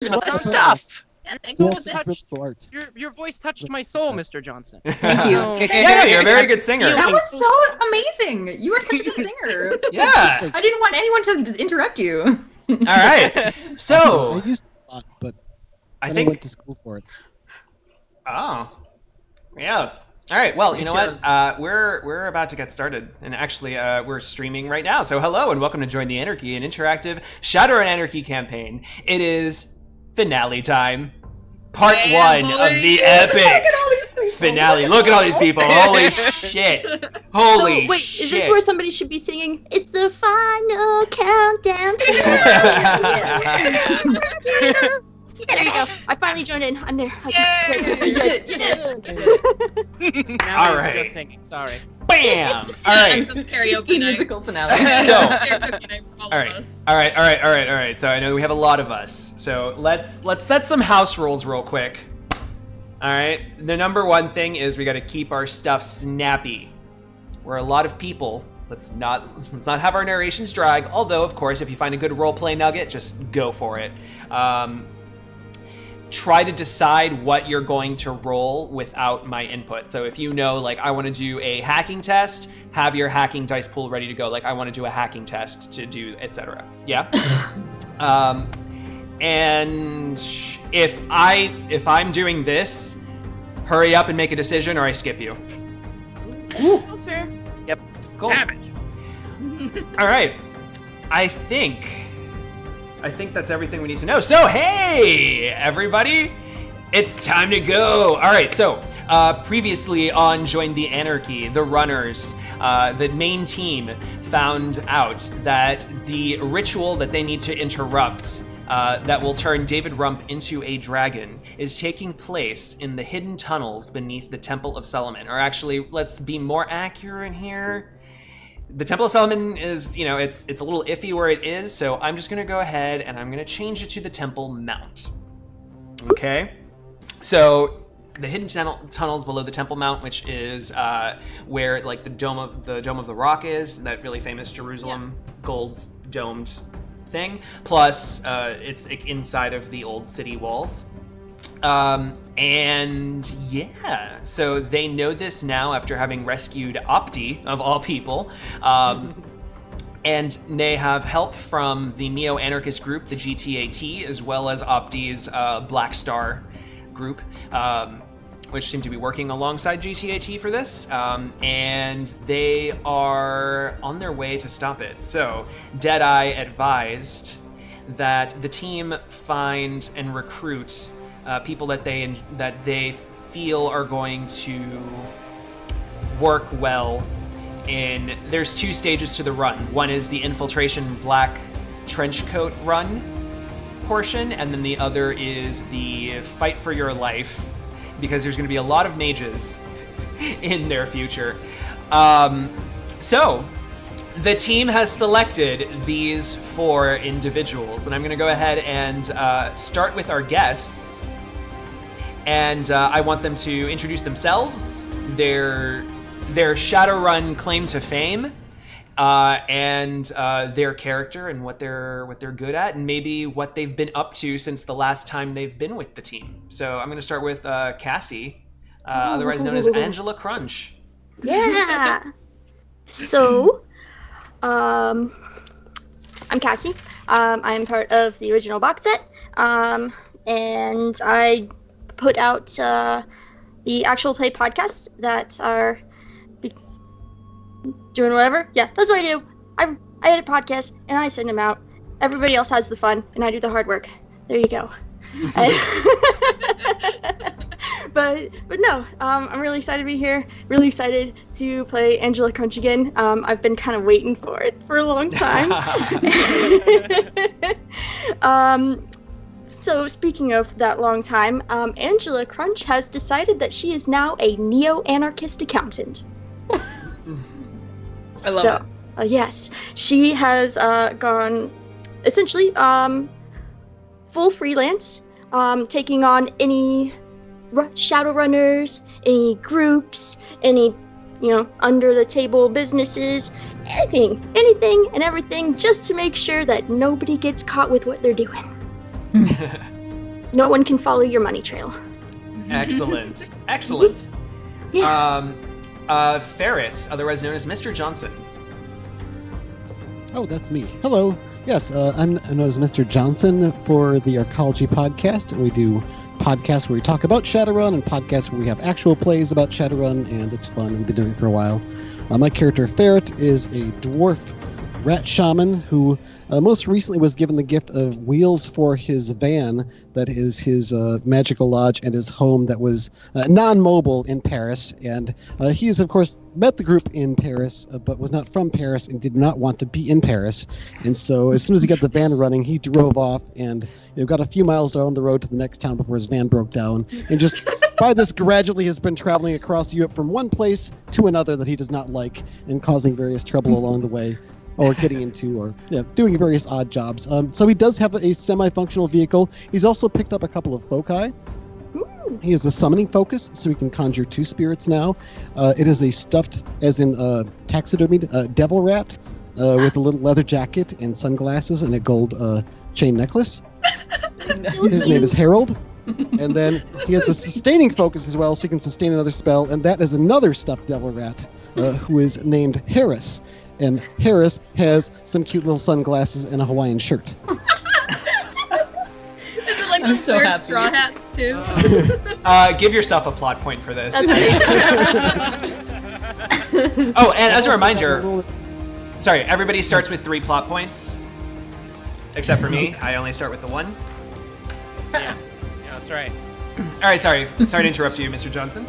for the stuff. And thanks Yes, for this. Your voice touched my soul, Mr. Johnson. Thank you. Yeah, no, you're a very good singer. That was so amazing. You are such a good singer. Yeah. I didn't want anyone to interrupt you. All right. So I used it a lot, but I then I think. went to school for it. Oh. Yeah. All right. Well, you know chose. what? We're about to get started, and actually, we're streaming right now. So hello and welcome to Join the Anarchy, an interactive Shadow and Anarchy campaign. It is finale time, part one of the epic finale. Look at all these people! Holy shit! Holy wait, shit! is this where somebody should be singing? It's the final countdown. There you go. I finally joined in. I'm there. Now All it's right. just singing. Sorry. Bam! All right. It's karaoke the night. musical finale. So. Karaoke night for all All of right, us. all right. So I know we have a lot of us. So let's set some house rules real quick. All right. The number one thing is we got to keep our stuff snappy. We're a lot of people. Let's not have our narrations drag. Although, of course, if you find a good roleplay nugget, just go for it. Try to decide what you're going to roll without my input. So if you know, like, I want to do a hacking test, have your hacking dice pool ready to go. Like, I want to do a hacking test to do, etc. Yeah. And if I'm doing this, hurry up and make a decision, or I skip you. That's fair. Cool. All right. I think that's everything we need to know. So, hey, everybody, it's time to go. All right, so previously on Join the Anarchy, the runners, the main team, found out that the ritual that they need to interrupt that will turn David Rump into a dragon is taking place in the hidden tunnels beneath the Temple of Solomon. Or actually, let's be more accurate here. The Temple of Solomon is, it's a little iffy where it is, so I'm just going to go ahead and I'm going to change it to the Temple Mount. Okay? So, the hidden tunnels below the Temple Mount, which is where, like, the Dome of the Rock is, that really famous Jerusalem gold-domed thing. Plus, it's inside of the old city walls. And yeah, so they know this now after having rescued Opti, of all people. And they have help from the neo-anarchist group, the GTAT, as well as Opti's Black Star group, which seem to be working alongside GTAT for this. And they are on their way to stop it. So Deadeye advised that the team find and recruit people that they feel are going to work well in. There's two stages to the run. One is the infiltration black trench coat run portion, and then the other is the fight for your life, because there's going to be a lot of mages in their future. So the team has selected these 4 individuals, and I'm going to go ahead and start with our guests. And I want them to introduce themselves, their Shadowrun claim to fame, and their character and what they're good at, and maybe what they've been up to since the last time they've been with the team. So I'm going to start with Cassi, otherwise known as Angela Crunch. Yeah. So, I'm Cassi. I'm part of the original box set, and I put out the actual play podcasts that are doing whatever. Yeah, that's what I do. I edit podcasts and I send them out. Everybody else has the fun, and I do the hard work. There you go. But no, I'm really excited to be here. Really excited to play Angela Crunch again. I've been kind of waiting for it for a long time. So speaking of that long time, Angela Crunch has decided that she is now a neo-anarchist accountant. I love it. Yes, she has gone essentially full freelance, taking on any Shadowrunners, any groups, any under the table businesses, anything and everything, just to make sure that nobody gets caught with what they're doing. no one can follow your money trail. Excellent. Excellent. Yeah. Ferret, otherwise known as Mr. Johnson. Oh, that's me. Hello. Yes, I'm known as Mr. Johnson for the Arcology Podcast. We do podcasts where we talk about Shadowrun and podcasts where we have actual plays about Shadowrun, and it's fun. We've been doing it for a while. My character, Ferret, is a dwarf rat shaman who most recently was given the gift of wheels for his van that is his magical lodge and his home that was non-mobile in Paris. And he has, of course, met the group in Paris, but was not from Paris and did not want to be in Paris. And so as soon as he got the van running, he drove off and got a few miles down the road to the next town before his van broke down. And just by this gradually has been traveling across Europe from one place to another that he does not like and causing various trouble along the way. Or getting into, or doing various odd jobs. So he does have a semi-functional vehicle. He's also picked up a couple of foci. He has a summoning focus, so he can conjure 2 spirits now. It is a stuffed, as in taxidermied, devil rat with a little leather jacket and sunglasses and a gold chain necklace. His name is Harold. And then he has a sustaining focus as well, so he can sustain another spell. And that is another stuffed devil rat who is named Harris. And Harris has some cute little sunglasses and a Hawaiian shirt. Is it like those weird straw hats too? Give yourself a plot point for this. That's Oh, and as a reminder, sorry, everybody starts with 3 plot points. Except for me, I only start with the 1. Yeah, that's right. All right, sorry to interrupt you, Mr. Johnson.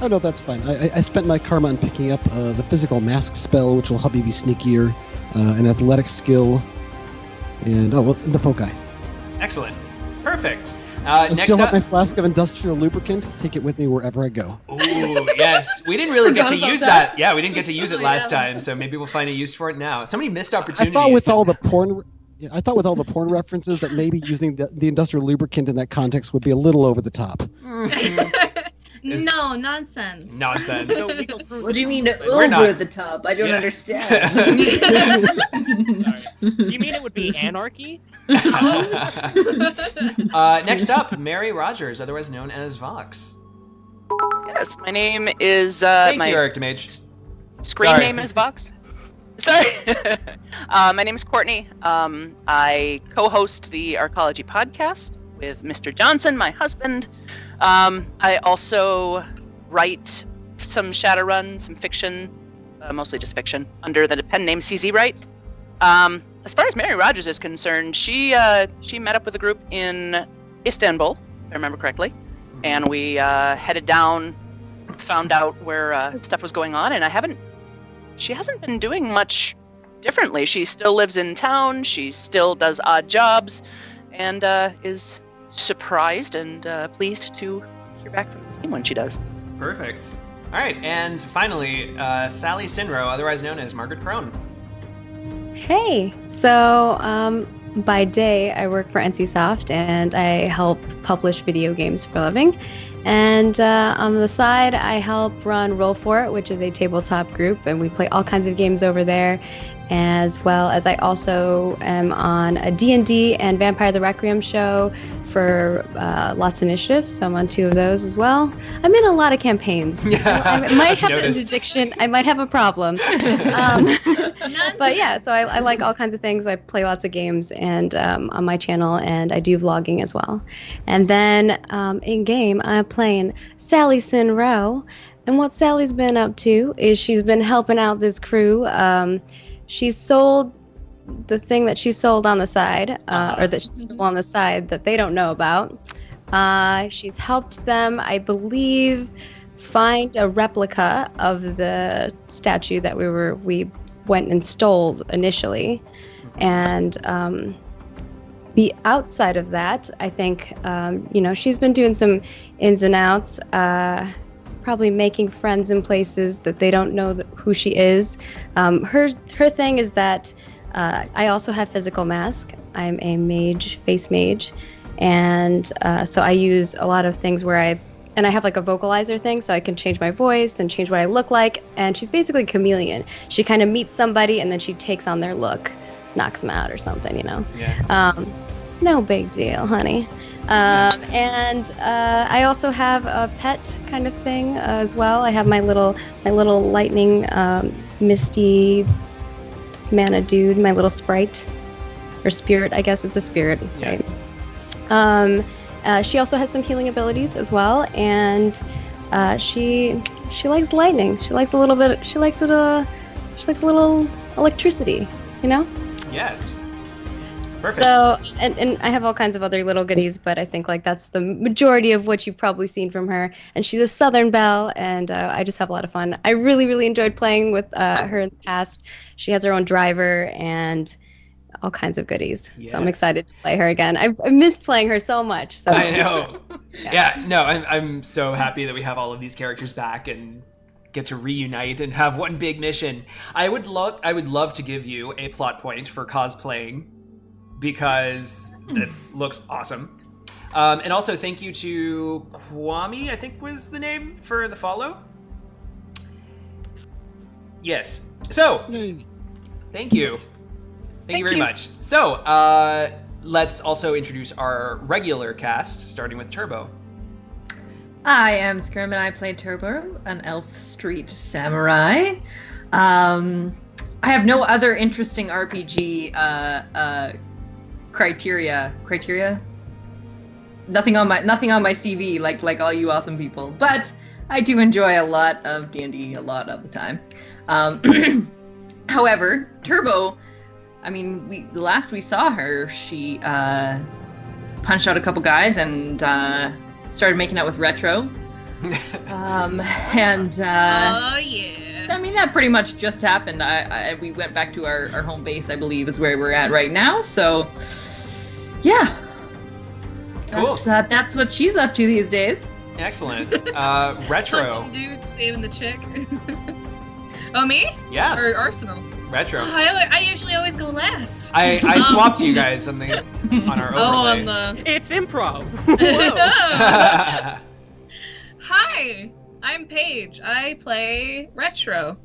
Oh, no, that's fine. I spent my karma on picking up the physical mask spell, which will help me be sneakier, an athletic skill, and, the foci. Excellent. Perfect. I Next still up... have my flask of industrial lubricant. Take it with me wherever I go. Ooh, yes. We didn't really get to use that. Yeah, we didn't get to use it Totally last time, so maybe we'll find a use for it now. So many missed opportunities. I thought with all the porn references that maybe using the industrial lubricant in that context would be a little over the top. No, nonsense. Nonsense. No legal proof. What do you mean We're not- over the top? I don't understand. Sorry. You mean it would be anarchy? Next up, Mary Rogers, otherwise known as Vox. Yes, my name is Thank my you, Eric DeMage. screen Sorry. name is Vox. Sorry. My name is Courtney. I co-host the Arcology Podcast with Mr. Johnson, my husband. I also write some Shadowrun, some fiction, mostly just fiction, under the pen name CZ Write. As far as Mary Rogers is concerned, she met up with a group in Istanbul, if I remember correctly, and we headed down, found out where stuff was going on, and she hasn't been doing much differently. She still lives in town, she still does odd jobs, and is surprised and pleased to hear back from the team when she does. Perfect. All right, and finally, Sally Sinroe, otherwise known as Margaret Krohn. Hey, so by day I work for NCSoft and I help publish video games for a living. And on the side I help run Roll4It, which is a tabletop group, and we play all kinds of games over there. As well as I also am on a D&D and Vampire the Requiem show for Lost Initiative, so I'm on 2 of those as well. I'm in a lot of campaigns. I might have an addiction. I might have a problem. But yeah, so I like all kinds of things. I play lots of games and on my channel, and I do vlogging as well. And then in-game, I'm playing Sally Sinroe. And what Sally's been up to is she's been helping out this crew. She's sold the thing that she sold on the side, or that she's still on the side that they don't know about. She's helped them, I believe, find a replica of the statue that we went and stole initially. And be outside of that, I think, she's been doing some ins and outs. Probably making friends in places that they don't know who she is. Her thing is that I also have physical mask. I'm a mage, face mage, and so I use a lot of things where I have like a vocalizer thing, so I can change my voice and change what I look like. And she's basically a chameleon. She kind of meets somebody and then she takes on their look, knocks them out or something, Yeah. no big deal, honey. And I also have a pet kind of thing as well. I have my little lightning misty mana dude, my little sprite or spirit. I guess it's a spirit. Yeah. Right? She also has some healing abilities as well, and she likes lightning. She likes a little bit. She likes a little electricity. You know. Yes. Perfect. So, and I have all kinds of other little goodies, but I think like that's the majority of what you've probably seen from her. And she's a Southern belle, and I just have a lot of fun. I really, really enjoyed playing with her in the past. She has her own driver and all kinds of goodies. Yes. So I'm excited to play her again. I missed playing her so much. So. I know. Yeah, no, I'm so happy that we have all of these characters back and get to reunite and have one big mission. I would love to give you a plot point for cosplaying, because it looks awesome. And also thank you to Kwame, I think was the name, for the follow. Yes. So, thank you. Thank you very much. So, let's also introduce our regular cast, starting with Turbo. I am Skrim, and I play Turbo, an Elf Street Samurai. I have no other interesting RPG criteria. Nothing on my CV like all you awesome people, but I do enjoy a lot of D&D a lot of the time. However, Turbo, I mean, the last we saw her, she punched out a couple guys and started making out with Retro. Oh yeah. I mean, that pretty much just happened. We went back to our home base, I believe, is where we're at right now. So, yeah. Cool. That's what she's up to these days. Excellent. Retro. Punching dudes, saving the chick. Oh, me? Yeah. Or Arsenal? Retro. Oh, I usually always go last. I swapped you guys on our overlay. It's improv. Hi, I'm Paige. I play Retro.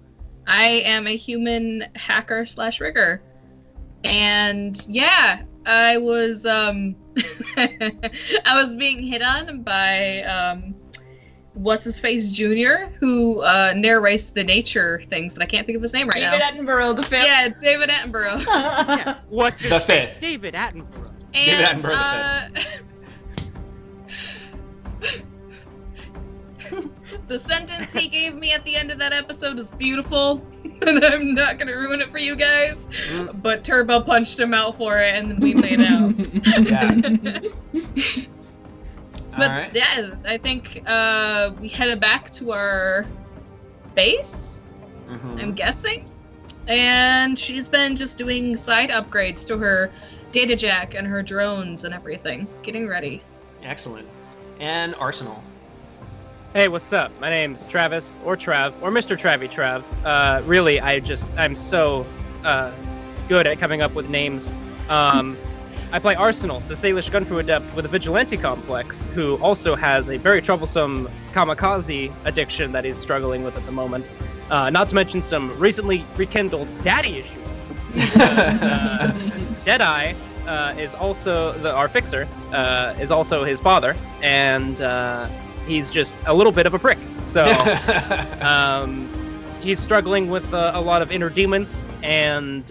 I am a human hacker / rigger. And yeah, I was I was being hit on by what's-his-face Jr., who narrates the nature things, and I can't think of his name right now. David Attenborough, the fifth. Yeah, David Attenborough. Yeah. What's his The fifth. David Attenborough. David And, Attenborough the the sentence he gave me at the end of that episode was beautiful, and I'm not gonna ruin it for you guys. But Turbo punched him out for it, and then we made out. Yeah. But Alright. yeah, I think we headed back to our base, I'm guessing. And she's been just doing side upgrades to her data jack and her drones and everything, getting ready. Excellent. And Arsenal. Hey, what's up? My name's Travis, or Trav, or Mr. Travy Trav. Really, I'm so good at coming up with names. I play Arsenal, the Salish Gunfu adept with a vigilante complex, who also has a very troublesome kamikaze addiction that he's struggling with at the moment. Not to mention some recently rekindled daddy issues. Deadeye is also our fixer, is also his father, and he's just a little bit of a prick. So he's struggling with a lot of inner demons and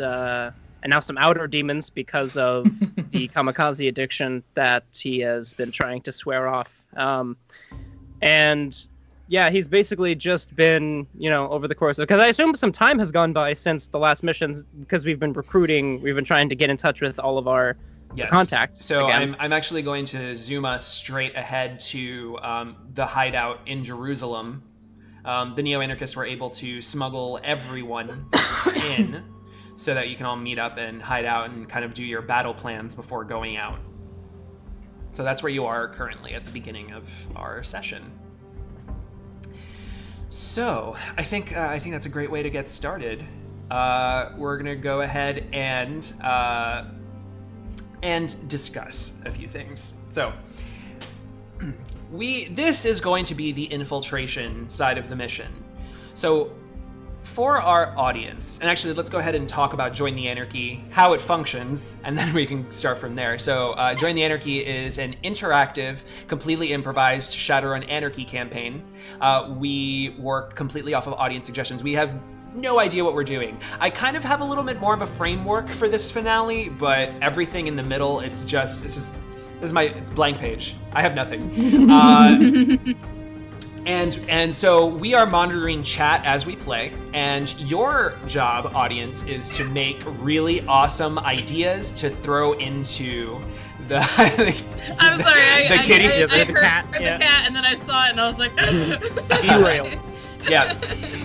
now some outer demons because of the kamikaze addiction that he has been trying to swear off. And yeah, he's basically just been, over the course of, because I assume some time has gone by since the last missions, because we've been recruiting, we've been trying to get in touch with all of our contacts. So again. I'm actually going to zoom us straight ahead to the hideout in Jerusalem. The neo-anarchists were able to smuggle everyone in so that you can all meet up and hide out and kind of do your battle plans before going out. So that's where you are currently at the beginning of our session. So I think that's a great way to get started. We're gonna go ahead and discuss a few things. So this is going to be the infiltration side of the mission. So for our audience, and actually let's go ahead and talk about Join the Anarchy, how it functions, and then we can start from there. So Join the Anarchy is an interactive, completely improvised Shadowrun Anarchy campaign. We work completely off of audience suggestions. We have no idea what we're doing. I kind of have a little bit more of a framework for this finale, but everything in the middle, it's blank page. I have nothing. And so we are monitoring chat as we play, and your job, audience, is to make really awesome ideas to throw into the I'm sorry, the kitty. I heard the cat, the cat, and then I saw it, and I was like, Derail. Yeah.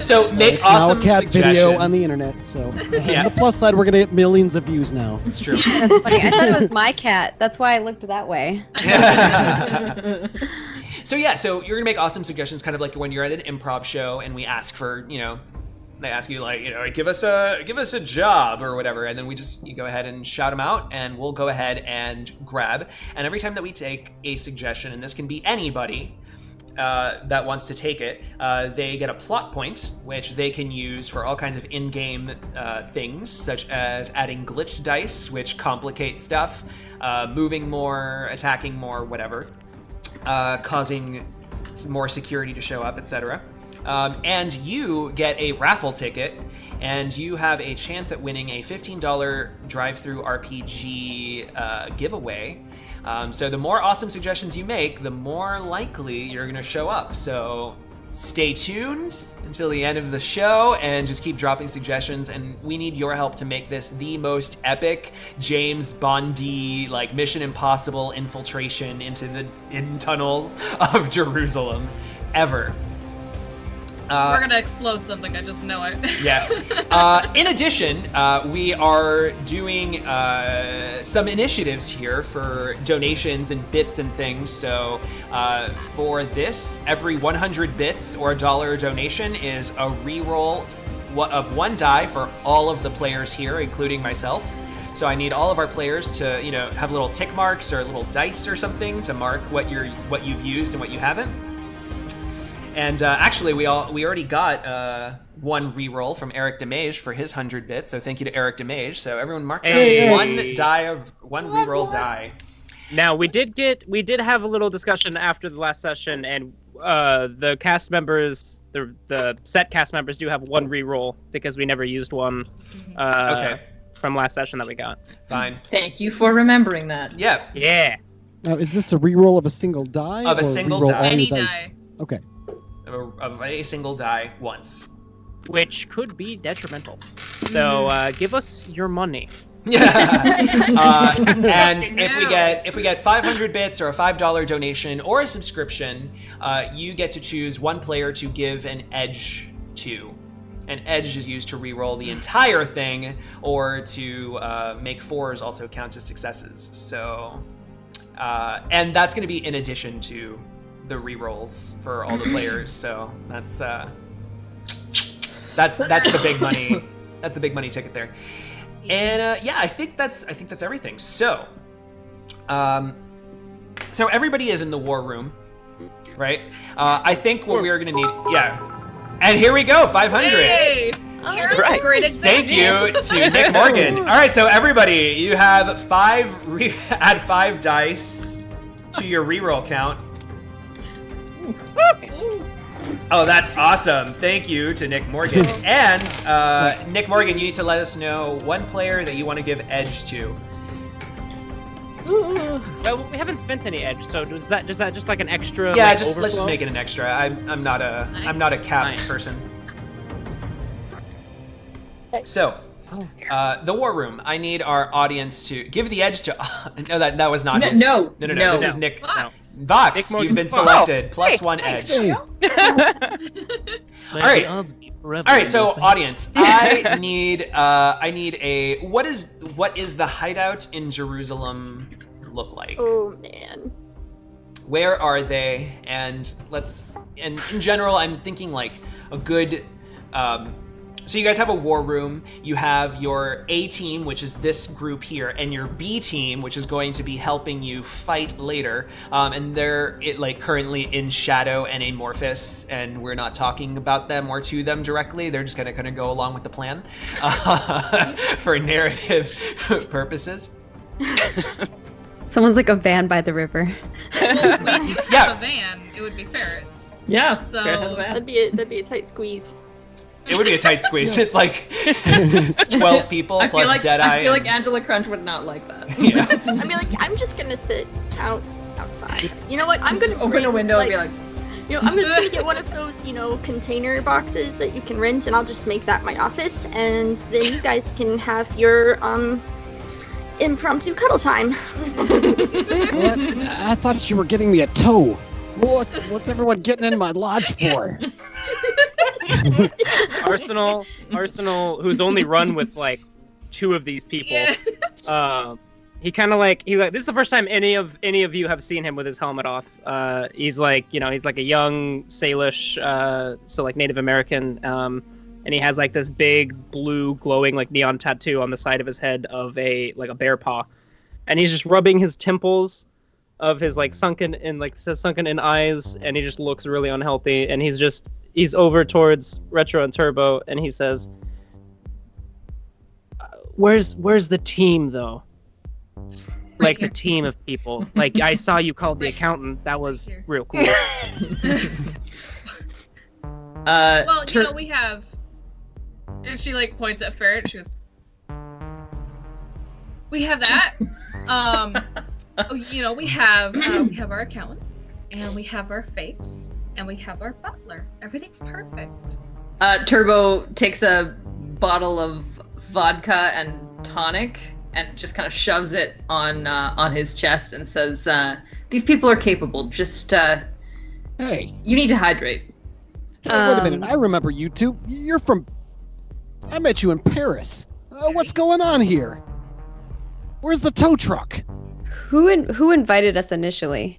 So make It's awesome now a cat suggestions. video on the internet, so Yeah. on the plus side, we're gonna get millions of views now. It's true. That's funny. I thought it was my cat. That's why I looked that way. So you're gonna make awesome suggestions, kind of like when you're at an improv show and we ask for, they ask you like, give us a job or whatever, and then you go ahead and shout them out, and we'll go ahead and grab. And every time that we take a suggestion, and this can be anybody that wants to take it, they get a plot point, which they can use for all kinds of in-game things, such as adding glitched dice, which complicate stuff, moving more, attacking more, whatever. Causing more security to show up, etc. And you get a raffle ticket, and you have a chance at winning a $15 drive-through RPG giveaway. So the more awesome suggestions you make, the more likely you're going to show up. So stay tuned until the end of the show and just keep dropping suggestions, and we need your help to make this the most epic James Bondy, like Mission Impossible infiltration into the tunnels of Jerusalem ever. we're gonna explode something. I just know it. Yeah. In addition, we are doing some initiatives here for donations and bits and things. So for this, every 100 bits or $1 donation is a reroll of one die for all of the players here, including myself. So I need all of our players to, have little tick marks or little dice or something to mark what you've used and what you haven't. And actually, we already got one reroll from Eric Demage for his 100 bits. So thank you to Eric Demage. So everyone mark down one reroll die. Now we did have a little discussion after the last session, and the cast members, the set cast members, do have one reroll because we never used one. Okay. From last session that we got. Fine. Thank you for remembering that. Yeah. Yeah. Now, is this a reroll of a single die? Of a or single reroll die. all your Any dice? die. Okay. Of a single die once. Which could be detrimental. So give us your money. Yeah. And if we get 500 bits or a $5 donation or a subscription, you get to choose one player to give an edge to. An edge is used to reroll the entire thing, or to make 4s also count as successes. So, and that's going to be in addition to the rerolls for all the players. So that's the big money. That's the big money ticket there. And I think that's everything. So, so everybody is in the war room, right? I think what we're gonna need, And here we go, 500. Hey! Here's a great example. Thank you to Nick Morgan. All right, so everybody, you have add 5 dice to your reroll count. Oh, that's awesome. Thank you to Nick Morgan. And Nick Morgan, you need to let us know one player that you want to give edge to. Well, we haven't spent any edge, so does that just like an extra? Yeah, like, let's just overflow? make it an extra. I'm not a cap person. So, the war room. I need our audience to give the edge to. No, that was not his. No. This is Nick. Fuck. Vox, Nick you've been Morgan. selected. Plus 1 edge. Hey, All right, so audience, I need a what is the hideout in Jerusalem look like? Oh man. Where are they? And in general, I'm thinking like a good So you guys have a war room. You have your A team, which is this group here, and your B team, which is going to be helping you fight later. And they're currently in shadow and amorphous, and we're not talking about them or to them directly. They're just gonna kind of go along with the plan for narrative purposes. Someone's like a van by the river. Well, we do have a van. It would be Ferret's. Yeah, So- Ferret has a van. That'd be a tight squeeze. It would be a tight squeeze. It's like it's 12 people I plus feel like Deadeye. I feel like Angela Crunch would not like that. Yeah. I mean, like, I'm just gonna sit outside. You know what? I'm gonna Open bring, a window and be like, you know, I'm just gonna get one of those, container boxes that you can rent, and I'll just make that my office, and then you guys can have your impromptu cuddle time. What? I thought you were getting me a toe. What's everyone getting in my lodge for? Arsenal, who's only run with like 2 of these people. Yeah. He kind of this is the first time any of you have seen him with his helmet off. He's like, he's like a young Salish, so like Native American, and he has like this big blue glowing like neon tattoo on the side of his head of a bear paw, and he's just rubbing his temples of his sunken in eyes, and he just looks really unhealthy, and he's over towards Retro and Turbo, and he says, where's the team though? Like the team of people. Like I saw you called the accountant. That was real cool. Well, we have. And she points at Ferret. She goes, "We have that. We have our accountant, and we have our face, and we have our butler. Everything's perfect." Turbo takes a bottle of vodka and tonic and just kind of shoves it on his chest and says, "These people are capable. Just Hey, you need to hydrate." wait a minute. I remember you two. You're from... I met you in Paris. What's going on here? Where's the tow truck? Who invited us initially?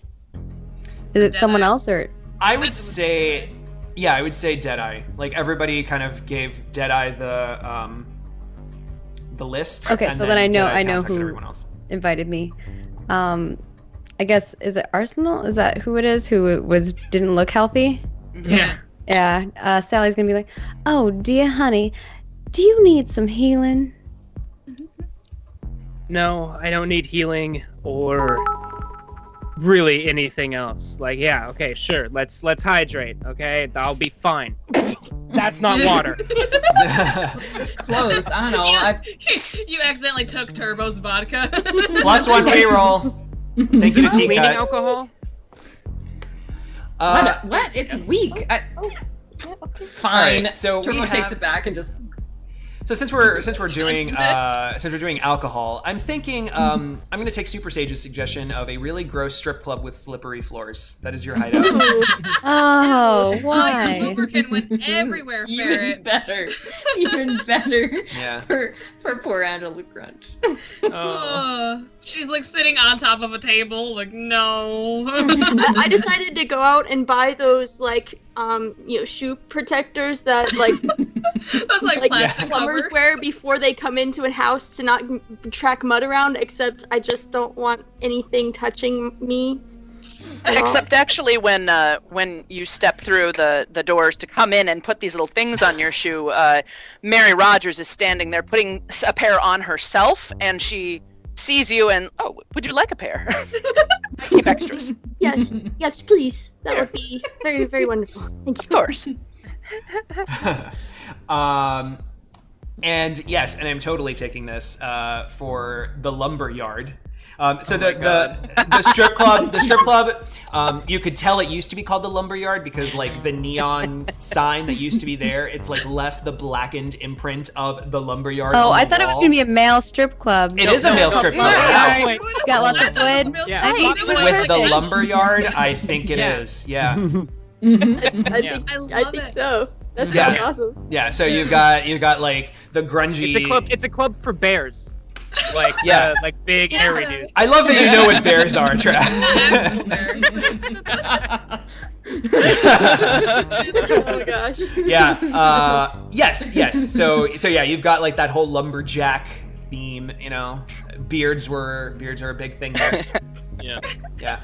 Is it someone else or? I would say Deadeye. Like everybody kind of gave Deadeye the list. Okay, and so then I know contacted who everyone else. invited me. I guess, is it Arsenal? Is that who it is? Who didn't look healthy? Yeah. Yeah. Sally's gonna be like, "Oh dear honey, do you need some healing?" No, I don't need healing or really anything else. Yeah, okay, sure. Let's hydrate, okay? I'll be fine. That's not water. Close. I don't know. You accidentally took Turbo's vodka. +1 reroll. Thank you to Cleaning T-Cut. alcohol? What? It's weak. Fine. Right, so Turbo we takes have- it back and just. So since we're doing alcohol, I'm thinking I'm going to take Super Sage's suggestion of a really gross strip club with slippery floors. That is your hideout. Oh, why? Lubricant went everywhere, Ferret. Even better. Yeah. For poor Angela Crunch. She's sitting on top of a table, no. I decided to go out and buy those shoe protectors that Those plastic plumbers covers. wear before they come into a house to not track mud around. Except I just don't want anything touching me. Except actually when you step through the doors to come in and put these little things on your shoe, Mary Rogers is standing there putting a pair on herself, and she sees you and, "Oh, would you like a pair?" I keep extras. Yes, please. That would be very, very wonderful. Thank you. Of course. And yes, and I'm totally taking this for the lumber yard. So the strip club, you could tell it used to be called the lumber yard because the neon sign that used to be there, it's left the blackened imprint of the lumber yard. Oh, on I the thought it was wall. gonna be a male strip club. It is a male strip club. Yeah. Yeah. Got lots of wood. Yeah. With the lumber yard, I think it is. Yeah. I think so. That sounds awesome. Yeah. So you've got the grungy. It's a club for bears. Like like big hairy dudes. I love that you know what bears are, Trav. Oh gosh. Yeah. Yes. So yeah, you've got like that whole lumberjack theme. You know, beards are a big thing there. Yeah.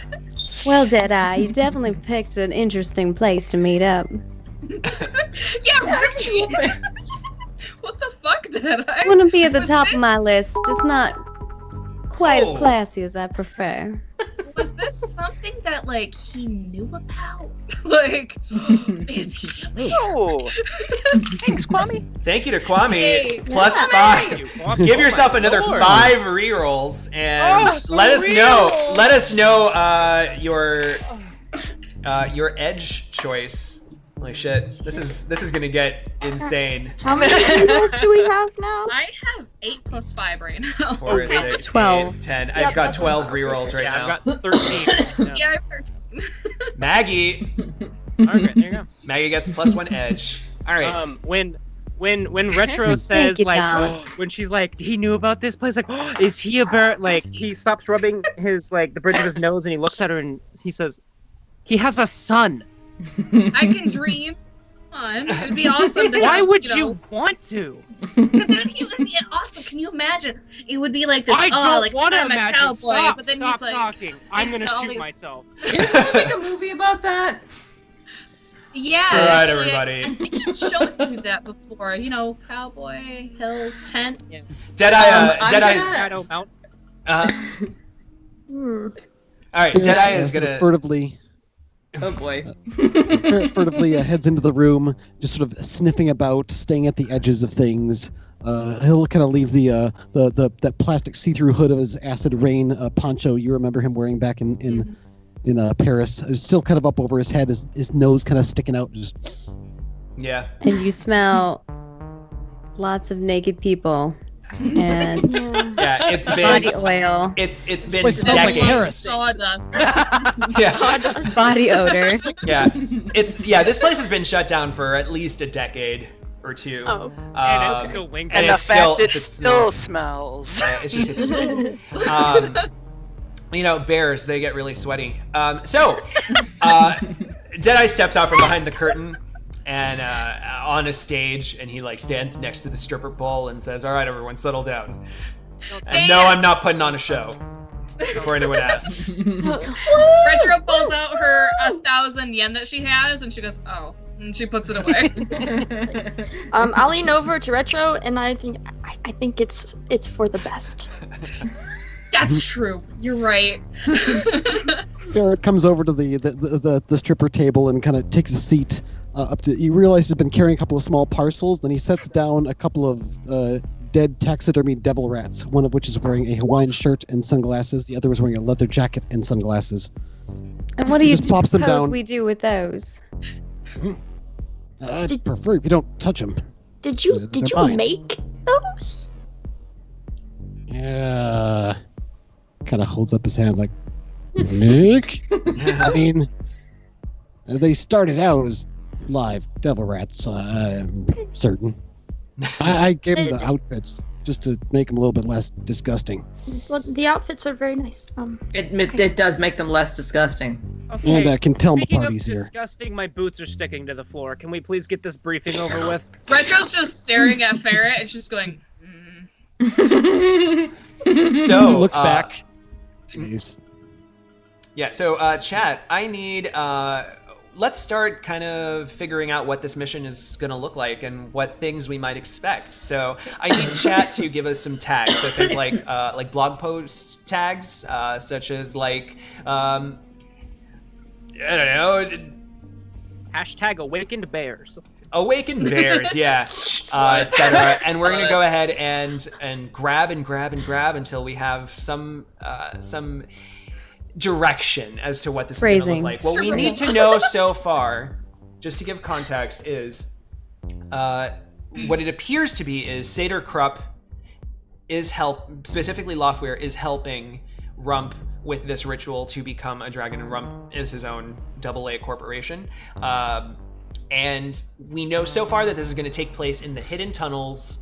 Well, Deadeye, you definitely picked an interesting place to meet up. Yeah, Richie. What the fuck, Deadeye? Wouldn't be at the top of my list. It's not quite as classy as I prefer. Was this something that like he knew about? Like, is he? Oh, thanks, Kwame. Thank you to Kwame. Hey, Plus Kwame. 5. Give yourself another 5 rerolls and let us know your edge choice. Holy shit! This is gonna get insane. How many rerolls do we have now? I have 8 plus 5 right now. 4, 6, 12. 8, 10. I've got 12 rerolls right now. I've got 13. Yeah, I have 13. Maggie. Okay, there you go. Maggie gets plus 1 edge. All right. When Retro says you, like Dom. when she's like he knew about this place, like is he a bear? Like he stops rubbing his like the bridge of his nose and he looks at her and he says he has a son. I can dream. Come on, it'd be awesome. To Why have, would you know, you want to? Because it would be awesome. Can you imagine? It would be like this. I don't like want to I'm a imagine. cowboy, Stop, but then stop he's like, talking. I'm gonna all shoot these- myself. Isn't there like a movie about that? Yeah. All right, actually, everybody. I think she's shown you that before. You know, cowboy, hills, tent. Yeah. Deadeye. Shadow Mount. All right, Deadeye is sort of gonna furtively Oh boy. furtively heads into the room, just sort of sniffing about, staying at the edges of things. He'll kind of leave the that plastic see-through hood of his acid rain poncho you remember him wearing back in Paris. It's still kind of up over his head, his nose kind of sticking out. Just Yeah. And you smell lots of naked people and Yeah, it's body been oil, it's been place smells like decades. Paris. Sawdust. Yeah. body odor. Yeah. This place has been shut down for at least a decade or two. Oh. And it's still winking. And the it's fact it it still smells. Yeah, it's you know, bears, they get really sweaty. Deadeye steps out from behind the curtain and on a stage, and he like stands next to the stripper pole and says, "All right, everyone, settle down." And no, I'm not putting on a show. Before anyone asks. Retro pulls out her 1,000 yen that she has, and she goes, "Oh," and she puts it away. I'll lean over to Retro, and I think it's for the best. That's true. You're right. Ferret comes over to the stripper table and kind of takes a seat up to. You realize he's been carrying a couple of small parcels. Then he sets down a couple of dead taxidermy devil rats. One of which is wearing a Hawaiian shirt and sunglasses. The other was wearing a leather jacket and sunglasses. And what do you Just plops them suppose down. we do with those? I'd prefer if you don't touch them. Did you They're mine. make those? Yeah. Kind of holds up his hand like, Nick? I mean, they started out as live devil rats, I'm certain. I gave them the outfits just to make them a little bit less disgusting. Well, the outfits are very nice. It does make them less disgusting. Okay. And I can tell the Speaking parties of here. disgusting, my boots are sticking to the floor. Can we please get this briefing over with? Retro's just staring at Ferret, and she's going, So Looks back. Jeez. Yeah, so chat, I need let's start kind of figuring out what this mission is going to look like and what things we might expect. So I need chat to give us some tags. I think like blog post tags, such as like I don't know, Hashtag awakened bears. awakened bears, yeah, etc. And we're gonna go ahead and grab until we have some direction as to what this is going to look like. What we need to know so far, just to give context, is what it appears to be is Seder Krupp specifically Lofweir is helping Rump with this ritual to become a dragon, and Rump is his own AA corporation. And we know so far that this is going to take place in the hidden tunnels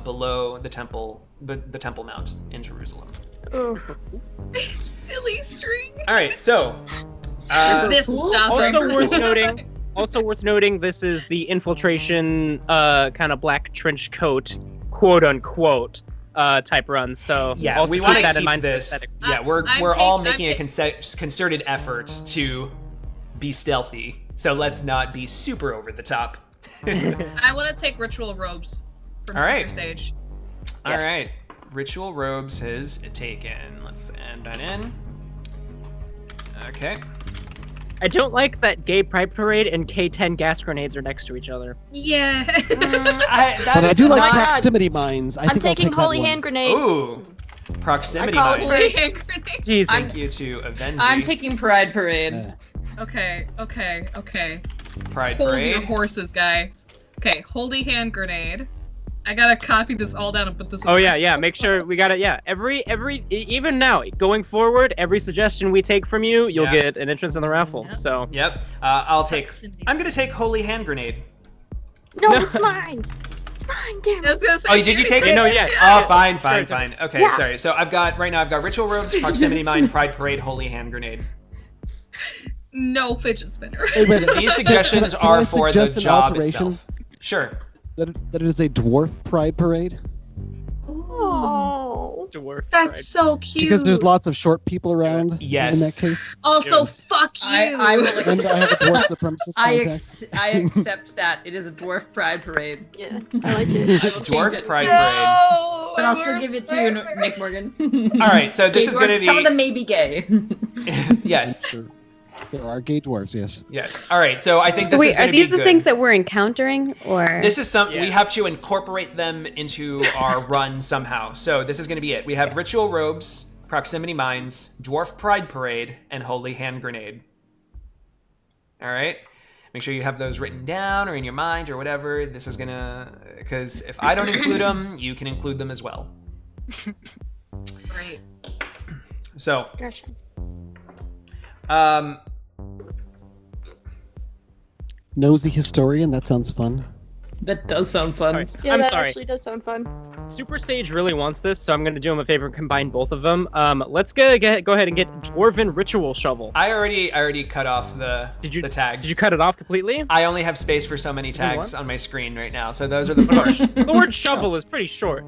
below the temple the Temple Mount in Jerusalem. Oh. Silly string. All right, so This stuff. Also worth noting, this is the infiltration kind of black trench coat, quote unquote, type run. So yeah, also we want keep to that in keep mind. this. Yeah, we're all making a concerted effort to be stealthy. So let's not be super over the top. I want to take ritual robes from All right. Super Sage. All right, ritual robes is taken. Let's add that in. Okay. I don't like that gay pride parade and K10 gas grenades are next to each other. Yeah. But I do like my God. proximity mines. I I'm think I'll taking take that holy one. hand grenade. Ooh, proximity I call it mines. Jeez. Thank you to Avenzi. I'm taking Pride Parade. Okay. Pride Hold Parade. your horses, guys. Okay, holy hand grenade. I gotta copy this all down and put this. Oh yeah. Make sure we got it. Yeah, every even now going forward, every suggestion we take from you, you'll get an entrance in the raffle. Yep. So. Yep. I'm gonna take holy hand grenade. No, it's mine. It's mine, damn I it. was gonna say. Oh, did you take it? No, yeah. Oh, fine. Sure. Okay, Yeah. sorry. So I've got ritual robes, proximity mine, pride parade, holy hand grenade. No fidget spinner. Wait a minute. These suggestions Can I are for the suggest an job alteration? itself. Sure. That it is a dwarf pride parade? Oh. Dwarf That's pride. so cute. Because there's lots of short people around Yes. in that case. Also, Yes. fuck you. I will And I have a dwarf supremacist contact. I accept that. It is a dwarf pride parade. Yeah, I like it. I will change Dwarf it. pride No, parade. But I'll still give it to you, Nick Morgan. All right, so this Gay is going to dwarfs, be... Some of them may be gay. Yes. There are gay dwarves, yes. Yes. All right, so I think So this is wait, going are to be these the good. things that we're encountering, or This is we Yeah. have to incorporate them into our run somehow. So this is going to be it. We have ritual robes, proximity mines, dwarf pride parade, and holy hand grenade. All right. Make sure you have those written down or in your mind or whatever. This is gonna, because if I don't include them, you can include them as well. Great. Gotcha. Nosy historian, that sounds fun. That does sound fun. All right. Yeah, I'm that sorry. actually does sound fun. Super Sage really wants this, so I'm going to do him a favor and combine both of them. Let's go ahead and get Dwarven Ritual Shovel. I already cut off the tags. Did you cut it off completely? I only have space for so many tags what? on my screen right now, so those are the four. The word shovel is pretty short.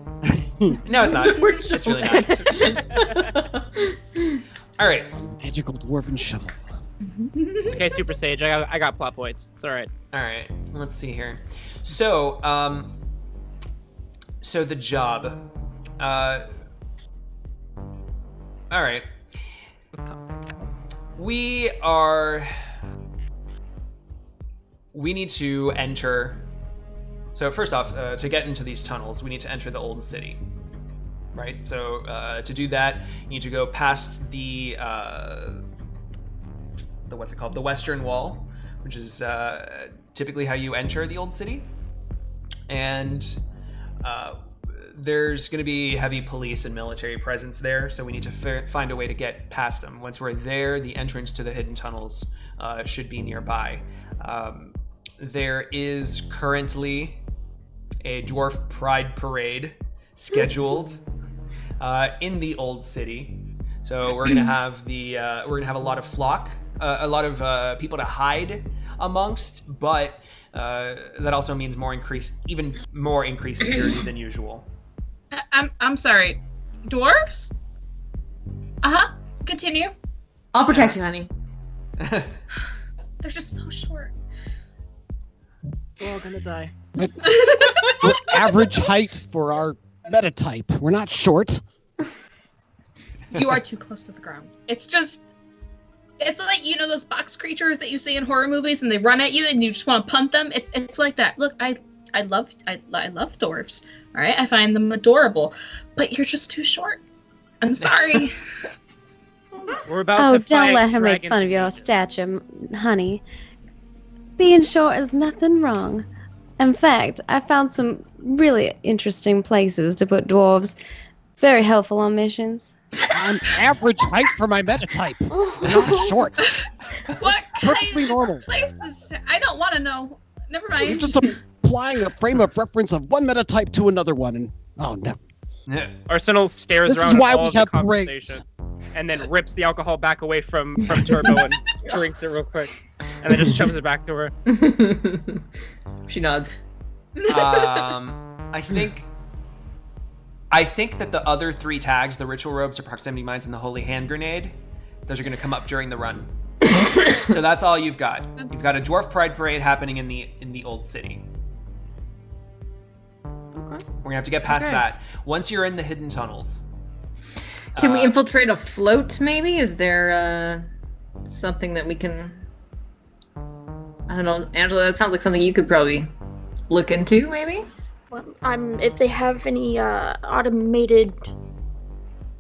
No, it's not. It's really not. All right. Magical dwarven shovel. Okay, Super Sage, I got plot points. It's all right. All right. Let's see here. So, so the job. All right. We need to enter. So first off, to get into these tunnels, we need to enter the old city. Right. So to do that, you need to go past the what's it called? The Western Wall, which is typically how you enter the old city. And there's going to be heavy police and military presence there, so we need to find a way to get past them. Once we're there, the entrance to the hidden tunnels should be nearby. There is currently a dwarf pride parade scheduled in the old city. So we're gonna have a lot of flock, a lot of people to hide amongst, but that also means even more increased security than usual. I'm sorry. Dwarves? Continue. I'll protect you, honey. They're just so short. We're all gonna die. We're average height for our metatype. We're not short. You are too close to the ground. It's like, those box creatures that you see in horror movies and they run at you and you just want to punt them. It's like that. Look, I love dwarves. All right, I find them adorable, but you're just too short. I'm sorry. We're about oh, to don't fight let her make dragons. fun of your stature, honey. Being short is nothing wrong. In fact, I found some really interesting places to put dwarves. Very helpful on missions. I'm average height for my metatype. We're not short. What perfectly kind normal. of places? I don't want to know. Never We're mind. just applying a frame of reference of one metatype to another one, and oh no. Arsenal stares This around is why at all we of the have conversation and then rips the alcohol back away from Turbo and drinks it real quick, and then just shoves it back to her. She nods. I think that the other 3 tags, the ritual robes, or proximity mines, and the holy hand grenade, those are going to come up during the run. So that's all you've got. You've got a dwarf pride parade happening in the old city. Okay. We're gonna have to get past that. Once you're in the hidden tunnels, Can we infiltrate a float, maybe? Is there something that we can... I don't know, Angela, that sounds like something you could probably look into, maybe? Well, if they have any automated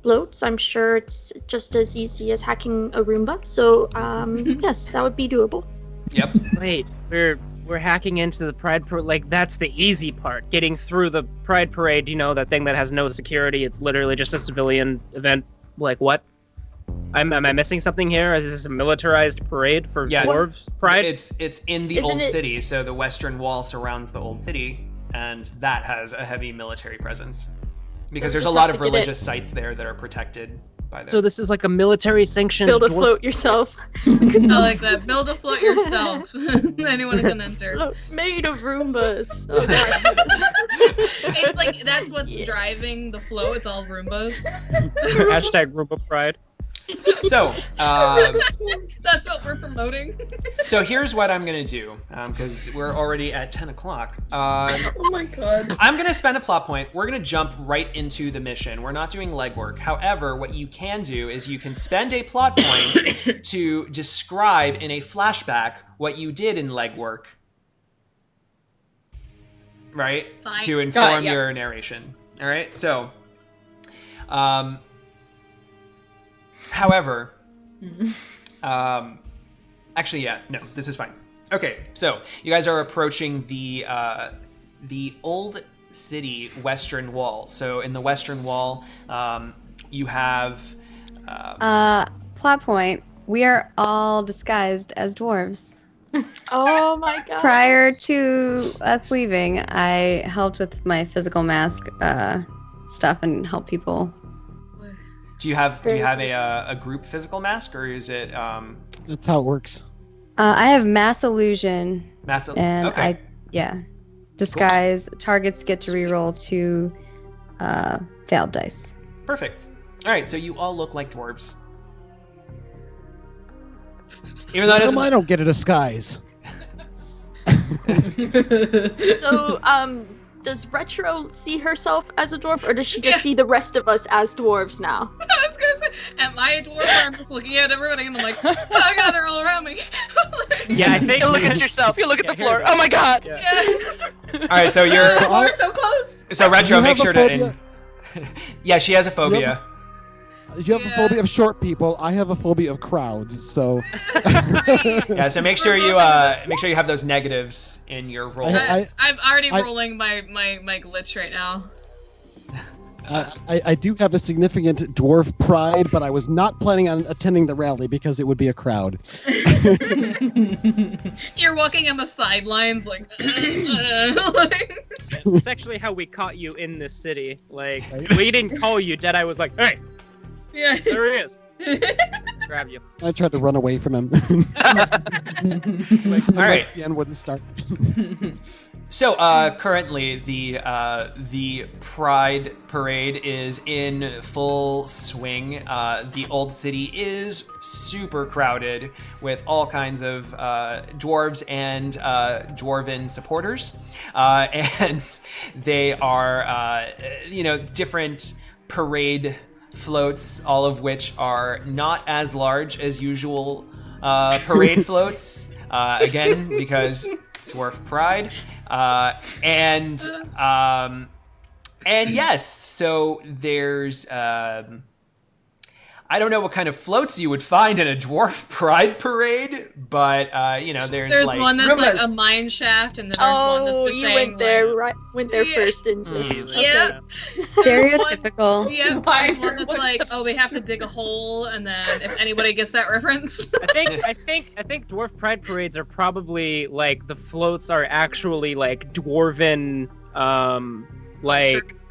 floats, I'm sure it's just as easy as hacking a Roomba. So, yes, that would be doable. Yep. Wait, we're hacking into the Pride Parade. Like, that's the easy part. Getting through the Pride Parade, you know, that thing that has no security. It's literally just a civilian event. Like, what? Am I missing something here? Is this a militarized parade for dwarves' pride? It's in the old city, so the western wall surrounds the old city, and that has a heavy military presence. Because there's a lot of religious sites there that are protected by them. So this is like a military sanctioned Build a float yourself. I like that. Build a float yourself. Anyone can enter. Float made of Roombas. Oh, It's like that's what's driving the float. It's all Roombas. Hashtag Roomba Pride. So, that's what we're promoting. So here's what I'm gonna do, because we're already at 10 o'clock. Oh my god. I'm gonna spend a plot point. We're gonna jump right into the mission. We're not doing legwork. However, what you can do is you can spend a plot point to describe in a flashback what you did in legwork. Right? Fine. To inform your narration. All right? So, however, actually, yeah, no, this is fine. Okay, so you guys are approaching the old city western wall. So in the western wall, you have Plot point. We are all disguised as dwarves. Oh my god. Prior to us leaving, I helped with my physical mask stuff and helped people. Do you have a group physical mask, or is it? That's how it works. I have mass illusion. And okay. disguise. Cool. Targets get to reroll 2 failed dice. Perfect. All right, so you all look like dwarves. Even though I don't get a disguise. So, does Retro see herself as a dwarf, or does she just see the rest of us as dwarves now? I was gonna say, am I a dwarf? Or I'm just looking at everybody and I'm like, oh my god, they're all around me. Yeah, I think you look at yourself. You look at the floor. Oh my god. Yeah. All right, so you're. We're so close. So Retro, make sure to. Yeah, she has a phobia. You have a phobia of short people. I have a phobia of crowds. So. Yeah, so make sure you have those negatives in your roll. I'm already rolling my glitch right now. I do have a significant dwarf pride, but I was not planning on attending the rally because it would be a crowd. You're walking on the sidelines like. It's actually how we caught you in this city. Like, we didn't call you. Jedi was like, hey. Yeah. There he is. Grab you. I tried to run away from him. All right. The end wouldn't start. So currently the Pride Parade is in full swing. The old city is super crowded with all kinds of dwarves and dwarven supporters, and they are different parade floats, all of which are not as large as usual parade floats. Again, because dwarf pride. And yes, so there's I don't know what kind of floats you would find in a dwarf pride parade, but there's like one that's like a mine shaft, and then there's one that's just you saying, went there first, didn't you? Yeah. Stereotypical. Yeah, there's one that's like, we have to dig a hole, and then if anybody gets that reference. I think dwarf pride parades are probably like the floats are actually like dwarven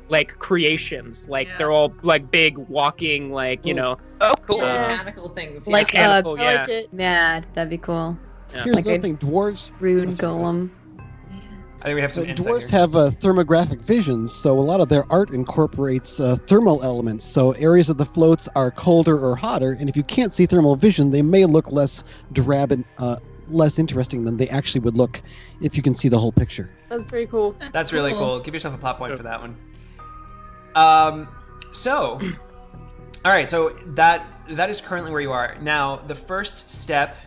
like creations. Like Yeah. they're all like big walking, like you know. Oh, cool. Mechanical things. Like Mechanical, I liked it. yeah, that'd be cool. Yeah. Here's Like another a thing: dwarves. Rune Oh, sorry. golem. I think we have So some insight dwarves here. have thermographic vision, so a lot of their art incorporates thermal elements. So areas of the floats are colder or hotter, and if you can't see thermal vision, they may look less drab and less interesting than they actually would look if you can see the whole picture. That's pretty cool. That's really cool. Give yourself a plot point for that one. So, all right. So that is currently where you are now. The first step,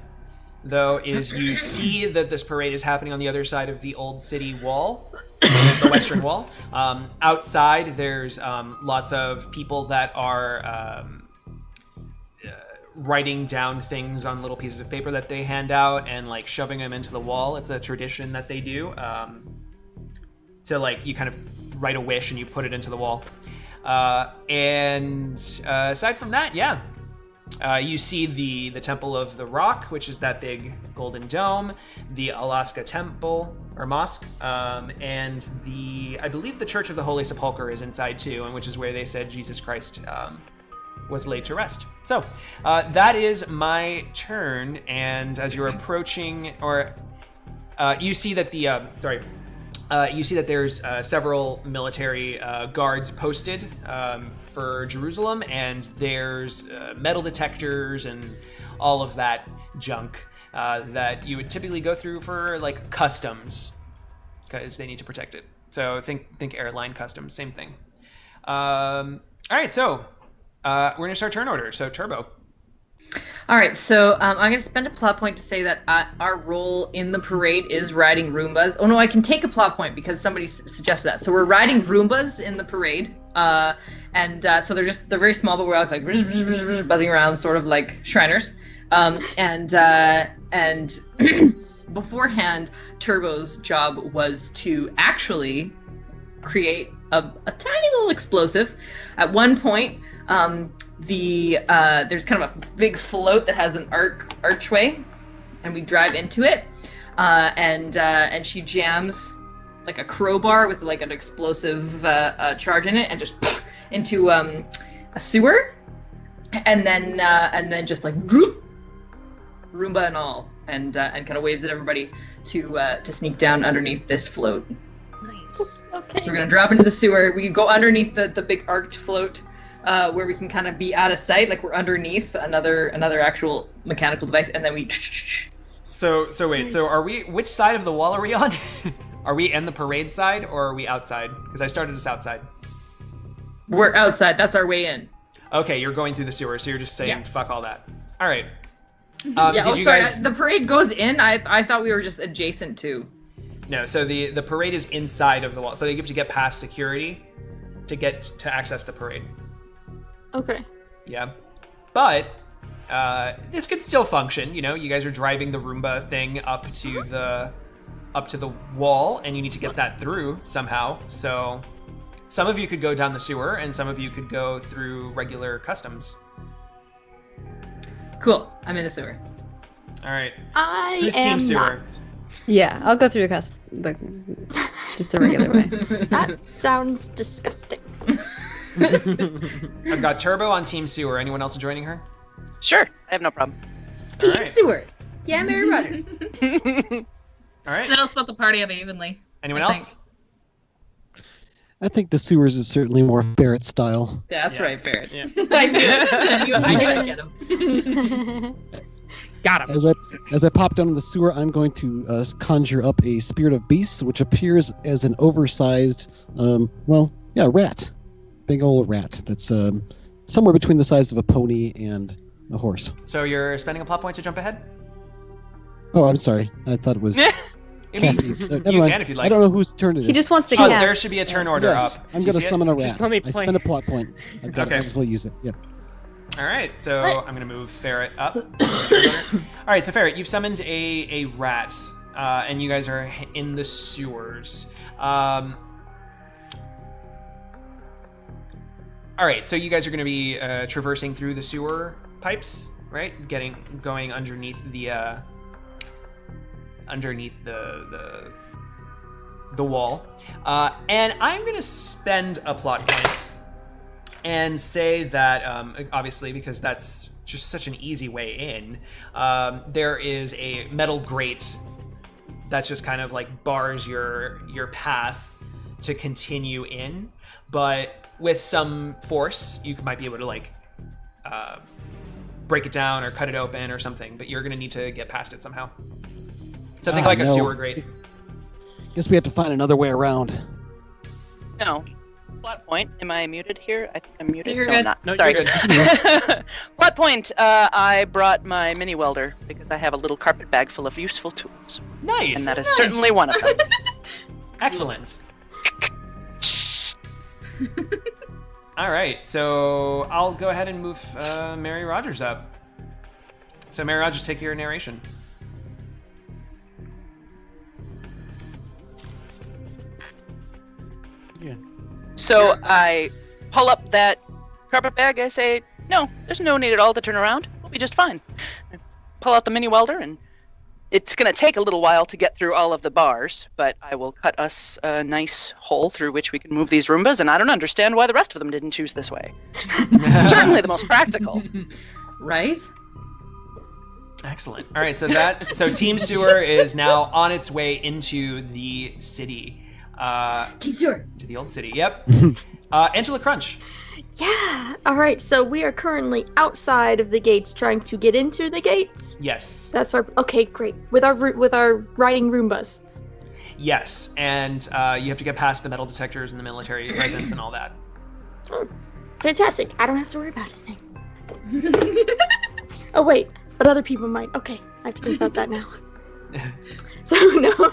though, is you see that this parade is happening on the other side of the old city wall, the western wall. Outside, there's lots of people that are writing down things on little pieces of paper that they hand out and like shoving them into the wall. It's a tradition that they do. So like you kind of write a wish and you put it into the wall. And aside from that, yeah. You see the Temple of the Rock, which is that big golden dome, the Alaska Temple or Mosque, and I believe the Church of the Holy Sepulchre is inside too, and which is where they said Jesus Christ was laid to rest. So that is my turn, and as you're approaching, you see that you see that there's several military guards posted for Jerusalem, and there's metal detectors and all of that junk that you would typically go through for like customs, because they need to protect it. So think airline customs, same thing. All right, so we're gonna start turn order. So Turbo. All right, so I'm going to spend a plot point to say that our role in the parade is riding Roombas. Oh no, I can take a plot point because somebody suggested that. So we're riding Roombas in the parade, and so they're very small, but we're all like buzzing around, sort of like Shriners. And beforehand, Turbo's job was to actually create a tiny little explosive. At one point, there's kind of a big float that has an archway, and we drive into it, and she jams like a crowbar with like an explosive charge in it, and just into a sewer, and then just like droop, Roomba and all, and kind of waves at everybody to sneak down underneath this float. Nice. Okay. So we're gonna drop into the sewer. We can go underneath the big arched float, where we can kind of be out of sight, like we're underneath another actual mechanical device, and then we. So wait. So are we? Which side of the wall are we on? Are we in the parade side or are we outside? Because I started us outside. We're outside. That's our way in. Okay, you're going through the sewer, so you're just saying fuck all that. All right. Yeah. Did you sorry. guys? The parade goes in. I thought we were just adjacent to. No. So the parade is inside of the wall. So you have to get past security to access the parade. Okay. Yeah, but this could still function. You know, you guys are driving the Roomba thing up to the wall, and you need to get that through somehow. So some of you could go down the sewer, and some of you could go through regular customs. Cool. I'm in the sewer. All right. I Who's am team sewer? not. Yeah, I'll go through just a regular way. That sounds disgusting. I've got Turbo on team sewer. Anyone else joining her? Sure, I have no problem. Team right. sewer. Yeah, Mary Rogers. All right. That'll split the party up evenly. Anyone I else? I think the sewers is certainly more Ferret style. Yeah, that's Yeah. right, Ferret. Yeah. I knew it. I knew I'd get him. Got him. As I pop down in the sewer, I'm going to conjure up a spirit of beasts, which appears as an oversized, rat. Big old rat that's somewhere between the size of a pony and a horse. So you're spending a plot point to jump ahead? Oh, I'm sorry. I thought it was I mean, Cassie. Never you mind. can if you'd like. I don't know whose turn it is. He just wants to Oh, cast. there should be a turn order Yes, up. I'm Do you going to see it? summon a rat. Just let me I play. spend a plot point. I've got Okay. I just will use it. Yeah. All right, so Right. I'm going to move Ferret up. All right, so Ferret, you've summoned a rat, and you guys are in the sewers. All right, so you guys are going to be traversing through the sewer pipes, right? Going underneath the the wall. And I'm going to spend a plot point and say that, obviously, because that's just such an easy way in, there is a metal grate that's just kind of like bars your path to continue in. But with some force, you might be able to like break it down or cut it open or something, but you're going to need to get past it somehow. So think like a sewer grate. Guess we have to find another way around. No. Plot point. Am I muted here? I think I'm muted. You're no, good. I'm not. No, Sorry. you're good. Plot point. I brought my mini welder because I have a little carpet bag full of useful tools. Nice. And that is certainly one of them. Excellent. All right, so I'll go ahead and move Mary Rogers up. So Mary Rogers, take your narration. Yeah. So I pull up that carpet bag. I say, no, there's no need at all to turn around. We'll be just fine. I pull out the mini welder, and it's going to take a little while to get through all of the bars, but I will cut us a nice hole through which we can move these Roombas, and I don't understand why the rest of them didn't choose this way. Certainly the most practical. Right? Excellent. All right, so Team Sewer is now on its way into the city. Team Sewer. To the old city, yep. Angela Crunch. Yeah. All right. So we are currently outside of the gates, trying to get into the gates. Yes. That's our. Okay, great. With our riding Roombas. Yes, and you have to get past the metal detectors and the military presence and all that. Oh, fantastic. I don't have to worry about anything. Oh wait, but other people might. Okay, I have to think about that now. So no,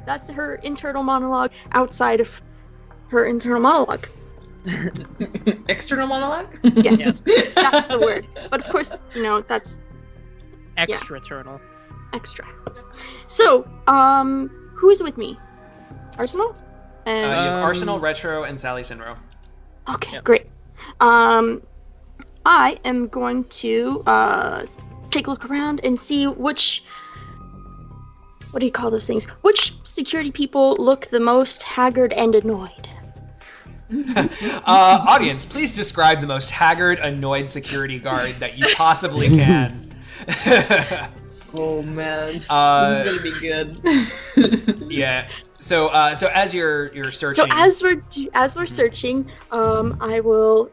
that's her internal monologue outside of her internal monologue. External monologue? Yes, that's the word. But of course, that's Extra-ternal. extra. So, who's with me? Arsenal? You have Arsenal, Retro, and Sally Sinroe. Okay, Yep. great. I am going to take a look around and see which. What do you call those things? Which security people look the most haggard and annoyed? Audience, please describe the most haggard, annoyed security guard that you possibly can. Oh man, this is gonna be good. Yeah. So as you're searching. So as we're searching, I will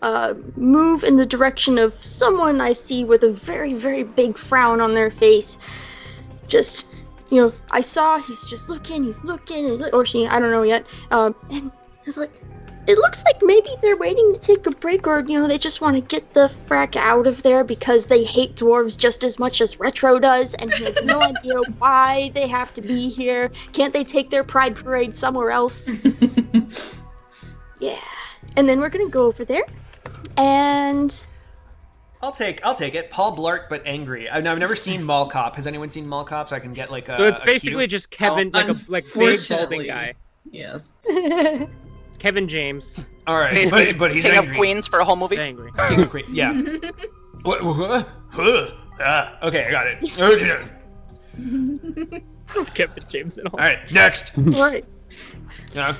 move in the direction of someone I see with a very, very big frown on their face. Just, I saw he's just looking, or she, I don't know yet. And it's like, it looks like maybe they're waiting to take a break, or they just want to get the frack out of there because they hate dwarves just as much as Retro does, and he has no idea why they have to be here. Can't they take their pride parade somewhere else? Yeah. And then we're gonna go over there, and I'll take it. Paul Blart, but angry. I've never seen Mall Cop. Has anyone seen Mall Cop? So I can get like a. So it's a basically cue? just Kevin, like big balding guy. Yes. It's Kevin James. All right, Basically, but he's King angry. of Queens for a whole movie. Angry. King of Queens. Yeah. Okay, I got it. Kevin James and all. All right, next. right. Yeah.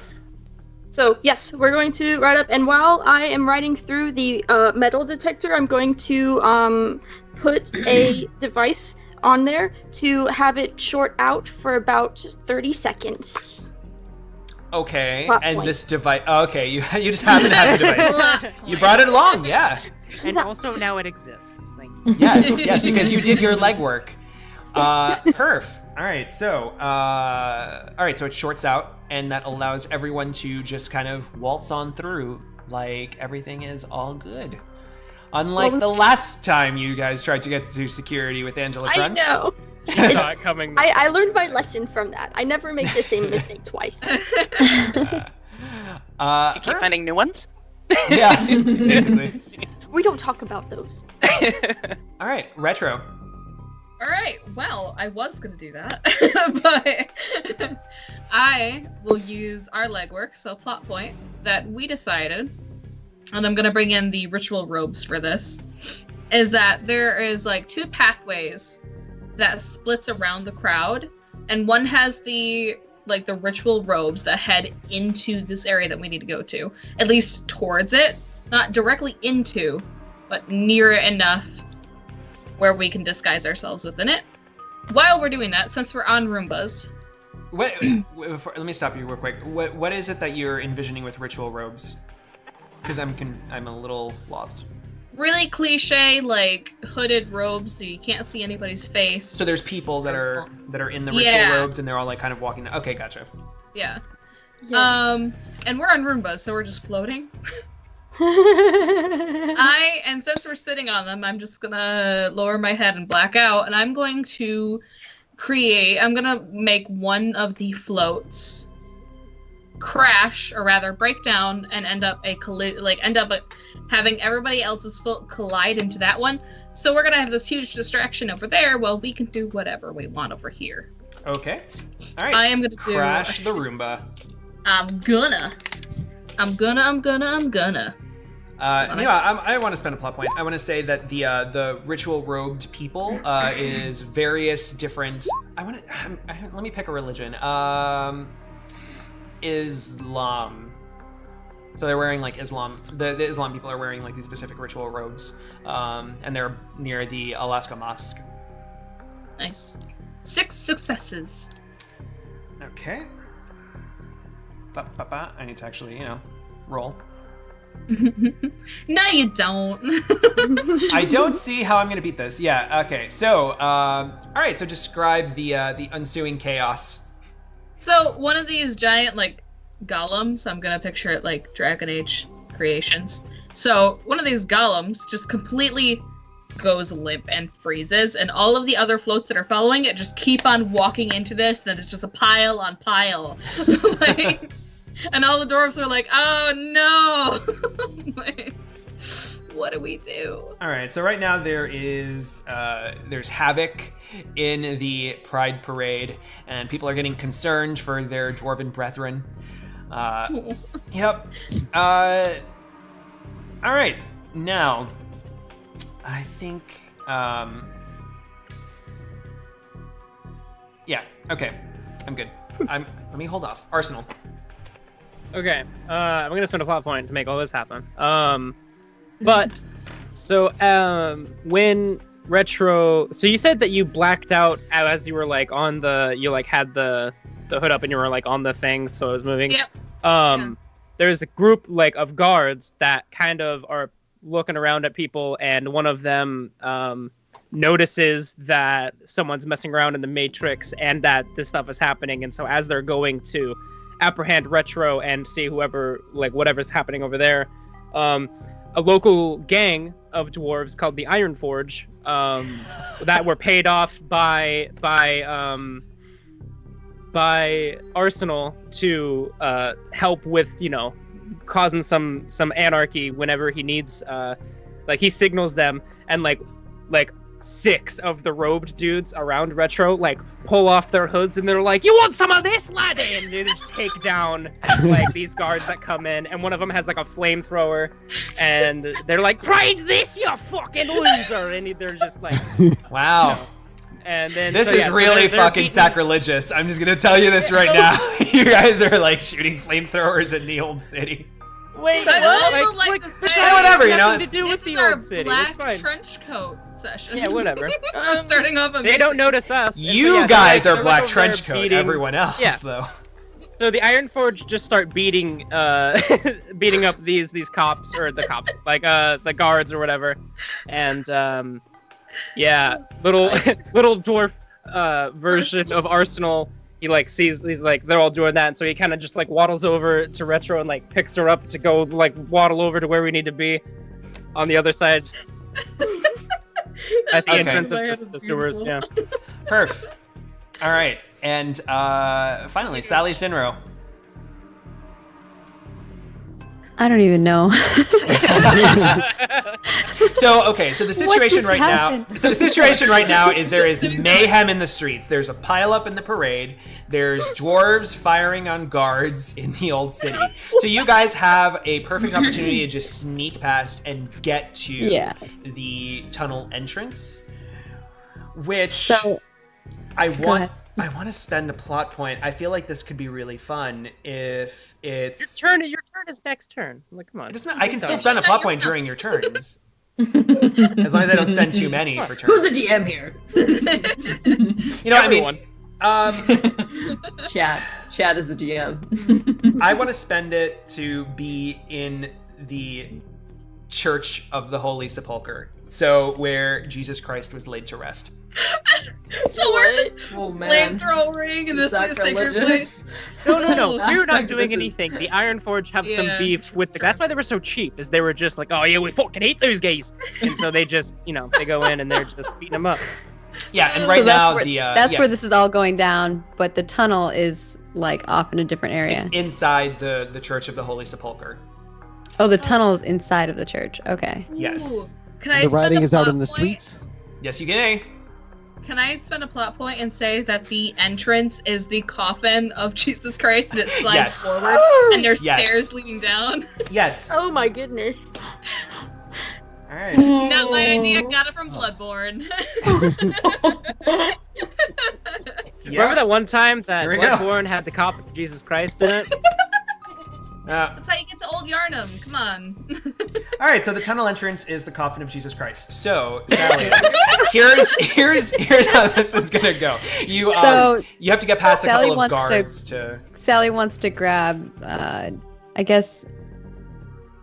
So yes, we're going to ride up, and while I am riding through the metal detector, I'm going to put a device on there to have it short out for about 30 seconds. Okay, Plot and point. this device. Oh, okay, you just happen to have the device. You brought it along, yeah. And also now it exists. Thank you. Yes, because you did your legwork. Perf. All right, so it shorts out, and that allows everyone to just kind of waltz on through like everything is all good. Unlike the last time you guys tried to get to security with Angela Crunch. I know. She saw it coming. I learned my lesson from that. I never make the same mistake twice. You keep finding new ones? Yeah, basically. We don't talk about those. All right, Retro. All right. Well, I was gonna do that, but I will use our legwork. So plot point that we decided, and I'm gonna bring in the ritual robes for this, is that there is like two pathways that splits around the crowd, and one has the like the ritual robes that head into this area that we need to go to. At least towards it. Not directly into, but near it enough where we can disguise ourselves within it. While we're doing that, since we're on Roombas. Let me stop you real quick. What is it that you're envisioning with ritual robes? Because I'm a little lost. Really cliche, like hooded robes, so you can't see anybody's face. So there's people that are in the ritual robes, and they're all like kind of walking. Okay, gotcha. Yeah. Yeah. And we're on Roombas, so we're just floating. And since we're sitting on them, I'm just gonna lower my head and black out, and I'm gonna make one of the floats crash, or rather break down, and end up having everybody else's float collide into that one. So we're gonna have this huge distraction over there while we can do whatever we want over here. Okay. All right. I am gonna crash the Roomba. I'm gonna. I want to spend a plot point. I want to say that the ritual robed people is various different. Let me pick a religion. Islam. So they're wearing like Islam. The Islam people are wearing like these specific ritual robes, and they're near the Alaska Mosque. Nice. 6 successes. Okay. I need to actually, roll. No, you don't. I don't see how I'm gonna beat this. Yeah. Okay. So, all right. So describe the ensuing chaos. So one of these giant like golems. I'm gonna picture it like Dragon Age creations. So one of these golems just completely goes limp and freezes, and all of the other floats that are following it just keep on walking into this, and it's just a pile on pile. Like, and all the dwarves are like, oh no! Like, what do we do? All right, so right now there's havoc in the Pride Parade, and people are getting concerned for their dwarven brethren. Yep. All right, now I think. Yeah. Okay. I'm good. Let me hold off. Arsenal. Okay, I'm gonna spend a plot point to make all this happen. But when Retro, so you said that you blacked out as you were like on you like had the hood up and you were like on the thing, so it was moving. Yep. There's a group like of guards that kind of are looking around at people, and one of them notices that someone's messing around in the Matrix and that this stuff is happening, and so as they're going to apprehend Retro and see whatever's happening over there, a local gang of dwarves called the Iron Forge that were paid off by Arsenal to help with causing some anarchy whenever he needs. Like he signals them, and like 6 of the robed dudes around Retro like pull off their hoods, and they're like, "You want some of this, laddie?" And they just take down like these guards that come in, and one of them has like a flamethrower, and they're like, "Pride this, you fucking loser!" And they're just like, "Wow." And then this is really fucking sacrilegious. I'm just gonna tell you this right now. You guys are like shooting flamethrowers in the old city. Wait, I'd also like to say, whatever, nothing to do with the old city. Black It's fine. trench coat session. Yeah, whatever. Starting off amazing. They don't notice us. You guys are black trench coat. Everyone else, though. So the Iron Forge just start beating up these cops, or the cops, like the guards or whatever, and little dwarf version of Arsenal. He like sees these like they're all doing that, and so he kind of just like waddles over to Retro and like picks her up to go like waddle over to where we need to be on the other side at the entrance of the sewers. Yeah. Perf. All right, and finally, Sally Sinroe. I don't even know. So the situation right now. So the situation right now is there is mayhem in the streets. There's a pileup in the parade. There's dwarves firing on guards in the old city. So you guys have a perfect opportunity to just sneak past and get to the tunnel entrance, which I want. I want to spend a plot point. I feel like this could be really fun if it's... Your turn is next turn. Like, come on. I can still spend a plot point during your turns. As long as I don't spend too many per turn. Who's the DM here? You know, Everyone. Chad is the DM. I want to spend it to be in the Church of the Holy Sepulchre. So where Jesus Christ was laid to rest. So we're just man. flamethrowing in this sacred place. No. We're Aspect not of doing this is- anything. The Iron Forge have some Yeah, beef with the. sure. That's why they were so cheap. Is they were just like, oh yeah, we fucking hate those guys, and so they just, they go in and they're just beating them up. Yeah, and So right that's now where, the where this is all going down, but the tunnel is like off in a different area. it's inside the Church of the Holy Sepulchre. Oh, the tunnel is inside of the church. Okay. Yes. Ooh. Can I The spend writing a is out plot in the point? streets. Yes, you can. Can I spend a plot point and say that the entrance is the coffin of Jesus Christ and it slides Yes. forward and there's Yes. stairs leading down? Yes. Oh my goodness. All right. Not my idea, got it from Bloodborne. Remember that one time that Here we go. Bloodborne had the coffin of Jesus Christ in it? That's how you get to Old Yarnum. Come on. All right, so the tunnel entrance is the coffin of Jesus Christ. So, Sally, here's how this is gonna go. You So, you have to get past a Sally couple of wants to- guards to. Sally wants to grab, I guess,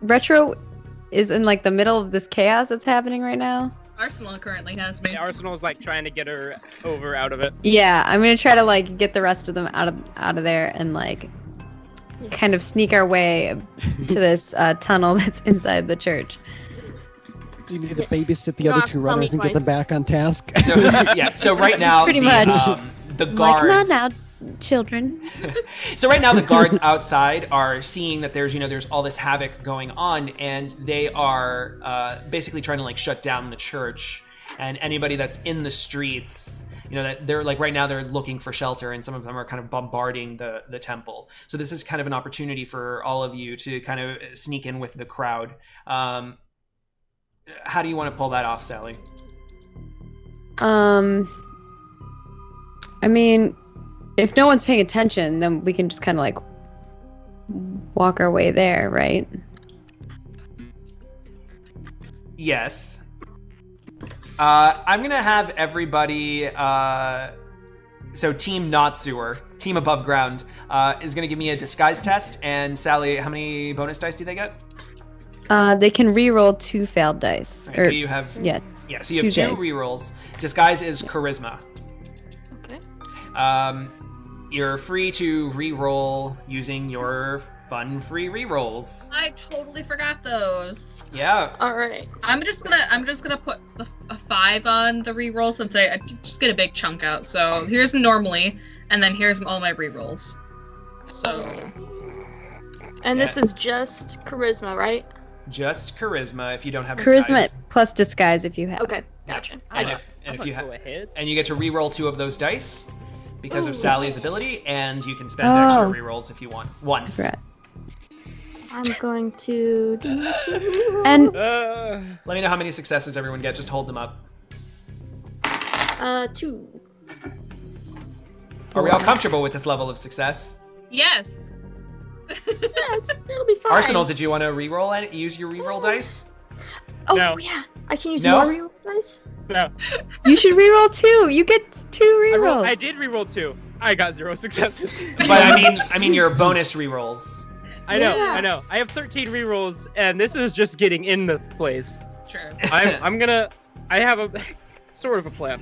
Retro is in like the middle of this chaos that's happening right now. Arsenal currently has me. The Arsenal's like trying to get her out of it. Yeah, I'm gonna try to like get the rest of them out of there and like kind of sneak our way to this tunnel that's inside the church. Do you need to babysit the You other don't two have to runners tell and me get them back on task? So yeah, so right now Pretty the much. The I'm like, come on guards. now, children. So right now the guards outside are seeing that there's all this havoc going on, and they are basically trying to like shut down the church, and anybody that's in the streets, that they're like right now they're looking for shelter, and some of them are kind of bombarding the temple. So this is kind of an opportunity for all of you to kind of sneak in with the crowd. How do you want to pull that off, Sally? I mean, if no one's paying attention, then we can just kind of like walk our way there, right? Yes. I'm gonna have everybody. So Team Not Sewer, Team Above Ground, is gonna give me a disguise test. And Sally, how many bonus dice do they get? They can re-roll 2 failed dice. Right, so you have yeah. So you have 2 dice. rerolls. Disguise is charisma. Okay. You're free to re-roll using your fun free re-rolls. I totally forgot those. Yeah. All right. I'm just gonna put a 5 on the reroll since I just get a big chunk out. So here's normally, and then here's all my rerolls. So And this is just charisma, right? Just charisma if you don't have Charisma disguise. plus disguise if you have. Okay, gotcha. And I'm if you gonna go have, ahead. and you get to re-roll 2 of those dice because of Ooh. Sally's ability, and you can spend extra Oh. re-rolls if you want once. Right. I'm going to do And Let me know how many successes everyone gets. Just hold them up. 2. Are we all comfortable with this level of success? yes. Yeah, it'll be fine. Arsenal, did you want to re-roll and use your re-roll dice? Oh No. yeah, I can use No? more real dice. No, you should re-roll 2. You get 2 re-rolls. I did re-roll 2. I got 0 successes. But I mean your bonus re-rolls. I know. Yeah. I have 13 re-rolls, and this is just getting in the place. True. I have a sort of a plan.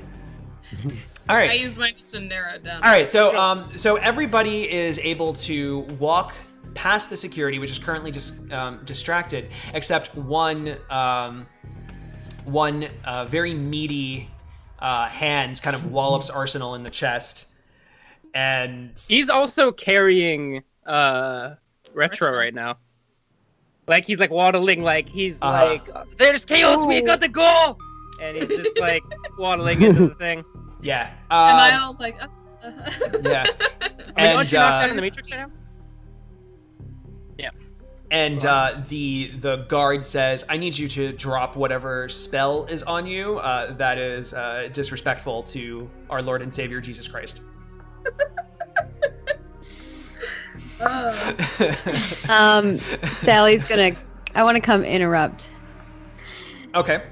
All right. I used mine just to narrow it down. All right, so everybody is able to walk past the security, which is currently just distracted, except one very meaty hand kind of wallops Arsenal in the chest, and He's also carrying Retro right now. Like he's like waddling, like he's like, "There's chaos, we got the goal," and he's just like waddling into the thing. yeah, Am I all like? yeah, I mean, aren't you knocked out in and the Matrix right now? and the guard says, "I need you to drop whatever spell is on you that is disrespectful to our Lord and Savior Jesus Christ." Sally's gonna. I want to come interrupt. Okay.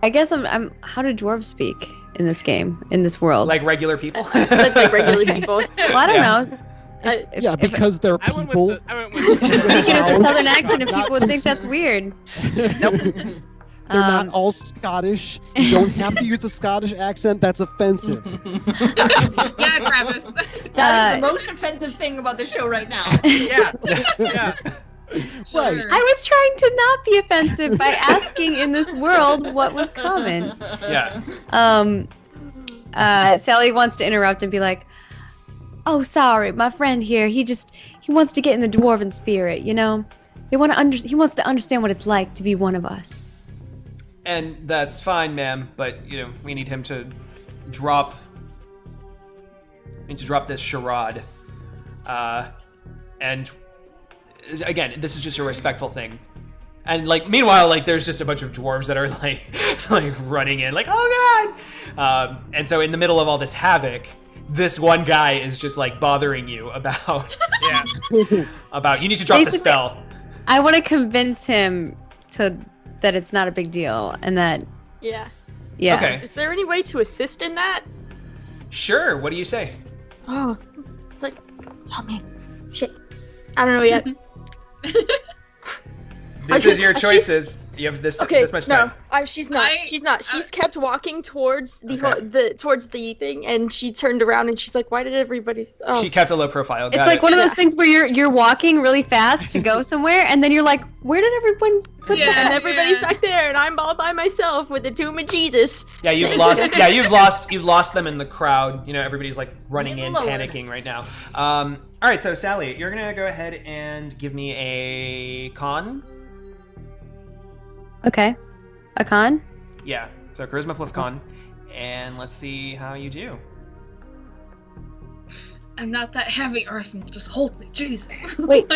I guess I'm. How do dwarves speak in this game, in this world? Like regular people? That's like regular people. Well, I don't know. Because they're I went people. with the Speaking of the southern accent, and people would think that's weird. Nope. They're not all Scottish. You don't have to use a Scottish accent. That's offensive. Yeah, Travis. That is the most offensive thing about the show right now. Yeah. Yeah. Right. Sure. I was trying to not be offensive by asking in this world what was common. Yeah. Sally wants to interrupt and be like, "Oh, sorry, my friend here. He wants to get in the dwarven spirit. You know, he wants to understand what it's like to be one of us." And that's fine, ma'am, but, we need him to drop... this charade. And, again, this is just a respectful thing. And, meanwhile, there's just a bunch of dwarves that are, running in, oh, God! And so in the middle of all this havoc, this one guy is just, bothering you about... Yeah. about, you need to drop the spell. I want to convince him that it's not a big deal, and that... Yeah. Yeah. Okay. Is there any way to assist in that? Sure, what do you say? Oh, it's like, oh man, shit. I don't know yet. This is your choices. You have this much time. No, she's not. She's kept walking towards towards the thing, and she turned around and she's like, "Why did everybody?" Oh. She kept a low profile. It's like one of those things where you're walking really fast to go somewhere, and then you're like, "Where did everyone put Yeah. that?" And everybody's back there, and I'm all by myself with the tomb of Jesus. Yeah, you've lost. Yeah, you've lost them in the crowd. Everybody's running in, Lord. panicking right now. All right, so Sally, you're gonna go ahead and give me a con. Okay. A con? Yeah, so charisma plus con, and let's see how you do. I'm not that heavy, Arsenal. Just hold me, Jesus. Wait.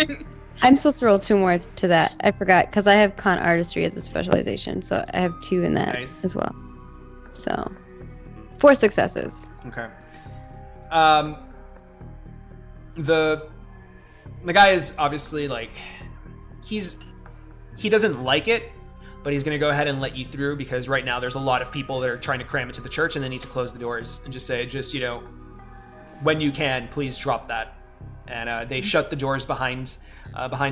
I'm supposed to roll 2 more to that. I forgot, because I have con artistry as a specialization, so I have 2 in that as well. So, 4 successes. Okay. The guy is obviously he doesn't like it, but he's going to go ahead and let you through because right now there's a lot of people that are trying to cram into the church and they need to close the doors and just say, when you can, please drop that. And they shut the doors behind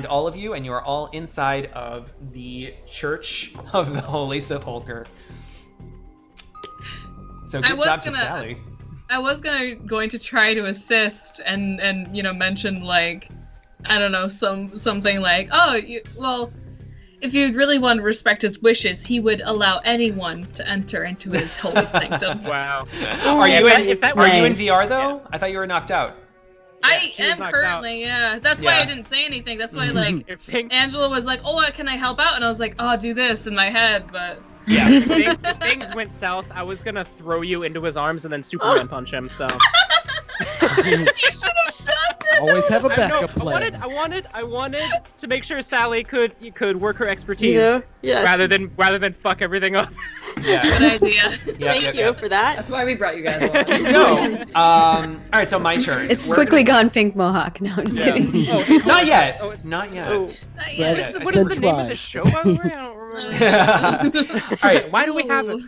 all of you, and you are all inside of the Church of the Holy Sepulchre. So good job to Sally. I was going to try to assist and mention I don't know, something like, if you'd really want to respect his wishes, he would allow anyone to enter into his holy sanctum. Wow. Are you in Nice. VR though? I thought you were knocked out. I she was am knocked currently, yeah. That's why I didn't say anything. That's why If Angela was like, "Oh, can I help out?" And I was like, "Oh, do this" in my head, but Yeah. if things went south, I was gonna throw you into his arms and then Superman punch him. So you should have done that. Always have a I backup plan. I wanted to make sure Sally could work her expertise Yeah. rather than fuck everything up. Yeah. Good idea. Thank you for that. That's why we brought you guys along. So, all right. So my turn. It's We're right gonna- gone pink mohawk. No, I'm just kidding. Oh, Not yet. Oh, it's- Not yet. Oh. Not yet. Right. What is Then the name of try. the show, by the way? I don't remember. All right. Why do we have it?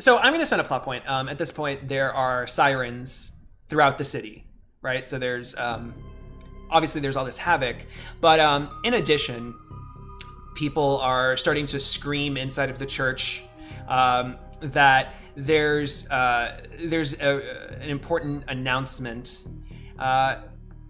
So I'm going to spend a plot point. At this point, there are sirens throughout the city, right? So there's obviously there's all this havoc, but in addition, people are starting to scream inside of the church that there's an important announcement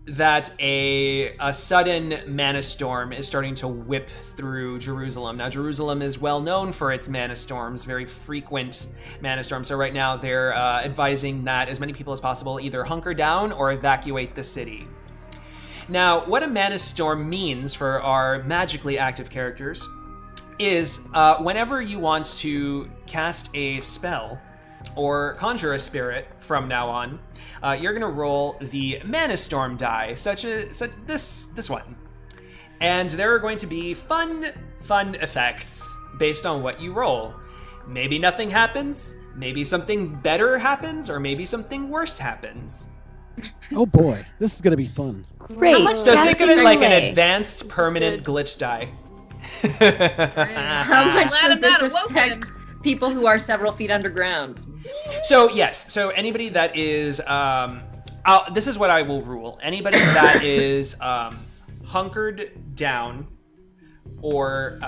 that a sudden mana storm is starting to whip through Jerusalem. Now, Jerusalem is well known for its mana storms, very frequent mana storms. So right now they're advising that as many people as possible either hunker down or evacuate the city. Now, what a mana storm means for our magically active characters is whenever you want to cast a spell or conjure a spirit from now on, you're gonna roll the Mana Storm die, such this one, and there are going to be fun effects based on what you roll. Maybe nothing happens, maybe something better happens, or maybe something worse happens. Oh boy, this is gonna be fun. Great. So think of it like an away. advanced permanent glitch die. How much Glad does I'm this not awoken. affect people who are several feet underground? So yes, so anybody that is, this is what I will rule. Anybody that is hunkered down or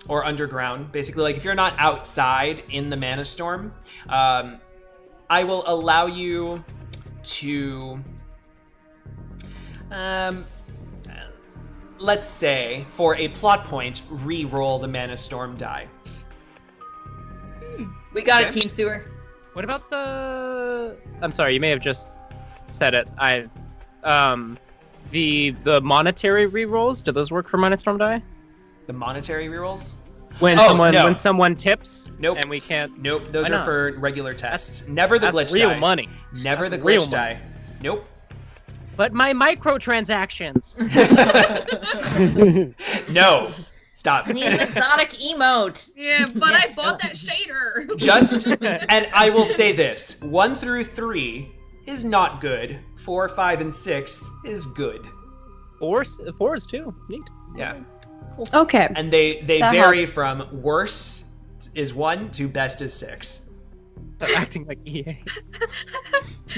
underground, basically, like if you're not outside in the mana storm, I will allow you to, let's say, for a plot point, re-roll the mana storm die. We got Okay. a team sewer. What about the? I'm sorry, you may have just said it. The monetary rerolls. Do those work for Mana Storm die? The monetary rerolls? When Oh, no. when someone tips, Nope. and we can't. Nope, those Why are not? for regular tests. Never the That's glitch real die. money. Never That's the real glitch die. Nope. But my microtransactions. No. Stop. I need an exotic emote. Yeah, but I bought that shader. Just, and I will say this, 1 through 3 is not good. 4, 5, and 6 is good. Four is too. Neat. Yeah. Okay. And they That vary helps. from worse is 1 to best is 6. They're acting like EA.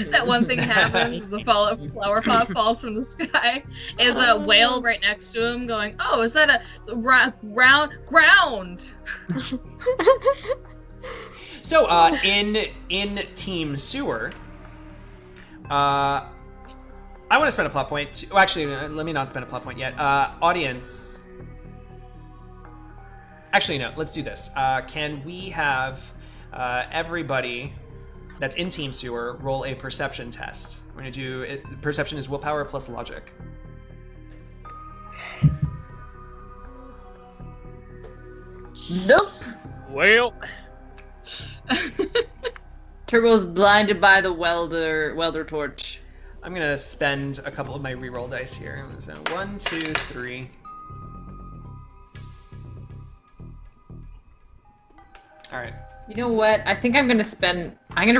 That one thing happens, the flower pot falls from the sky, is a whale right next to him going, oh, is that a round ground? So, in Team Sewer, I want to spend a plot point. Actually, let me not spend a plot point yet. Audience. Actually, no. Let's do this. Can we have everybody that's in Team Sewer roll a perception test? We're gonna do it. Perception is willpower plus logic. Nope. Well, Turbo's blinded by the welder torch. I'm gonna spend a couple of my reroll dice here. So 1, 2, 3. All right. You know what? I think I'm gonna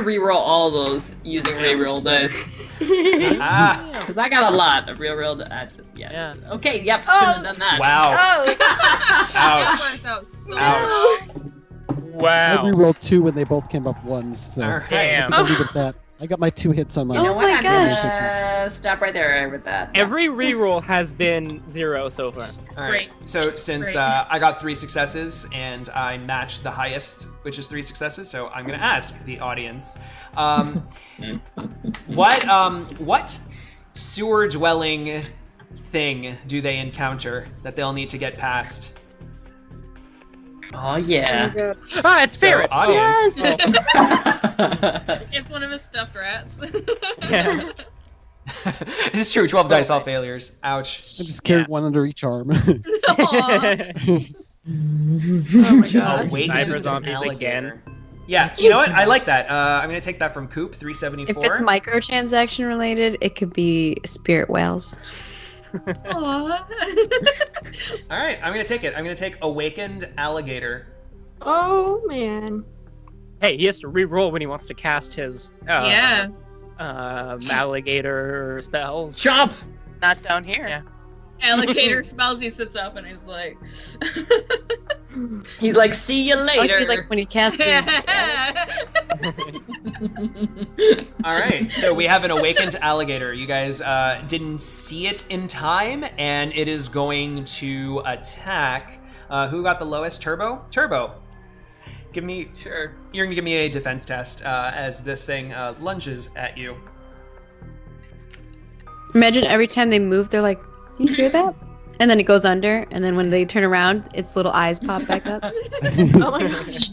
re-roll all those using re-roll dice. Ah! Because I got a lot of real dice. Yeah. Okay, yep, shouldn't have done that. Wow! That Ouch! worked out so Ouch! I wow. rerolled 2 when they both came up ones, so All right. Damn. I'll leave it at that. I got my 2 hits on my. You know Oh what? my I'm gosh. gonna stop right there with that. Every reroll has been 0 so far. All right. So since Great. I got 3 successes and I matched the highest, which is 3 successes, so I'm gonna ask the audience, what sewer dwelling thing do they encounter that they'll need to get past? Oh yeah. Ah, it's So, Ferret. audience. It's one of his stuffed rats. Yeah. It's true. 12 dice, all failures. Ouch. I just carried one under each arm. Aw. Oh my god. Oh, wait, Cyber an zombies alligator. again. Yeah, you know what? I like that. I'm gonna take that from Coop, If 374. it's microtransaction related, it could be spirit whales. Aw. All right, I'm gonna take it. I'm gonna take awakened alligator. Oh man. Hey, he has to re-roll when he wants to cast his Yeah. alligator spells. Chomp! Not down here. Yeah. Alligator smells, he sits up and he's like, He's like, see you Oh, later. you like when he casts his... All right, so we have an awakened alligator. You guys didn't see it in time, and it is going to attack. Who got the lowest? Turbo? Turbo. Give me. Sure. You're gonna give me a defense test as this thing lunges at you. Imagine every time they move, they're like, "Do you hear that?" And then it goes under, and then when they turn around, its little eyes pop back up. Oh my gosh.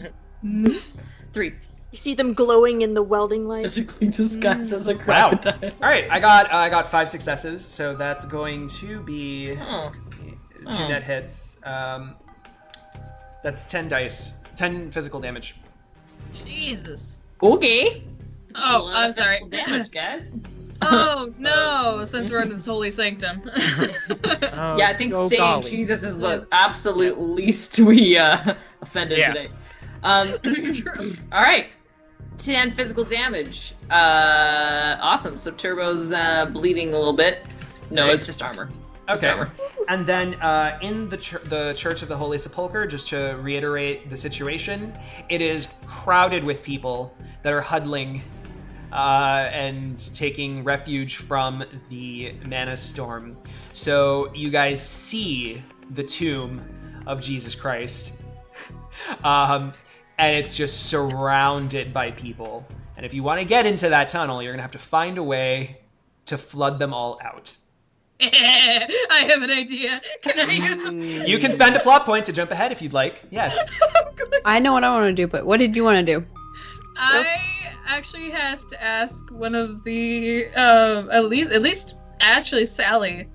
3. You see them glowing in the welding light. Magically disguised as a Wow. crocodile. All right, I got 5 successes, so that's going to be Oh. 2 net hits. That's 10 dice, 10 physical damage. Jesus. Okay. Oh, I'm sorry. Damage, guys. Oh no, since we're in this holy sanctum. Oh, Yeah, I think go saying golly. Jesus is the absolute least we offended Yeah. today. That's true. All right. 10 physical damage. Awesome. So Turbo's bleeding a little bit. No, it's just armor. Just Okay. armor. And then in the Church of the Holy Sepulchre, just to reiterate the situation, it is crowded with people that are huddling and taking refuge from the mana storm. So you guys see the tomb of Jesus Christ. And it's just surrounded by people. And if you want to get into that tunnel, you're going to have to find a way to flood them all out. I have an idea. Can I use them? You can spend a plot point to jump ahead if you'd like. Yes. I know what I want to do, but what did you want to do? I actually have to ask one of the at least actually Sally,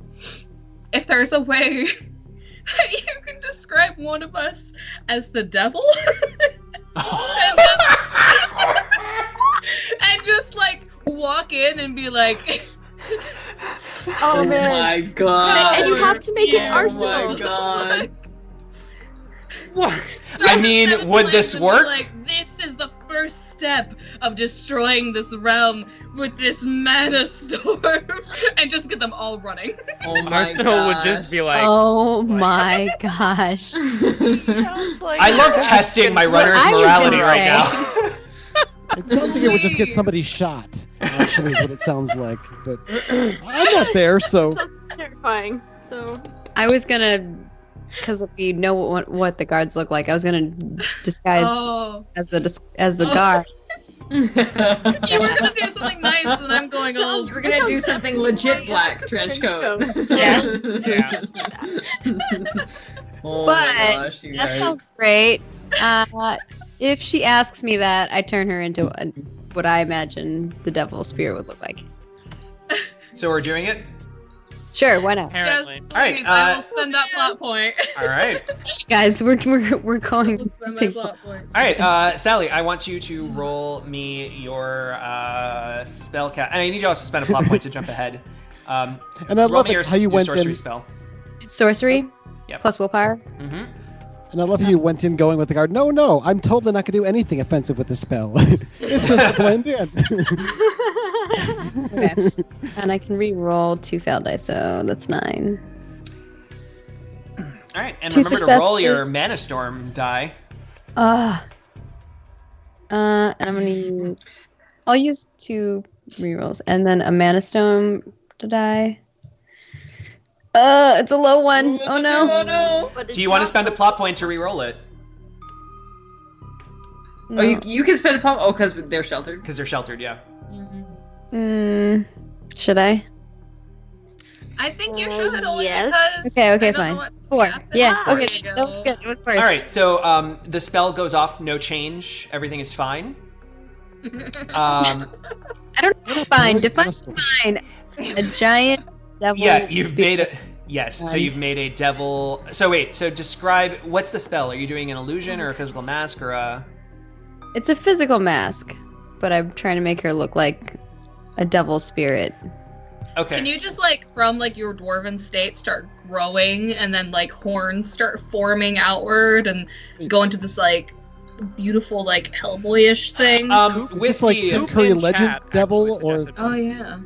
if there's a way that you can describe one of us as the devil and just like walk in and be like Oh man. my god. And you have to make an arsenal. Oh my god. What? I mean, Seven would flames this and be work? Like, this is the first step of destroying this realm with this mana storm, and just get them all running. Oh my Arsenal would just be like, Oh my gosh. Sounds like I love testing my runner's I was morality gonna right say. now. It sounds like it would just get somebody shot. Actually, is what it sounds like. But I'm not there, so Terrifying. So I was gonna, because we know what the guards look like. I was gonna disguise as the guard. You were gonna do something nice, and I'm going all. We're gonna do something legit black trench coat. Yeah. yeah. Oh But my gosh, you That guys. sounds great. If she asks me that, I turn her into what I imagine the devil spirit would look like. So we're doing it? Sure, why not? Yes, Apparently. please, All right, I will spend that plot point. All right. Guys, we're I going. will spend my big- plot point. All right, Sally, I want you to roll me your spell cast. And I need you also to spend a plot point to jump ahead. and I roll love me your, it how you your went sorcery in. spell. Sorcery Yep. plus willpower. Mm-hmm. And I love how you went in going with the guard. No, I'm totally not gonna do anything offensive with the spell. It's just to blend in. Okay. And I can re-roll 2 failed dice, so that's 9. All right, and 2 remember to roll your successes. mana storm die. And I'm gonna I'll use 2 rerolls and then a mana stone to die. It's a low one. Oh no. Oh no. but Do you want to spend a plot point to re-roll it? Oh, you can spend a pump. Oh, because they're sheltered. Because they're sheltered, yeah. Should I? I think you should only yes. because Okay, I don't fine. know what 4. happened. Yeah, There okay. you go. That was good. It was 4. All right, so the spell goes off, no change. Everything is fine. I don't define. Define. A giant devil. Yeah, you've made spirit. a yes. So And- you've made a devil. So wait. So describe what's the spell? Are you doing an illusion or a physical mask or a? It's a physical mask, but I'm trying to make her look like a devil spirit. Okay. Can you just like from like your dwarven state start growing and then like horns start forming outward and go into this like beautiful like Hellboyish thing? Is with this like the Tim Curry in Legend chat Devil, actually or suggested- Oh yeah.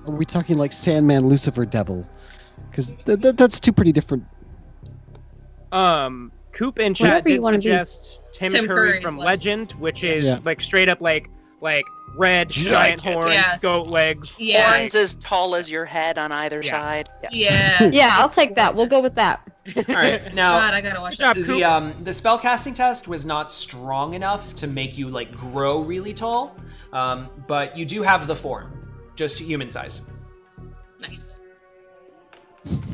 are we talking like Sandman Lucifer Devil? Because that's two pretty different. Coop in chat Whatever you did wanna be. suggest Tim Tim Curry Curry's from Legend. Legend, which is Yeah. like straight up like red giant horns, Yeah. goat legs. Yeah. Horns as tall as your head on either Yeah. side. Yeah. Yeah, I'll take that. We'll go with that. All right. Now God, I gotta watch Good that. job. the spellcasting test was not strong enough to make you like grow really tall, but you do have the form, just human size. Nice.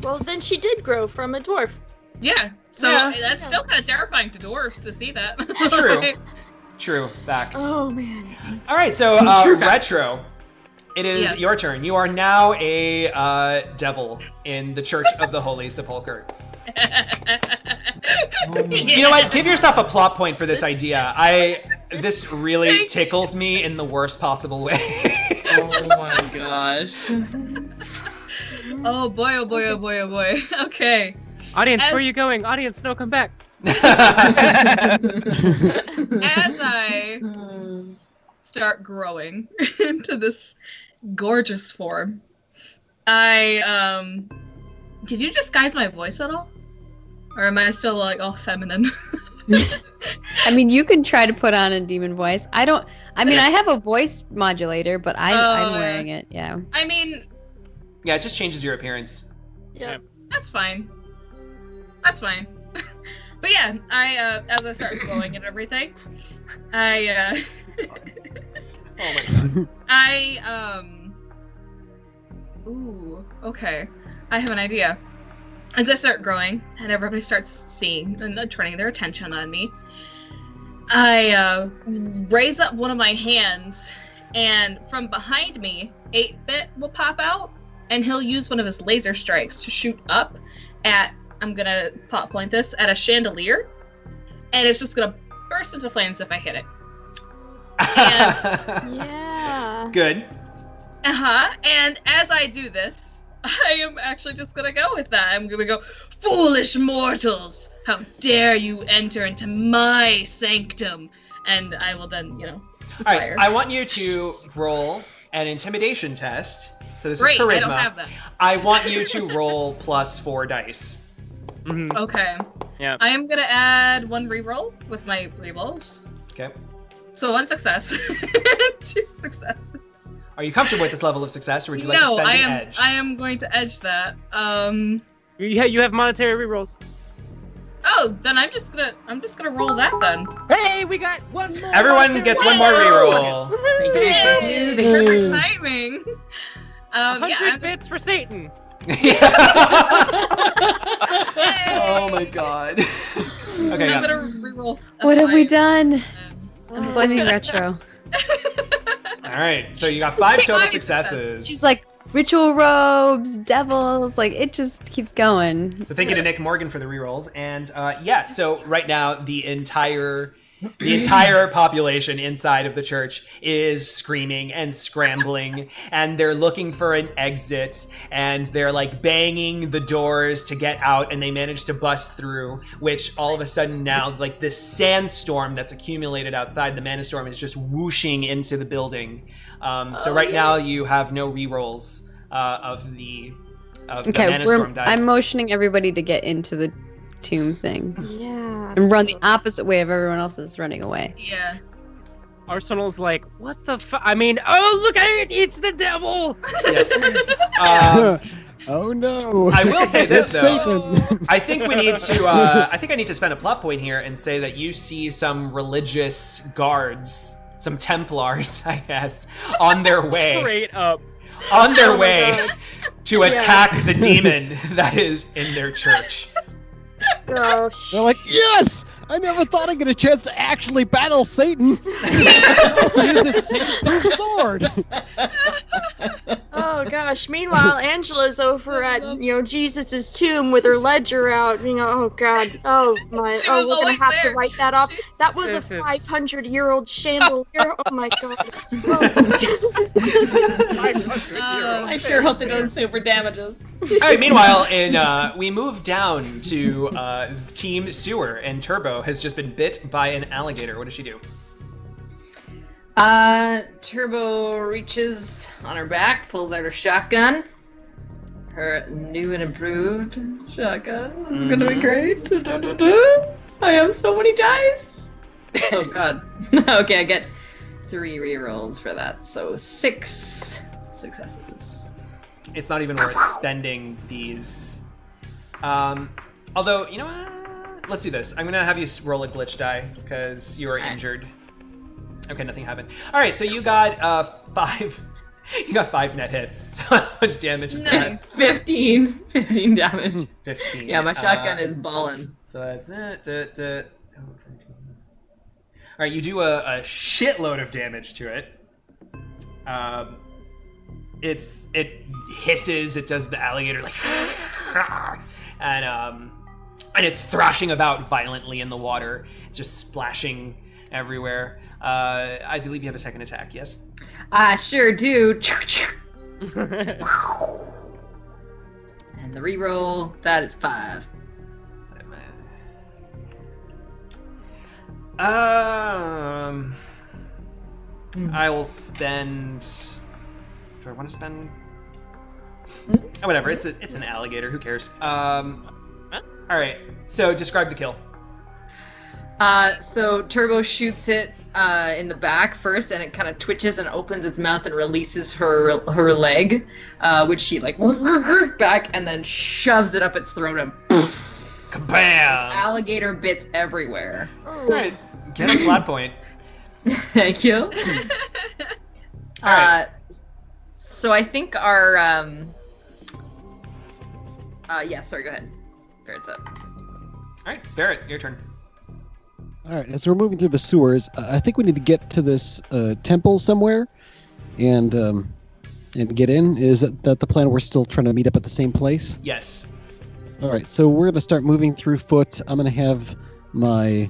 Well, then she did grow from a dwarf. Yeah. So Yeah. that's still kind of terrifying to dwarves to see that. True. True. Facts. Oh man. All right. So True facts. retro. It is Yes. your turn. You are now a devil in the Church of the Holy Sepulchre. You know what? Give yourself a plot point for this idea. This really tickles me in the worst possible way. Oh my gosh. Oh boy, oh boy, oh boy, oh boy. Okay. Audience, As- where are you going? Audience, no, come back. As I start growing into this gorgeous form, did you disguise my voice at all? Or am I still like all feminine? I mean, you can try to put on a demon voice. I have a voice modulator, but I'm wearing it. Yeah. I mean, yeah, it just changes your appearance. Yeah. That's fine. That's fine. But yeah, as I start growing and everything, Oh my god. Ooh, okay. I have an idea. As I start growing and everybody starts seeing and turning their attention on me, I raise up one of my hands, and from behind me, 8-Bit will pop out, and he'll use one of his laser strikes to shoot up at, I'm gonna plot point this, at a chandelier, and it's just gonna burst into flames if I hit it. And, Yeah. Good. and as I do this, I am actually just gonna go with that. I'm gonna go, foolish mortals! How dare you enter into my sanctum? And I will then, All fire. right, I want you to roll an intimidation test. So this Great, is charisma. I don't have that. I want you to roll plus 4 dice. Mhm. Okay. Yeah. I am gonna add 1 reroll with my rerolls. Okay. So 1 success. 2 successes. Are you comfortable with this level of success, or would you like to No, spend I an am. edge? I am going to edge that. You have monetary rerolls. Oh, then I'm just gonna roll that then. Hey, we got one more. Everyone gets one more reroll. Yay! Perfect timing. 100 bits for Satan. Oh my god. Okay, I'm yeah. gonna reroll. What have we done? Um, I'm blaming Retro. Alright, so you got 5 total Five successes. She's like, ritual robes, devils, like, it just keeps going. So thank you to Nick Morgan for the rerolls. And yeah, so right now the entire population inside of the church is screaming and scrambling, and they're looking for an exit, and they're like banging the doors to get out, and they manage to bust through, which all of a sudden now, like this sandstorm that's accumulated outside the Manastorm is just whooshing into the building. So right now you have no rerolls of the Manastorm die. I'm motioning everybody to get into the tomb thing. Yeah. And run the opposite way of everyone else is running away. Yeah. Arsenal's like, what the fuck? I mean, oh, look at it! It's the devil! Yes. Oh no! I will say this It's though. Satan. I think we need to. I think I need to spend a plot point here and say that you see some religious guards, some Templars, I guess, on their way, Straight up. on their Oh my way God. to attack the demon that is in their church. Gosh. They're like, yes! I never thought I'd get a chance to actually battle Satan. Use this Satan-proof sword. Oh gosh. Meanwhile, Angela's over at Jesus's tomb with her ledger out. Oh god. Oh my. She Oh, was we're gonna always have there. to write that off. She- That was a This is- 500-year-old chandelier. Oh my god. Oh. I sure hope they don't super damages. All right. Meanwhile, we move down to Team Sewer, and Turbo has just been bit by an alligator. What does she do? Turbo reaches on her back, pulls out her shotgun. Her new and improved shotgun. This is gonna be great. I have so many dice. Oh god. Okay, I get 3 rerolls for that, so 6 successes. It's not even worth spending these. Although, you know what? Let's do this. I'm gonna have you roll a glitch die because you are Alright. injured. Okay, nothing happened. All right, so you got 5. You got 5 net hits. So how much damage is that? 15 damage. 15. Yeah, my shotgun is ballin'. So that's all right, you do a shitload of damage to it. It hisses. It does the alligator like, and it's thrashing about violently in the water, just splashing everywhere. I believe you have a second attack. Yes. I sure do. And the reroll, that is 5. I will spend. Do I want to spend? Oh, whatever. It's an alligator. Who cares? All right. So describe the kill. So Turbo shoots it in the back first, and it kind of twitches and opens its mouth and releases her leg, which she like back and then shoves it up its throat and Kabam! Alligator bits everywhere. All right. Get a plot point. Thank you. So I think our sorry, go ahead. Ferret's up. All right, Ferret, your turn. All right, as we're moving through the sewers, I think we need to get to this temple somewhere, and get in. Is that the plan? We're still trying to meet up at the same place. Yes. All right, so we're gonna start moving through foot. I'm gonna have my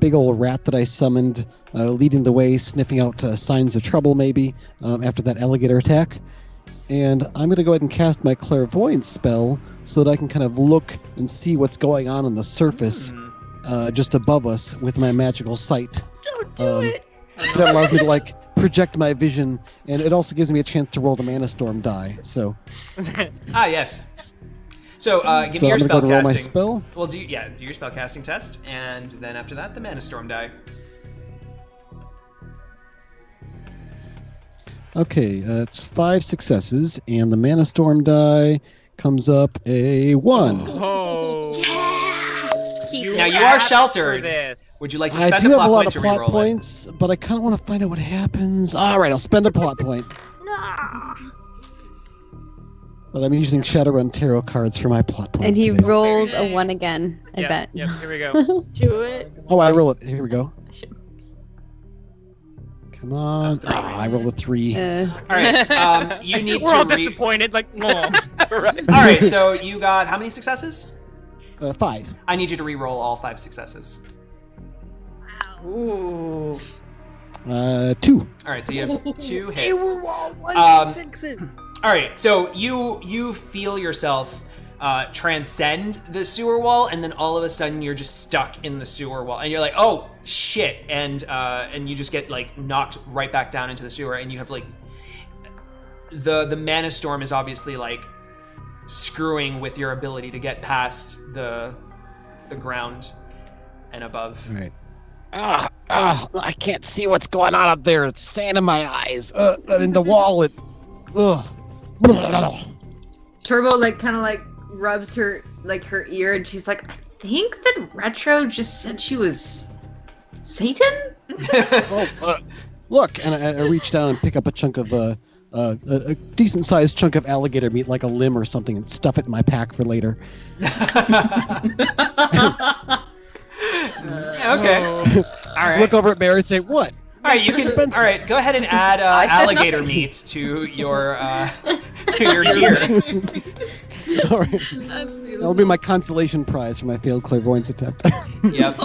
big old rat that I summoned leading the way, sniffing out signs of trouble, maybe after that alligator attack. And I'm gonna go ahead and cast my clairvoyance spell so that I can kind of look and see what's going on the surface. Just above us with my magical sight. Don't do it. So that allows me to project my vision, and it also gives me a chance to roll the Mana Storm die. So. Yes. So give me your I'm spell gonna go to roll my casting. spell. Well, do your spell casting test, and then after that, the Mana Storm die. Okay, it's 5 successes, and the Mana Storm die comes up a 1. Oh. Now you are sheltered. This. Would you like to I spend do a have a plot lot point of to plot reroll points, but I kind of want to find out what happens. All right, I'll spend a plot point. Nah. But I'm using Shadowrun tarot cards for my plot points. And he today. rolls a 1 again, I bet. Yep, here we go. Do it. Oh, I roll it. Here we go. Come on. Oh, I rolled a 3. it? All right. You need We're all to. disappointed, like, no. Right. All right. So you got how many successes? 5. I need you to re-roll all 5 successes. Ooh. 2. All right. So you have 2 hits. They were all 1d6s. All right, so you feel yourself transcend the sewer wall, and then all of a sudden you're just stuck in the sewer wall, and you're like, oh shit, and you just get knocked right back down into the sewer, and you have the Mana Storm is obviously screwing with your ability to get past the ground and above. Right. I can't see what's going on up there. It's sand in my eyes. In the wall, it. Turbo kind of rubs her her ear, and she's like, I think that Retro just said she was Satan? Look, and I reach down and pick up a chunk of a decent-sized chunk of alligator meat, like a limb or something, and stuff it in my pack for later. Okay. All right. Look over at Barry and say, "What?" All right, you can. All right, go ahead and add alligator meat to your gear. All right. That's beautiful. That'll be my consolation prize for my failed clairvoyance attempt. Yep.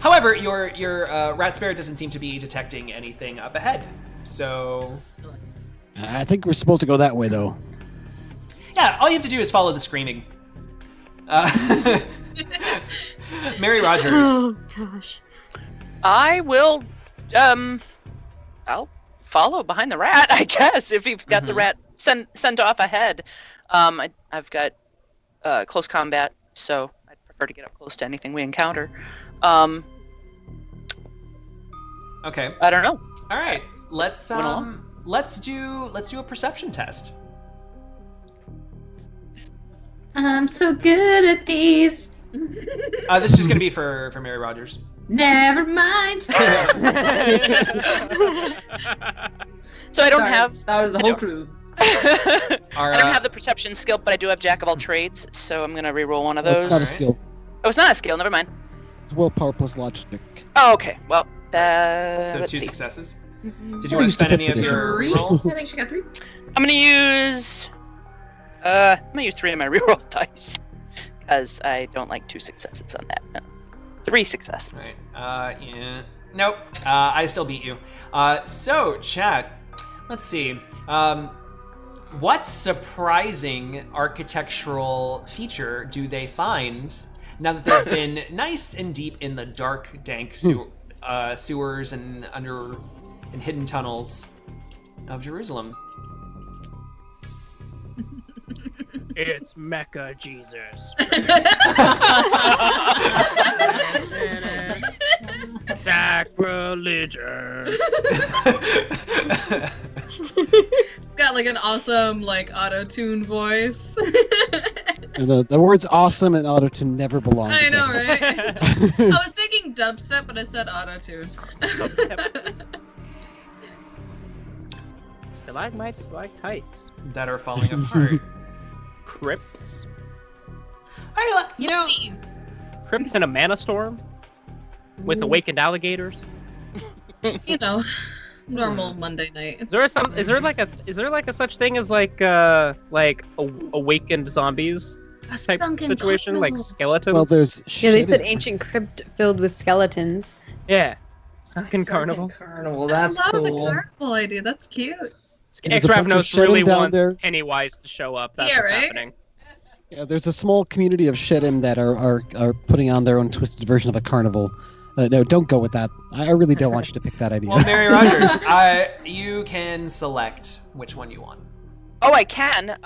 However, your rat spirit doesn't seem to be detecting anything up ahead. So. I think we're supposed to go that way, though. Yeah, all you have to do is follow the screaming. Mary Rogers. Oh gosh. I will, I'll follow behind the rat, I guess, if you've got the rat sent off ahead. I've got close combat, so I'd prefer to get up close to anything we encounter. Okay. I don't know. All right. Let's went along. let's do a perception test. I'm so good at these. This is just gonna be for Mary Rogers. Never mind. So I don't have. That was the whole crew. I don't have the perception skill, but I do have Jack of all trades, so I'm gonna reroll one of those. It's not a Alright. skill. Oh, it's not a skill. Never mind. It's willpower plus logic. Oh, okay. Well, So let's 2 see. successes. Did I you want to used to spend any of fifth your Three? reroll? I think she got 3. I'm gonna use. I'm gonna use 3 of my reroll dice, because I don't like 2 successes on that. No. 3 successes. Right. Yeah. Nope. I still beat you. So, chat. Let's see. What surprising architectural feature do they find now that they've been nice and deep in the dark, dank sewer? sewers and hidden tunnels of Jerusalem. It's Mecca, Jesus. Sacrilegious. It's got like an awesome like auto-tune voice. And the words awesome and auto-tune never belong I know, together. right? I was thinking dubstep, but I said auto-tune. Stalagmites, stalactites. That are falling apart. Crypts. Crypts in a mana storm? With awakened alligators? You know, normal Monday night. Is there like a such thing as like awakened zombies type situation, like skeletons? Well, there's Yeah, they said ancient crypt filled with skeletons. Yeah. Sunken Carnival. Carnival, I that's love the cool. carnival idea. That's cute. There's a bunch of X-Ravnos really Shedim down wants there. Pennywise to show up. That's Yeah, what's right? happening. Yeah, there's a small community of Shedim that are putting on their own twisted version of a carnival. No, don't go with that. I really don't want you to pick that idea. Well, Mary Rogers, you can select which one you want. Oh, I can.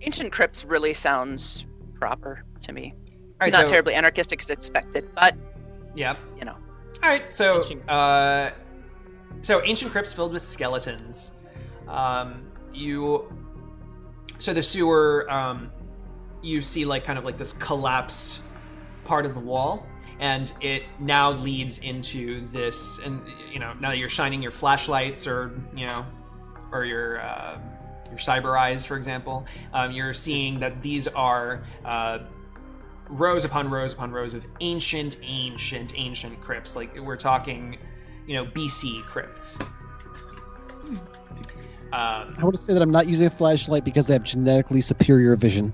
Ancient Crypts really sounds proper to me. All right, Not so, terribly anarchistic as expected, but Yeah. you know. All right, so Ancient- so ancient crypts filled with skeletons. So the sewer, you see like kind of like this collapsed part of the wall, and it now leads into this. And now that you're shining your flashlights or your cyber eyes, for example, you're seeing that these are rows upon rows upon rows of ancient crypts. Like we're talking, BC crypts. I want to say that I'm not using a flashlight because I have genetically superior vision.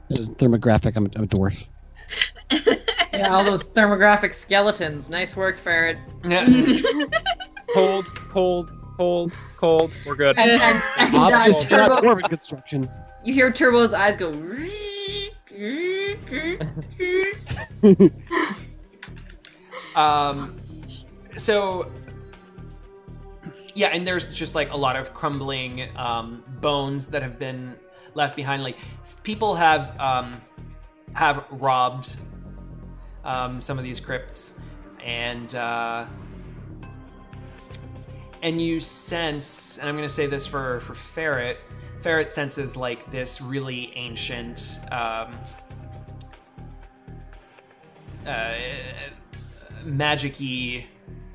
It is thermographic. I'm a dwarf. Yeah, all those thermographic skeletons. Nice work, Ferret. Cold. We're good. And Obviously not Turbo, dwarven construction. you hear Turbo's eyes go. So yeah, and there's just like a lot of crumbling bones that have been left behind. Like people have robbed some of these crypts, and you sense, and I'm going to say this for Ferret. Ferret senses like this really ancient magic-y.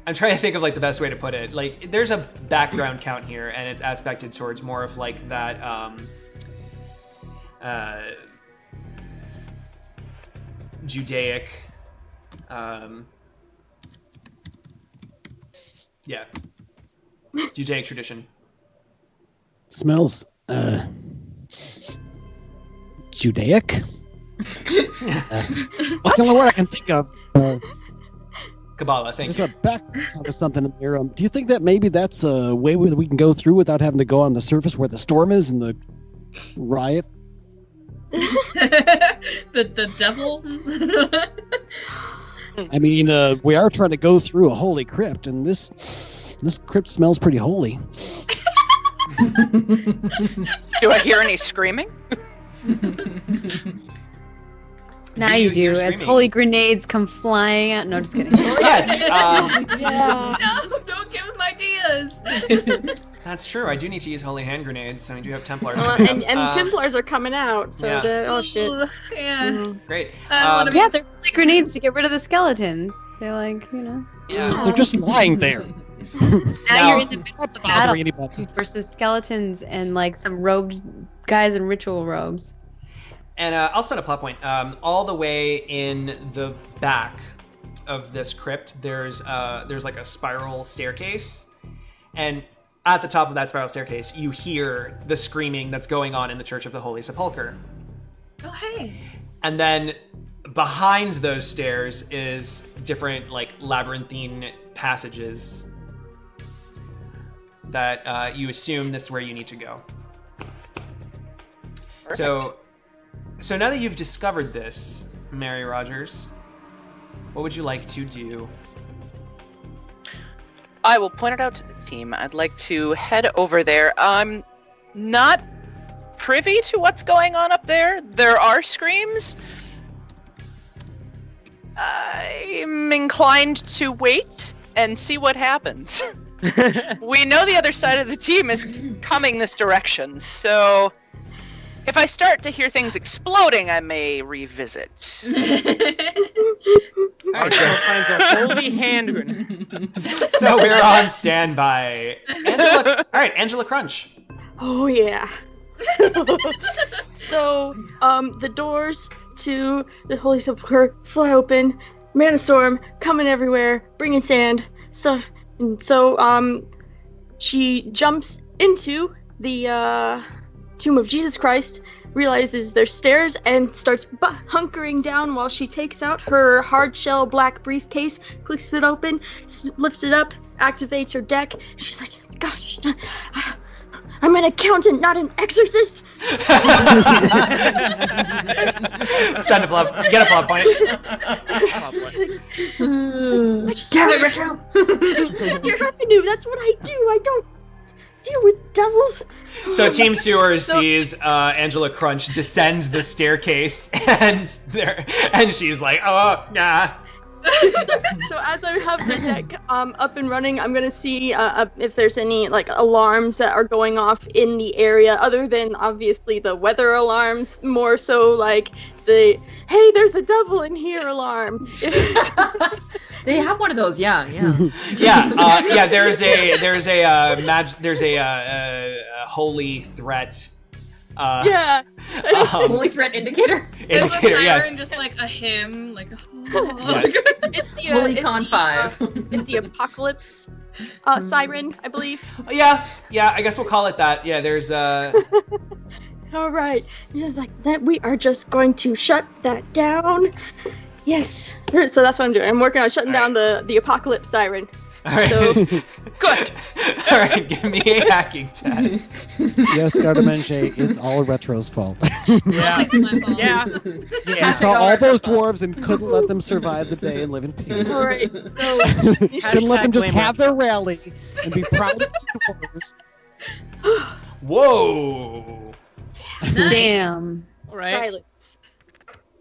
I'm trying to think of like the best way to put it. Like there's a background count here, and it's aspected towards more of like that Judaic Judaic tradition. Smells Judaic. That's the only word I can think of. Kabbalah, thank There's you. a background to something in there. Do you think that maybe that's a way we can go through without having to go on the surface where the storm is and the riot? the devil. I mean, we are trying to go through a holy crypt, and this crypt smells pretty holy. Do I hear any screaming? Now you do, hear as screaming? holy grenades come flying out. No, just kidding. Yes, Yeah. No, don't give him ideas. that's true. I do need to use holy hand grenades, so we do have Templars. And Templars are coming out, so yeah. oh shit. Ooh, yeah. Mhm. Great. I don't wanna be- Yeah, they're holy grenades to get rid of the skeletons. They're like, Yeah. They're just lying there. now you're in the middle of the Not battle bothering anybody. versus skeletons and like some robed guys in ritual robes. And I'll spend a plot point. All the way in the back of this crypt, there's like a spiral staircase, and at the top of that spiral staircase, you hear the screaming that's going on in the Church of the Holy Sepulchre. Oh hey. And then behind those stairs is different like labyrinthine passages that you assume this is where you need to go. Perfect. So now that you've discovered this, Mary Rogers, what would you like to do I will point it out to the team. I'd like to head over there. I'm not privy to what's going on up there. There are screams. I'm inclined to wait and see what happens. We know the other side of the team is coming this direction, so if I start to hear things exploding, I may revisit. Archero finds a holy hand grenade. So we're on standby. Angela Crunch. Oh yeah. So, the doors to the Holy Sepulchre fly open. Manastorm coming everywhere, bringing sand, stuff. And so, she jumps into the tomb of Jesus Christ, realizes there's stairs, and starts hunkering down while she takes out her hard shell black briefcase, clicks it open, lifts it up, activates her deck. She's like, "Gosh, I'm an accountant, not an exorcist." Spend a plot. Get a plot point. Damn it, Retro! Your revenue, that's what I do. I don't deal with devils. So Team Sewer sees Angela Crunch descend the staircase, and she's like, "Oh, nah." So as I have the deck up and running, I'm gonna see if there's any like alarms that are going off in the area, other than obviously the weather alarms. More so like the "Hey, there's a devil in here" alarm. They have one of those, yeah. Yeah. There's a holy threat. Holy threat indicator. There's a siren, yes. just like a hymn, like a Yes. Holy Con 5. It's the apocalypse siren, I believe. Yeah. I guess we'll call it that. Yeah. There's All right. It's like that. We are just going to shut that down. Yes. So that's what I'm doing. I'm working on shutting down the apocalypse siren. all right. So Good. All right. Give me a hacking test. Yes, Gardamanche, it's all Retro's fault. Yeah. It's my fault. Yeah. He saw all those dwarves and couldn't let them survive the day and live in peace. all right. So Couldn't let them just blame have their rally and be proud of the dwarves. Whoa. Damn. All right. silence.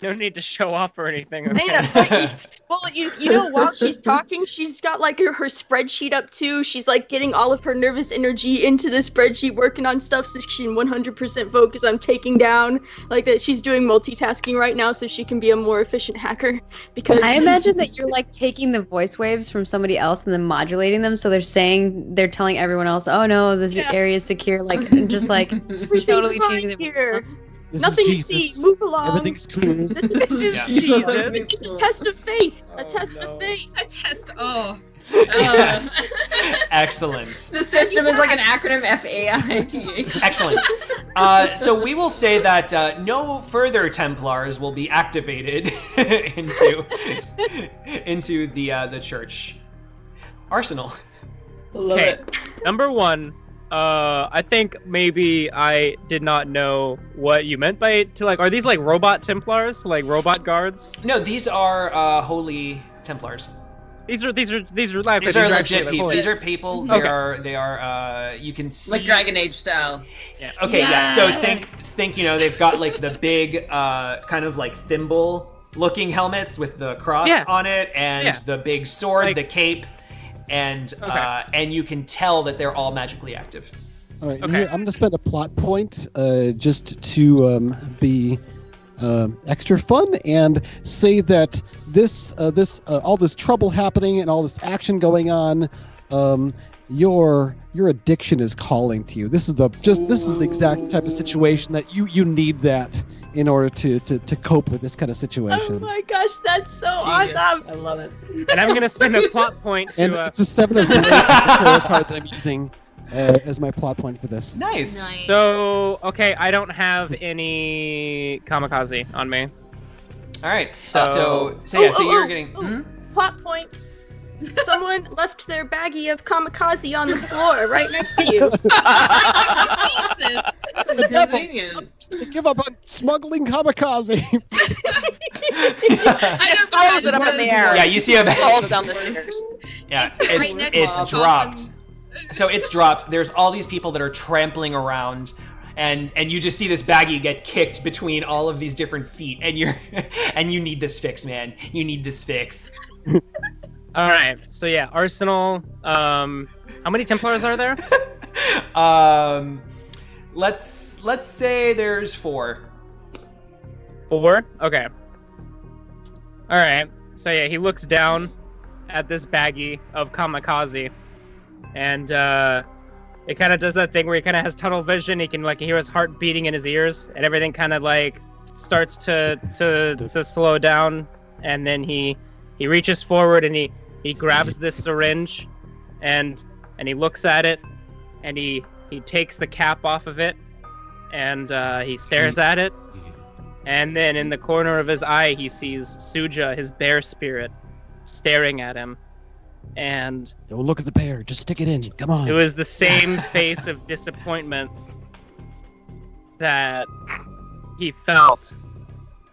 No need to show off or anything. Well, you know, while she's talking, she's got like her spreadsheet up too. She's like getting all of her nervous energy into the spreadsheet, working on stuff so she can 100% focus on taking down like that. She's doing multitasking right now so she can be a more efficient hacker. Because I imagine that you're like taking the voice waves from somebody else and then modulating them, so they're telling everyone else, "Oh no, this area is secure," like just like totally changing the here. This Nothing to is Jesus. see. Move along. Everything's cool. This is Yeah. Jesus. Jesus. This is a test of faith. Oh, A test no. of faith. A test. Oh. Yes. Excellent. The system is like an acronym FAITA. Excellent. So we will say that no further Templars will be activated into the church arsenal. Okay. Number one, I think maybe I did not know what you meant by are these like robot Templars, like robot guards? No, these are holy Templars. These are These are actually, legit like, people. holy- These are people. Okay. They are. You can see. Like Dragon Age style. Yeah. Okay. Yeah. So Yes. think. They've got like the big kind of like thimble-looking helmets with the cross on it, and the big sword, Like- the cape, and you can tell that they're all magically active. All right, Okay. here, I'm going to spend a plot point just to be extra fun and say that all this trouble happening and all this action going on, your addiction is calling to you. This is the exact type of situation that you need that in order to cope with this kind of Oh situation. my gosh, that's so Genius. awesome. I love it. And I'm gonna spend a plot point to. And it's a 7 of Blades tarot card that I'm using as my plot point for this. Nice. So okay, I don't have any kamikaze on me. All right. So- So you're getting. Plot point. Someone left their baggie of kamikaze on the floor right next to you. Jesus. Convenient. They give up on smuggling kamikaze. He throws it up in the air. Yeah, you see him falls down the stairs. Yeah, Right next it's to dropped. So it's dropped. There's all these people that are trampling around, and you just see this baggie get kicked between all of these different feet, and you need this fix, man. You need this fix. All right. So yeah, Arsenal. How many Templars are there? Let's say there's 4. 4? Okay. All right. So yeah, he looks down at this baggie of kamikaze, and it kind of does that thing where he kind of has tunnel vision. He can like hear his heart beating in his ears, and everything kind of like starts to slow down. And then he reaches forward and he grabs this syringe, and he looks at it, and he takes the cap off of it, and he stares at it. And then in the corner of his eye, he sees Suja, his bear spirit, staring at him. And Don't look at the bear. Just stick it in. Come on. it was the same face of disappointment that he felt.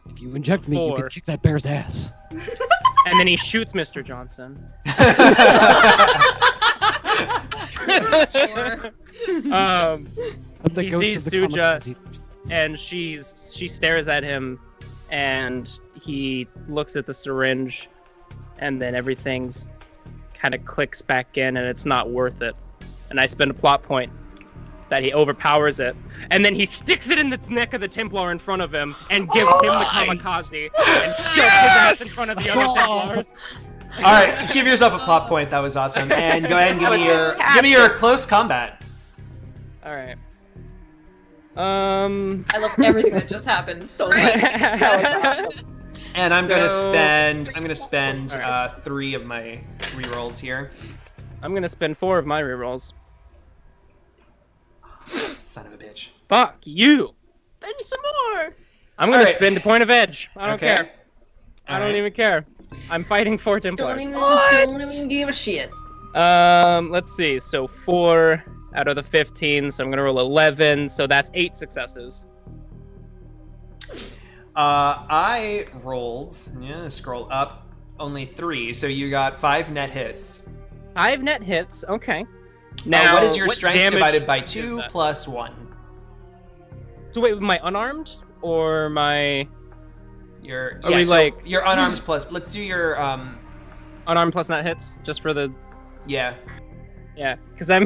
If you inject me, you 4. can kick that bear's ass. And then he shoots Mr. Johnson. The He ghost sees of the Suja. kamikaze. And she stares at him, and he looks at the syringe, and then everything's kind of clicks back in, and it's not worth it. And I spend a plot point that he overpowers it, and then he sticks it in the neck of the Templar in front of him and gives him the kamikaze and shoves his ass in front of the other Templars. All right, give yourself a plot point. That was awesome. And go ahead and give me your close combat. All right. I love everything that just happened so much. That was awesome. And I'm gonna So- spend All right. 3 of my rerolls here. I'm gonna spend 4 of my rerolls. Son of a bitch. Fuck you! Spend some more. I'm gonna Alright. spend a point of edge. I don't Okay. care. I don't Alright. even care. I'm fighting 4 Don't Templars. even give a shit. Let's see. So 4 out of the 15. So I'm gonna roll 11. So that's 8 successes. I rolled. Yeah, scroll up. Only 3. So you got 5 net hits. 5 net hits. Okay. Now, what is your strength damage divided by is 2 that? plus 1? So wait, my unarmed or my Your Are we like- your unarmed plus. Let's do your unarmed plus net hits just for the yeah. yeah? Because I'm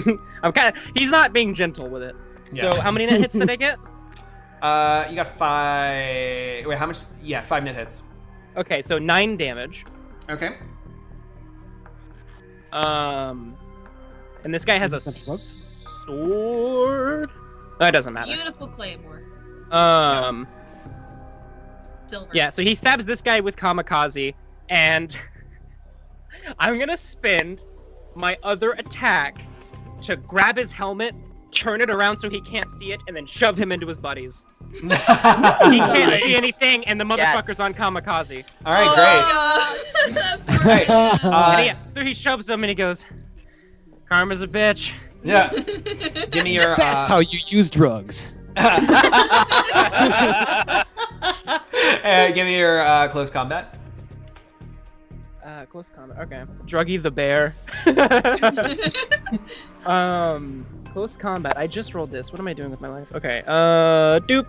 kind of he's not being gentle with it. Yeah. So how many net hits did I get? You got 5. Wait, how much? Yeah, 5 net hits. Okay, so 9 damage. Okay. And this guy has a sword. That doesn't matter. Beautiful claymore. Silver. Yeah, so he stabs this guy with kamikaze, and I'm gonna spend my other attack to grab his helmet, turn it around so he can't see it, and then shove him into his buddies. He can't see anything, and the motherfucker's on kamikaze. All right, great. Oh, Great. And so he shoves him, and he goes, "Karma's a bitch." Yeah. Give me your. That's how you use drugs. Give me your close combat. Close combat. Okay. Druggy the bear. Close combat. I just rolled this. What am I doing with my life? Okay. Doop.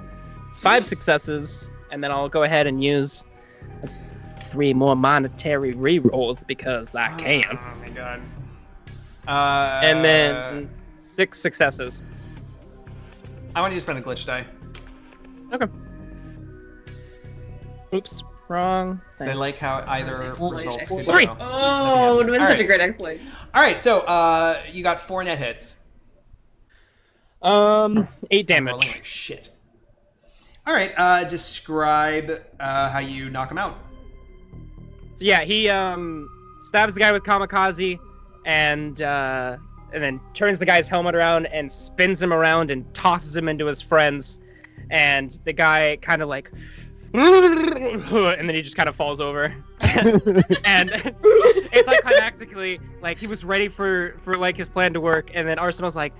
5 successes, and then I'll go ahead and use 3 more monetary rerolls because I can. Oh my god. And then 6 successes. I want you to spend a glitch die. Okay. Oops. Wrong. So I like how either results. could 3. go. Oh, it would have been All such a right. great exploit. All right, so you got 4 net hits. 8 Rolling damage. like shit. All right, describe how you knock him out. So yeah, he stabs the guy with kamikaze, and then turns the guy's helmet around and spins him around and tosses him into his friends, and the guy kind of like, and then he just kind of falls over, and it's like climactically like he was ready for like his plan to work, and then Arsenal's like,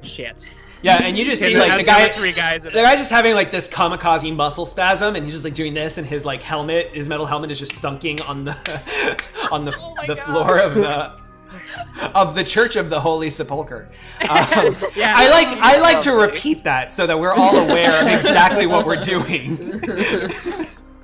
shit. Yeah, and you just see Yeah, like has the the other guy, three guys in the it. guy's just having like this kamikaze muscle spasm, and he's just like doing this, and his like helmet, his metal helmet, is just thunking on the on the Oh my the God. floor of the Church of the Holy Sepulchre. Yeah, I like to lovely. repeat that so that we're all aware of exactly what we're doing.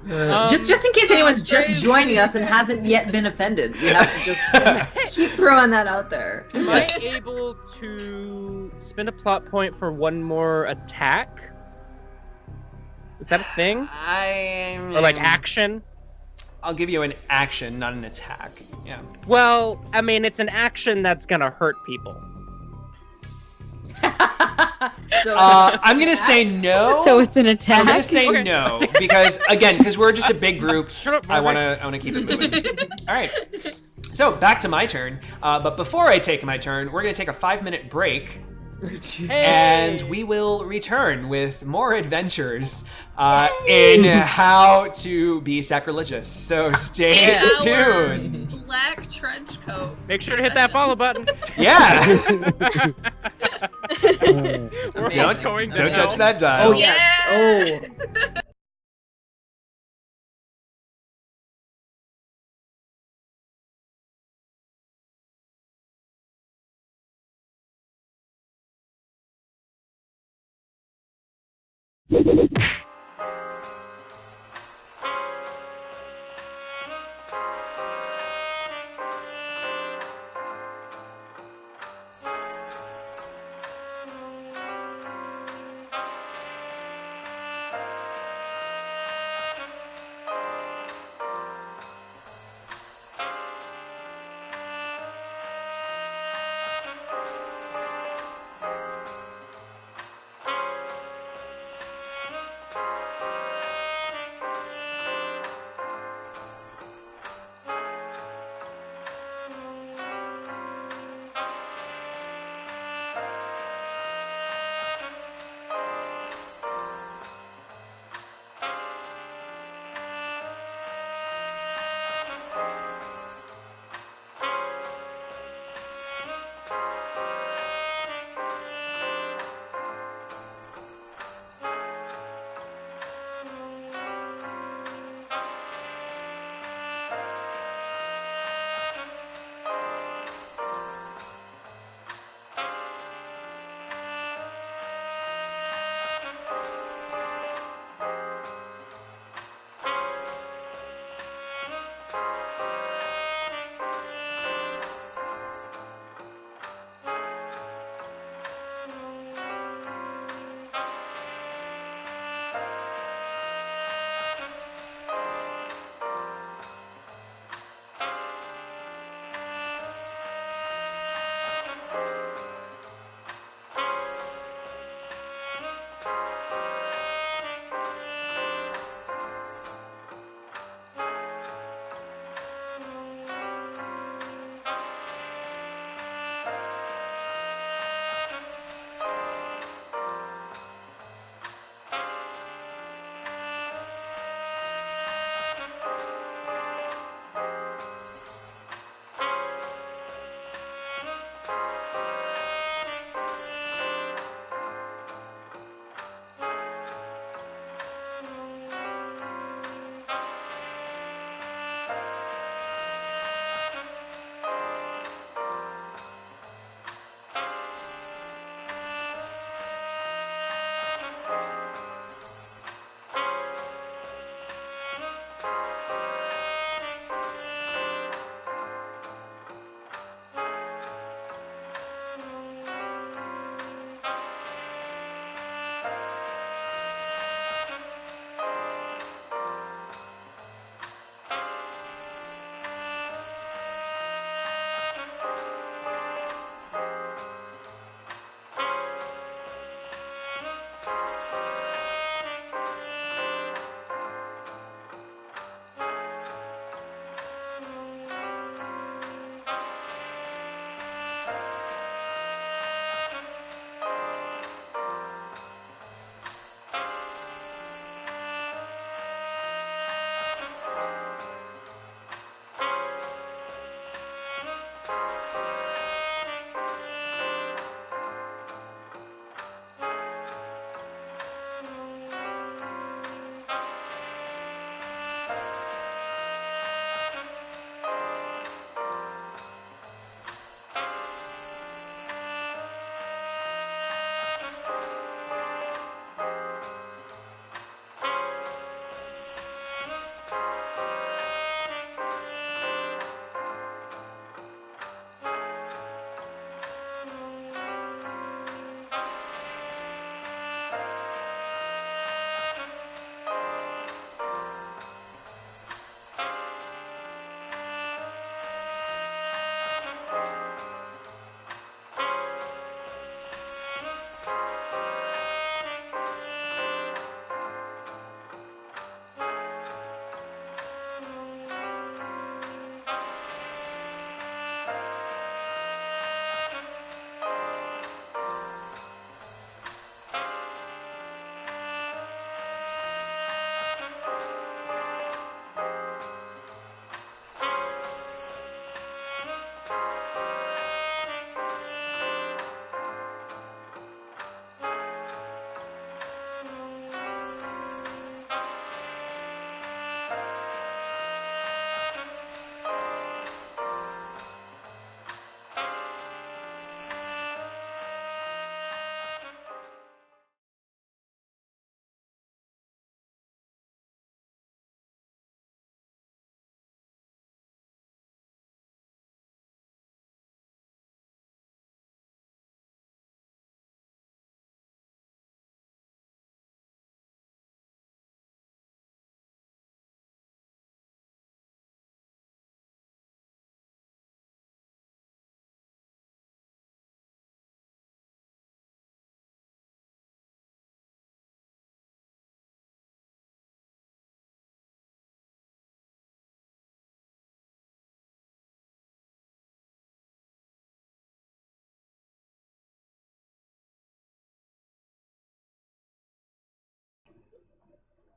Just in case anyone's just joining us and hasn't yet been offended, we have to just keep throwing that out there. Am I able to spend a plot point for one more attack? Is that a thing? Or like action? I'll give you an action, not an attack. Yeah. Well, I mean, it's an action that's gonna hurt people. So, I'm gonna say no. So it's an I'm attack. gonna say Okay. no because we're just a big group. Shut up, I Margaret. wanna keep it moving. All right. So back to my turn. But before I take my turn, we're gonna take a 5-minute break. And we will return with more adventures in how to be sacrilegious. So stay In our tuned. Black trench coat. Make sure to hit that follow button. Yeah. We're Amazing. all going to Don't hell. touch that dial. oh yes. Yeah. Oh.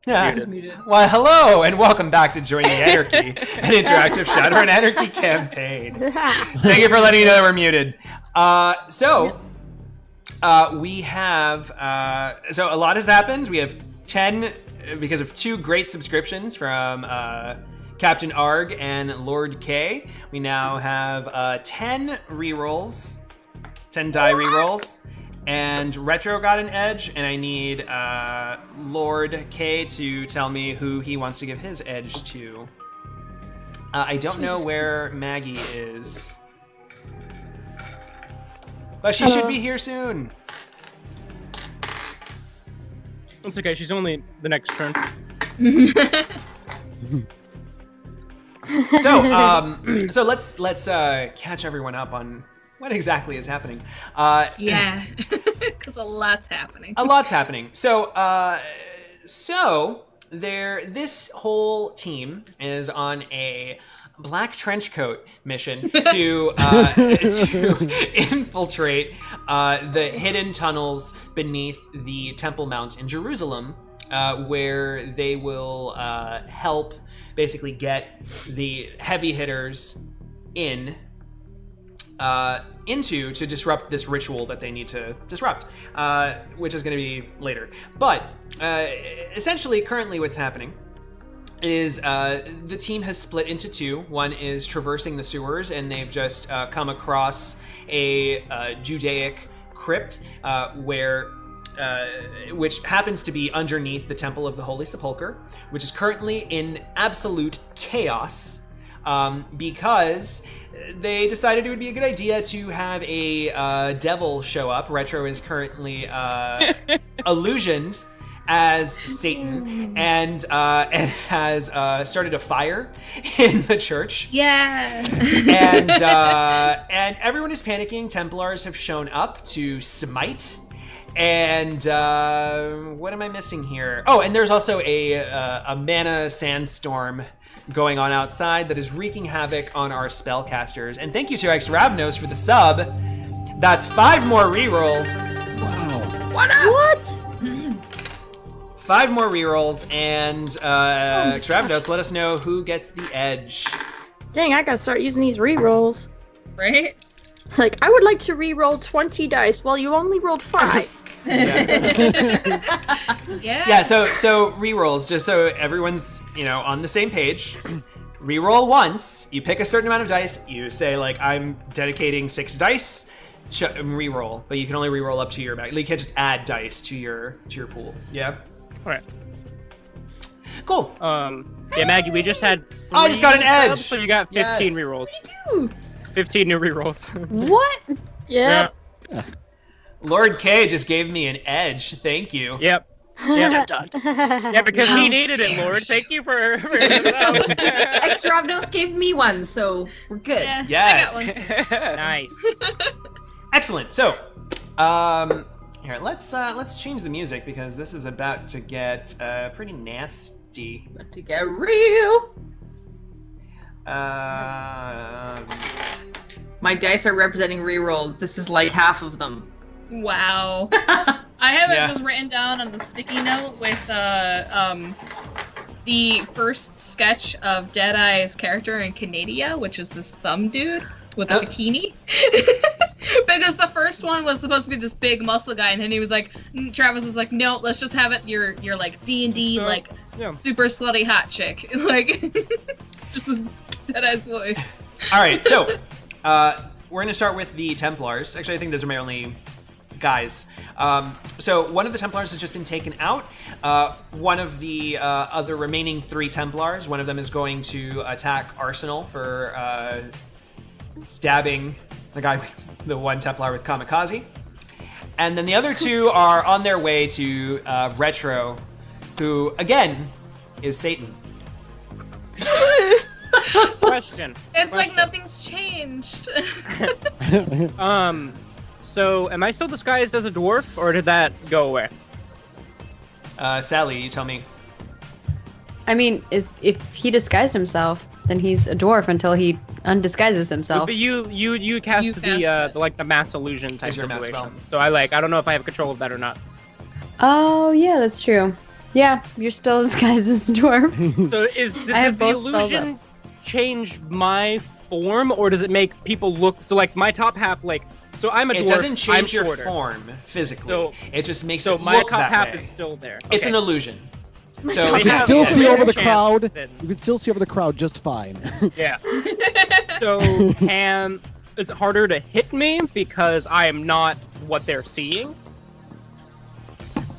Yeah. Muted. Well, hello and welcome back to Join the Anarchy, an interactive Shadowrun Anarchy campaign. Thank you for letting me know that we're muted. We have so a lot has happened. We have 10 because of 2 great subscriptions from Captain Arg and Lord K. We now have 10 rerolls, 10 die rerolls. And Retro got an edge, and I need Lord K to tell me who he wants to give his edge to. I don't know where Maggie is. But she should be here soon. It's okay, she's only the next turn. So let's catch everyone up on what exactly is happening. Yeah, because a lot's happening. A lot's happening. So this whole team is on a black trench coat mission to infiltrate the hidden tunnels beneath the Temple Mount in Jerusalem, where they will help basically get the heavy hitters to disrupt this ritual that they need to disrupt, which is going to be later. But essentially, currently what's happening is the team has split into 2. One is traversing the sewers, and they've just come across a Judaic crypt which happens to be underneath the Temple of the Holy Sepulchre, which is currently in absolute chaos. Because they decided it would be a good idea to have a devil show up. Retro is currently illusioned as Satan and has started a fire in the church. Yeah. And everyone is panicking. Templars have shown up to smite. And what am I missing here? Oh, and there's also a mana sandstorm going on outside that is wreaking havoc on our spellcasters. And thank you to X Ravnos for the sub. That's 5 more rerolls. Wow. What? 5 more rerolls, and X Ravnos, let us know who gets the edge. Dang, I gotta start using these rerolls. Right? Like, I would like to reroll 20 dice while you only rolled 5. Yeah, so rerolls, just so everyone's, on the same page. Reroll once, you pick a certain amount of dice, you say, like, I'm dedicating 6 dice, reroll, but you can only reroll up to your bag. You can't just add dice to your pool. Yeah? Alright. Cool. Yeah, Maggie, we just had 3 I just got an edge! subs, so you got 15 rerolls. 15 new rerolls. What? Yeah. Lord K just gave me an edge. Thank you. Yep. Yeah, because he needed it, Lord. Thank you for X Ravnos gave me one, so we're good. Yeah, Yes. I got one. Nice. Excellent. So, here, let's change the music because this is about to get pretty nasty. About to get real. My dice are representing rerolls. This is like half of them. Wow. I have it Yeah. just written down on the sticky note with the first sketch of Deadeye's character in Canadia, which is this thumb dude with a bikini. Because the first one was supposed to be this big muscle guy, and then he was like, Travis was like, no, let's just have it your like D&D like super slutty hot chick, like just a Deadeye's voice. All right, so we're gonna start with the Templars. Actually, I think those are my only guys. So one of the Templars has just been taken out. One of the other remaining 3 Templars, one of them is going to attack Arsenal for stabbing the guy with the one Templar with Kamikaze. And then the other 2 are on their way to Retro, who, again, is Satan. Question. It's like nothing's changed. So am I still disguised as a dwarf, or did that go away? Sally, you tell me. I mean, if he disguised himself, then he's a dwarf until he undisguises himself. But you cast the mass illusion type As your mass situation. spell. So I don't know if I have control of that or not. Oh yeah, that's true. Yeah, you're still disguised as a dwarf. So I does have the both spells illusion change my form, or does it make people look so like my top half like? So I'm a dwarf. It doesn't change I'm your shorter. form physically. So- it just makes So it my look top that half way. is still there. It's Okay. an illusion. My So top You can have still a see better over the chance crowd. than- You can still see over the crowd just fine. Yeah. So is it harder to hit me because I am not what they're seeing?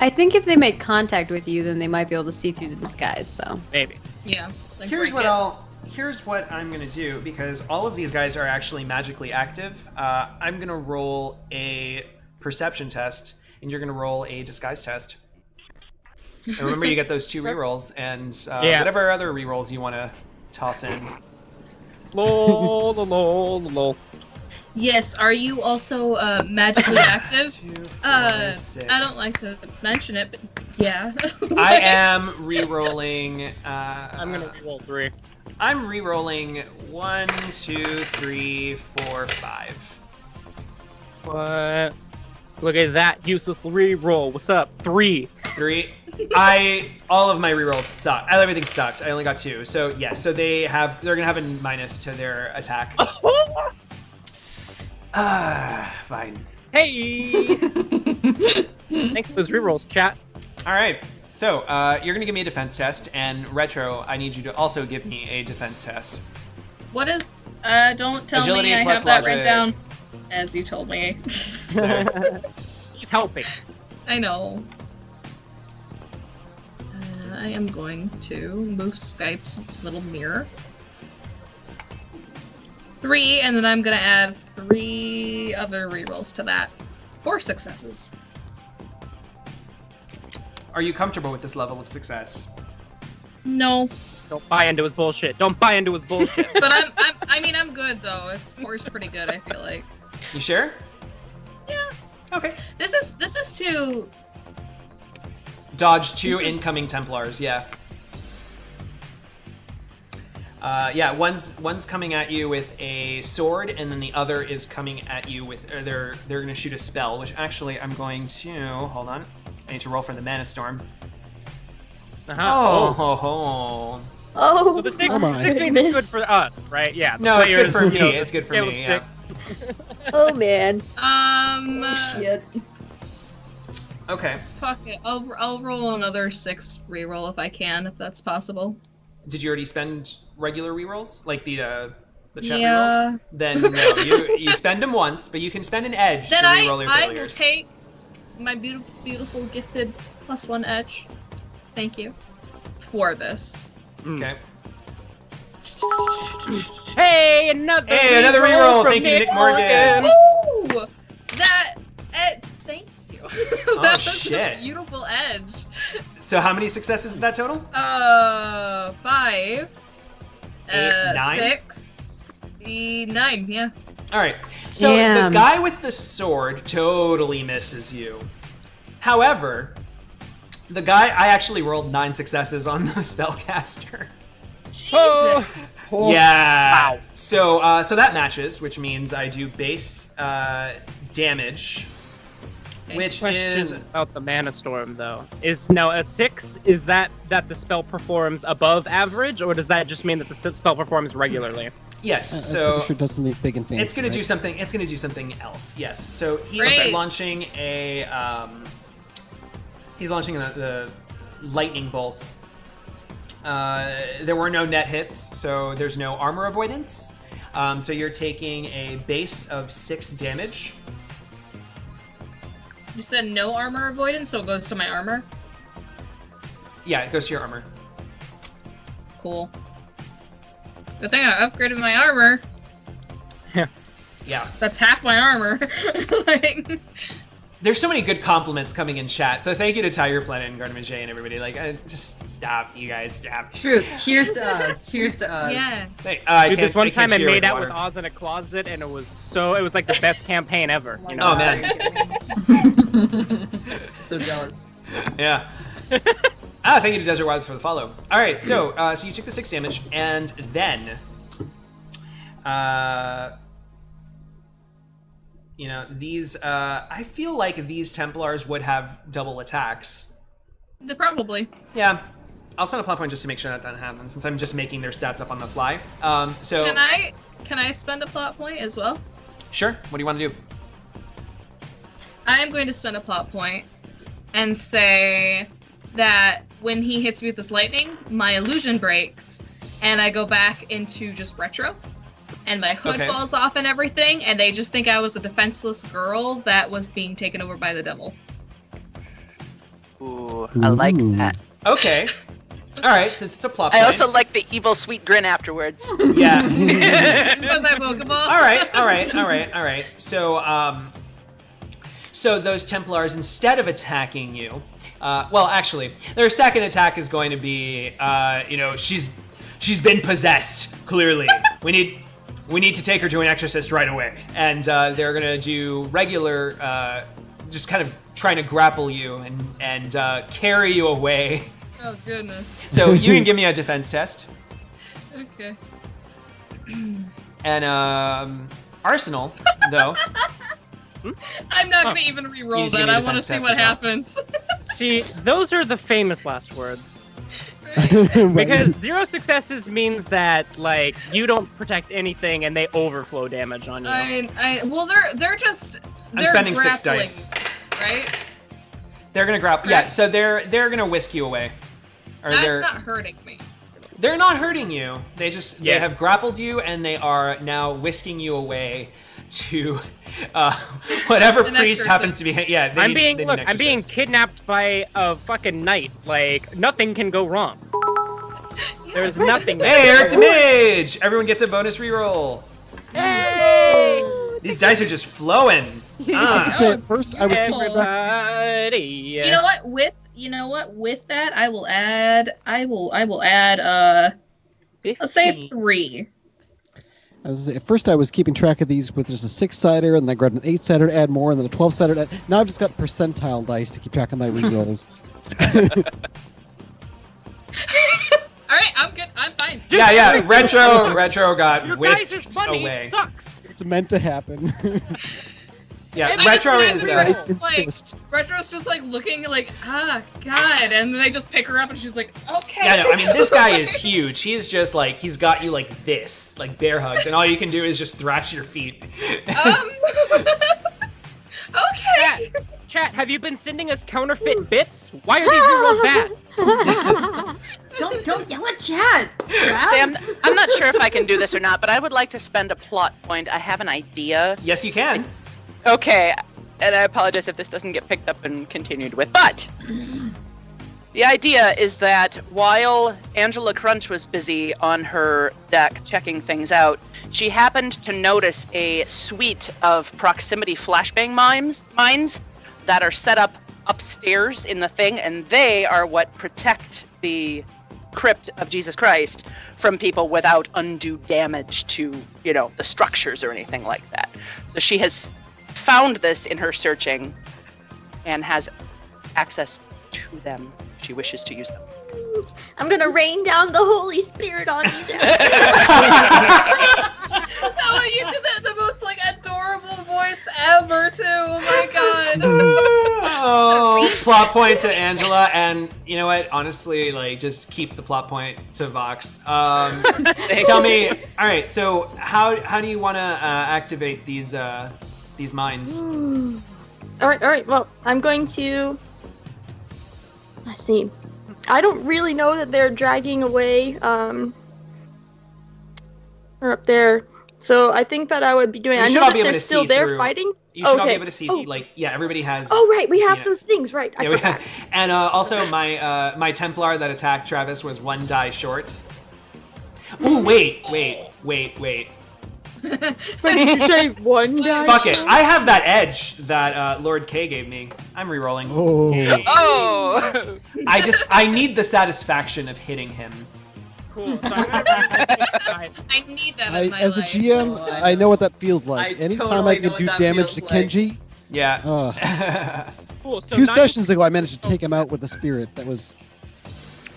I think if they make contact with you, then they might be able to see through the disguise, though. Maybe. Yeah. Like Here's break what it. here's what I'm gonna do, because all of these guys are actually magically active. I'm gonna roll a perception test, and you're gonna roll a disguise test. And remember, you get those 2 rerolls, and Yeah. whatever other rerolls you want to toss in. Lol, lol, lol. Yes. Are you also magically active? 2, 4, 6. I don't like to mention it, but yeah. I am re-rolling. I'm gonna roll 3. I'm re-rolling 1, 2, 3, 4, 5. What? Look at that useless reroll. What's up? 3. 3. All of my rerolls suck. Everything sucked. I only got 2. So yeah. So they're gonna have a minus to their attack. Fine. Hey! Thanks for those rerolls, chat. All right. So you're gonna give me a defense test, and Retro, I need you to also give me a defense test. What is? Don't tell Agility me I plus have that written logic. down, as you told me. He's helping. I know. I am going to move Skype's little mirror. 3, and then I'm gonna add 3 other rerolls to that. 4 successes. Are you comfortable with this level of success? No, Don't buy into his bullshit. Don't buy into his bullshit. but I'm good though. 4 is pretty good. I feel like. You sure? Yeah. Okay. This is to. Dodge 2 incoming Templars. Yeah. Yeah. One's coming at you with a sword, and then the other is coming at you with. Or they're gonna shoot a spell, which actually I'm going to hold on. I need to roll for the Mana Storm. Uh-huh. Oh, ho, ho. Oh, So the 6 Oh my. means it's good for us, right? Yeah. the No, it's good players, for you know, me. It's good for scale of me. Yeah. 6. oh man. Shit. Okay. Fuck it. I'll roll another 6 reroll if I can, if that's possible. Did you already spend regular rerolls, like the chat Yeah. rerolls? Then no, you spend them once, but you can spend an edge Then to reroll your I will failures. take my beautiful gifted +1 edge. Thank you for this. Okay. Hey, another reroll. from Thank you, Nick Morgan. Ooh, that thank you. Oh, that was shit. a beautiful edge. So how many successes is that total? 5. 8, 9? 6. 9. Yeah. All right. So the Damn. guy with the sword totally misses you. However, the guy I actually rolled 9 successes on the spellcaster. Oh. Yeah. Wow. So that matches, which means I do base damage, which Question is about the Mana Storm, though. Is now a 6, is that the spell performs above average, or does that just mean that the spell performs regularly? yes. I'm So pretty sure it does something big and fancy. it's gonna right? do something. It's gonna do something else. Yes. So he's Great. launching a the lightning bolt. There were no net hits, so there's no armor avoidance. So you're taking a base of 6 damage. You said no armor avoidance, so it goes to my armor. Yeah, it goes to your armor. Cool. Good thing I upgraded my armor. Yeah. That's half my armor. Like, There's so many good compliments coming in chat. So thank you to Tiger Planet and Garden and everybody. Like, just stop, you guys, stop. True. Cheers to us. Cheers to us. yeah. Hey, Dude, this one time I cheer made out water. with Oz in a closet, and it was like the best campaign ever. You know? Oh, man. So jealous. Yeah. Thank you to Desert Wilds for the follow. All right, so you took the 6 damage, and then, these. I feel like these Templars would have double attacks. Probably. Yeah. I'll spend a plot point just to make sure that happens, since I'm just making their stats up on the fly. So Can I spend a plot point as well? Sure. What do you want to do? I'm going to spend a plot point and say that when he hits me with this lightning, my illusion breaks, and I go back into just retro, and my hood falls off and everything, and they just think I was a defenseless girl that was being taken over by the devil. Ooh, I like that. Okay. All right, since it's a plot point. I also like the evil sweet grin afterwards. Yeah. With my Pokeball. All right. So those Templars, instead of attacking you, well, actually, their second attack is going to be, she's been possessed. Clearly, we need to take her to an exorcist right away, and they're gonna do regular, just kind of trying to grapple you and carry you away. Oh goodness. So you can give me a defense test. Okay. And Arsenal, though. I'm not going to even re-roll that. I want to see what happens. See, those are the famous last words. Right. Because 0 successes means that, like, you don't protect anything and they overflow damage on you. Well, they're just. I'm spending 6 grappling, dice. Right? They're gonna grapple. Yeah, so they're gonna whisk you away. That's not hurting me. They're not hurting you. They have grappled you and they are now whisking you away to whatever priest happens to be. Yeah, I'm being kidnapped by a fucking knight. Like, nothing can go wrong. There's nothing. Hey, Eric Damage! Everyone gets a bonus reroll. Hey! These dice are just flowing. At first, I was Everybody. You know what? With that, I will add. Let's say 3. At first, I was keeping track of these with just a 6-sider, and then I grabbed an 8-sider to add more, and then a 12-sider. Now I've just got percentile dice to keep track of my rerolls. All right, I'm good. I'm fine. Yeah. Retro got Your whisked guys' money away. Sucks. It's meant to happen. Yeah, Retro is. Retro's just like looking like, God, and then they just pick her up and she's like, okay. Yeah, no, I mean, this guy is huge. He is just like, he's got you like this, like bear hugged, and all you can do is just thrash your feet. Okay. Chat, have you been sending us counterfeit bits? Why are these rerolls bad? Don't yell at chat. Sam, I'm not sure if I can do this or not, but I would like to spend a plot point. I have an idea. Yes, you can. Okay, and I apologize if this doesn't get picked up and continued with, but the idea is that while Angela Crunch was busy on her deck checking things out, she happened to notice a suite of proximity flashbang mines that are set up upstairs in the thing, and they are what protect the crypt of Jesus Christ from people without undue damage to, the structures or anything like that. So she has found this in her searching and has access to them. She wishes to use them. I'm gonna rain down the Holy Spirit on you. No, you did that in the most like adorable voice ever too. Oh my god. Oh, plot point to Angela, and you know what? Honestly, like, just keep the plot point to Vox. Tell me. All right. So how do you want to activate these mines? All right. Well, I'm going to. Let's see. I don't really know that they're dragging away, or up there. So I think that I would be doing. I know that they're still there fighting. You should all be able to see. Everybody has. Oh right, we have those things, right? I forgot. And also, my Templar that attacked Travis was 1 die short. Ooh, wait. What did you say? 1 die? Fuck it. I have that edge that Lord K gave me. I'm rerolling. Oh! I need the satisfaction of hitting him. Cool. So I need that in my as a life. GM, I know what that feels like. Anytime I can do damage to Kenji. Yeah. Cool. So 2 sessions ago, I managed to take him out with a spirit that was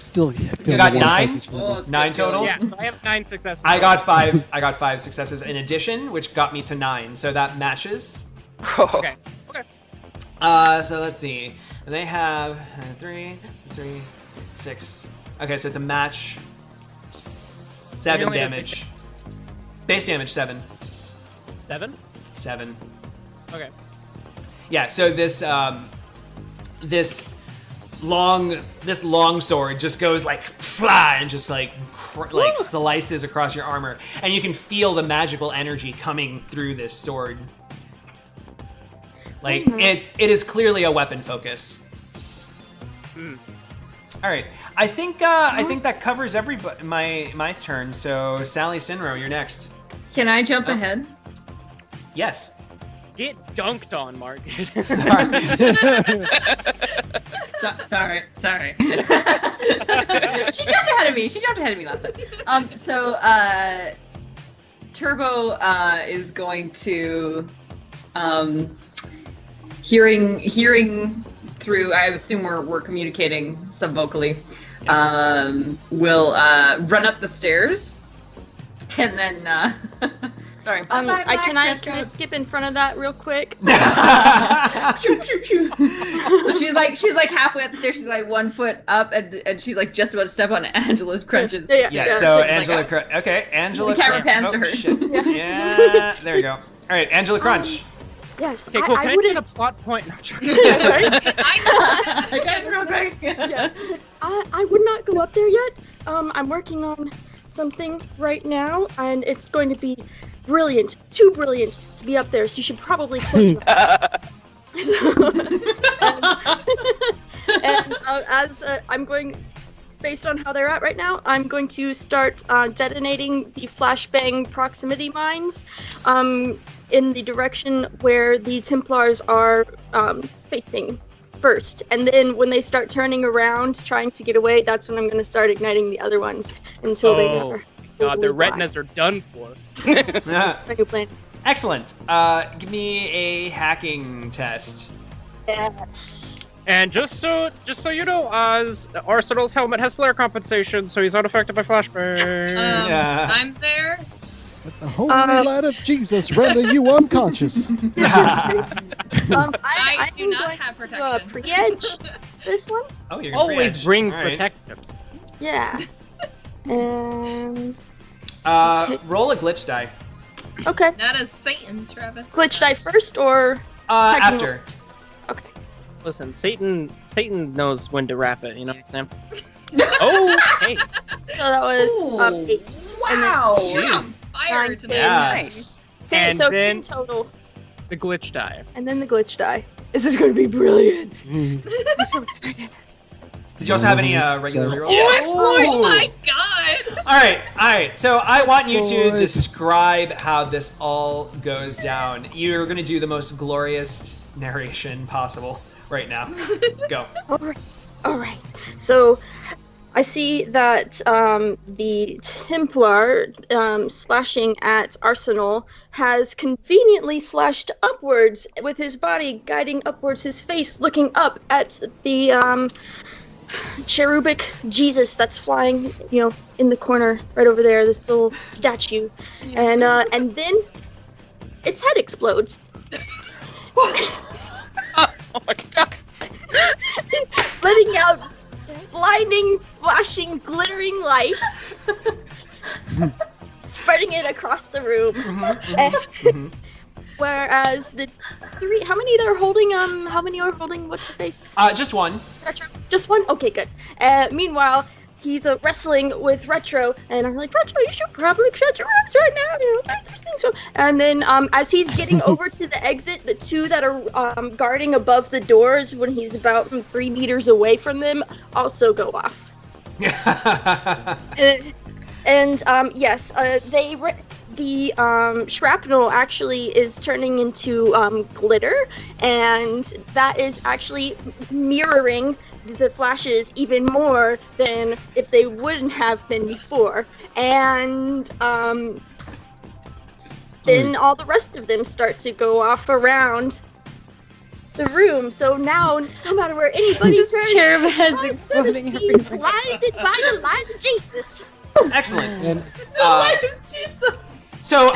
still. You got 9? 9 total? Yeah, I have 9 successes. I got 5 successes in addition, which got me to 9. So that matches. Okay. So let's see. They have 3, 6. Okay, so it's a match. 7 damage. Base damage 7. 7? 7. Okay. Yeah. So this long sword just goes like fly and just like slices across your armor, and you can feel the magical energy coming through this sword. Like it is clearly a weapon focus. All right, I think that covers everybody. My turn. So Sally Sinroe, you're next. Can I jump ahead? Yes. Get dunked on, Margaret. Sorry. She jumped ahead of me. Last time. So Turbo is going to hearing through. I assume we're communicating subvocally. Will run up the stairs, and then. Sorry. Can I skip in front of that real quick? So she's like halfway up the stairs. She's like 1 foot up, and she's like just about to step on Angela's crunches. Yeah. So Angela, Angela. The camera pans to her. Shit. Yeah. There you go. All right, Angela Crunch. Yes. Okay, cool. Can I wouldn't. a plot point? No, Guys, real quick. Yeah. I would not go up there yet. I'm working on something right now, and it's going to be brilliant, too brilliant to be up there, so you should probably close your eyes. I'm going, based on how they're at right now, I'm going to start detonating the flashbang proximity mines in the direction where the Templars are facing first, and then when they start turning around trying to get away, that's when I'm going to start igniting the other ones until they are God, their retinas are done for. Excellent. Give me a hacking test. Yes. And just so you know, Arsenal's helmet has flare compensation, so he's not affected by flashbang. I'm there. Let the holy light of Jesus render you unconscious. I do not have protection. Pre-edge this one. Oh, you're always bring right. protection. Yeah. And roll a glitch die. okay. That is Satan, Travis. Glitch die first or After. Okay. Listen, Satan knows when to wrap it. You know what I'm saying? Oh, hey. So that was 8. Wow. You're on Jeez. fire today. Yeah. Nice. And so then 10 total, the glitch die. and then the glitch die. This is going to be brilliant. Mm. I'm so excited. Did you also have any regular rerolls? Oh my god! All right. So I want you to describe how this all goes down. You're going to do the most glorious narration possible right now. Go. All right. So I see that the Templar slashing at Arsenal has conveniently slashed upwards with his body guiding upwards, his face looking up at the cherubic Jesus that's flying, in the corner right over there, this little statue. And then its head explodes. Oh my god. Letting out blinding, flashing, glittering lights, spreading it across the room. Whereas the 3, how many are holding what's her face? Just one. Retro? Just one? Okay, good. Meanwhile, he's wrestling with Retro, and I'm like, Retro, you should probably shut your eyes right now. So, and then as he's getting over to the exit, the 2 that are guarding above the doors when he's about 3 meters away from them also go off. Yes, the shrapnel actually is turning into glitter, and that is actually mirroring the flashes even more than if they wouldn't have been before. And then all the rest of them start to go off around the room. So now, no matter where anybody Just turns, cherub heads exploding everywhere. blinded by the light of Jesus. Excellent. And So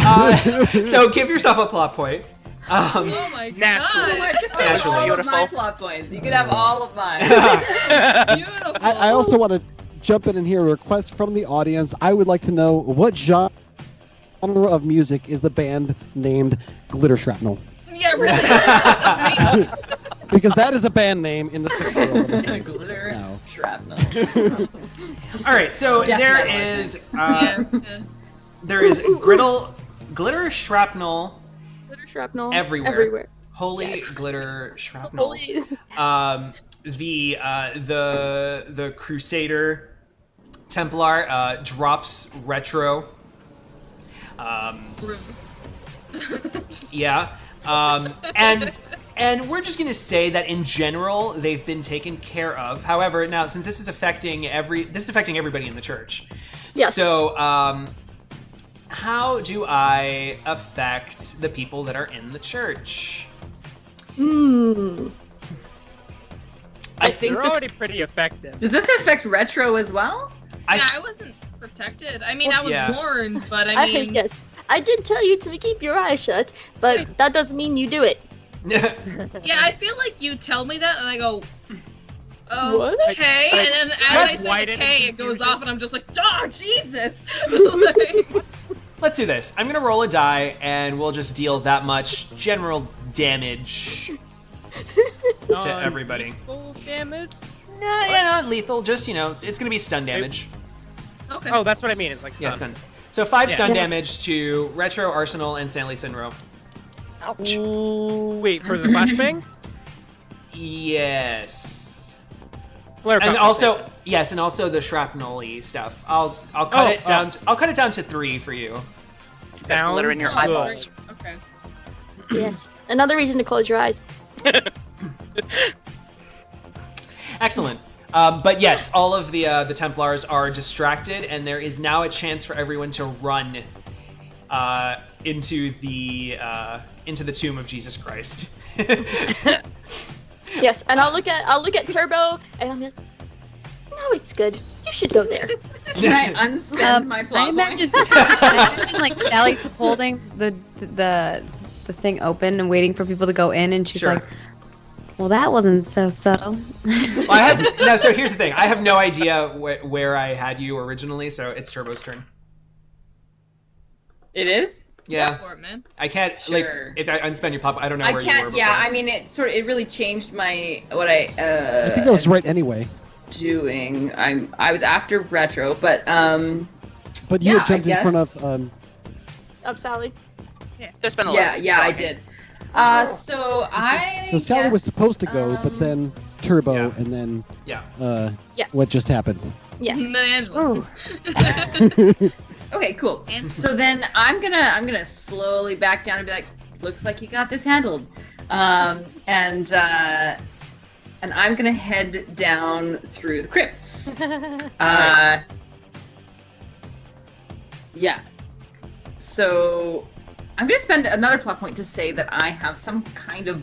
give yourself a plot point. Oh my Naturally. god! Just take Naturally all beautiful. of my plot points. You can have all of mine. Beautiful. I also want to jump in and hear a request from the audience. I would like to know what genre of music is the band named Glitter Shrapnel? Yeah, really. Because that is a band name in the sixth world. Glitter No. shrapnel. All right, so Death there metal, I is think. there is glitter shrapnel Glitter shrapnel everywhere. Holy glitter shrapnel. Holy. The Crusader Templar drops retro. Yeah. And we're just gonna say that in general they've been taken care of. However, now since this is affecting everybody in the church. Yes. So how do I affect the people that are in the church? I think They're this, already pretty effective. Does this affect retro as well? Yeah, I wasn't protected. I mean, I was Yeah. warned, but I mean, yes. I did tell you to keep your eyes shut, but that doesn't mean you do it. yeah, I feel like you tell me that, and I go, What? okay, and then as I That's say widened okay, it goes confusion. off, and I'm just like, oh, Jesus! Like, let's do this. I'm gonna roll a die, and we'll just deal that much general damage to everybody. Full damage? No, yeah, not lethal. Just it's gonna be stun damage. okay. Oh, that's what I mean. It's like Yeah, stun. stun. So 5 Yeah. stun damage to Retro, Arsenal, and Sally Sinroe. Ouch. Ooh, wait, for the flashbang? Yes. Flare And compensation. also the shrapnel-y stuff. I'll cut it down. I'll cut it down to 3 for you. Down. Glitter in your Oh, eyeballs. Okay. Yes. Another reason to close your eyes. Excellent. But yes, all of the Templars are distracted, and there is now a chance for everyone to run into the tomb of Jesus Christ. Yes, and I'll look at Turbo, and I'm like, no, it's good. You should go there. Can I unspend my I plot imagine, points? I imagine like Sally's holding the thing open and waiting for people to go in, and she's Sure. like, "Well, that wasn't so subtle." Well, so here's the thing. I have no idea where I had you originally, so it's Turbo's turn. It is? Yeah. Go for it, man. I can't Sure. if I unspend your pop. I don't know I where you were can't, before. yeah, I mean, it really changed what I think that was right anyway. doing. I was after retro, but But you Yeah, had jumped I in front guess. of Up, Sally. There's been a lot. yeah, of I talking. did. So I So Sally was guess, supposed to go, but then Turbo, Yeah. and then Yeah. Yes. what just happened? Yes. And then Angela. Oh. Okay, cool. And So then I'm gonna slowly back down and be like, looks like you got this handled, and I'm gonna head down through the crypts. Yeah. So I'm gonna spend another plot point to say that I have some kind of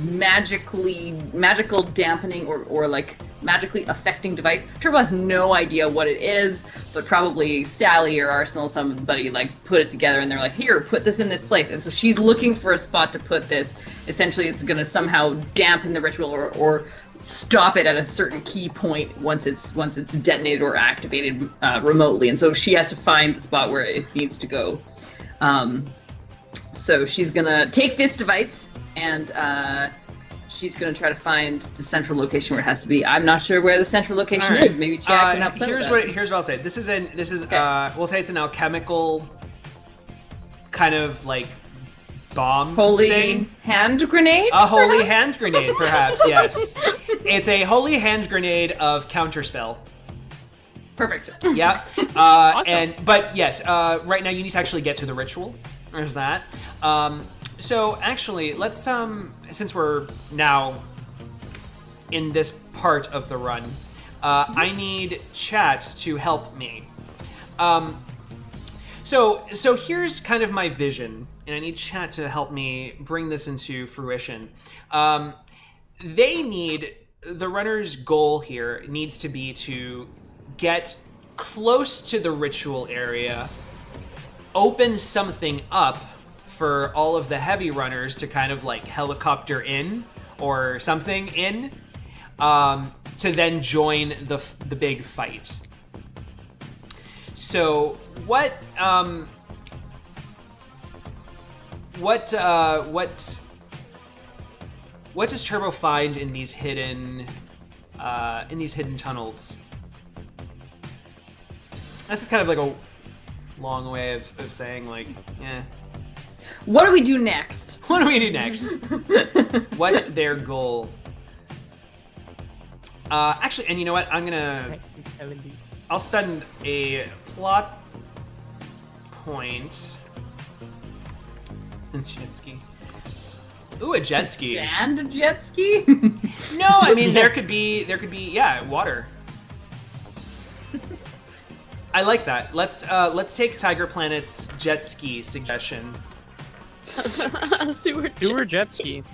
magical dampening or like magically affecting device. Turbo has no idea what it is, but probably Sally or Arsenal, somebody like put it together and they're like, here, put this in this place. And so she's looking for a spot to put this. Essentially, it's gonna somehow dampen the ritual or stop it at a certain key point once it's detonated or activated remotely. And so she has to find the spot where it needs to go. So she's gonna take this device and she's gonna try to find the central location where it has to be. I'm not sure where the central location All right. is. Maybe Jack can help us out Here's with what I'll say. This is Okay. we'll say it's an alchemical kind of like bomb holy thing. hand grenade. A holy hand grenade, perhaps. Yes, it's a holy hand grenade of counterspell. Perfect. Yeah. But yes, right now you need to actually get to the ritual. There's that. So actually, let's since we're now in this part of the run, I need chat to help me. So here's kind of my vision, and I need chat to help me bring this into fruition. The runner's goal here needs to be to get close to the ritual area, open something up for all of the heavy runners to kind of like helicopter in or something in, to then join the big fight. So what does Turbo find in these hidden tunnels? This is kind of like a long way of saying like, yeah. What do we do next? What do we do next? What's their goal? Actually, and you know what? I'll spend a plot point. Jet ski. Ooh, a jet ski. Sand jet ski? No, I mean there could be yeah, water. I like that. Let's take Tiger Planet's jet ski suggestion. Sewer jet ski.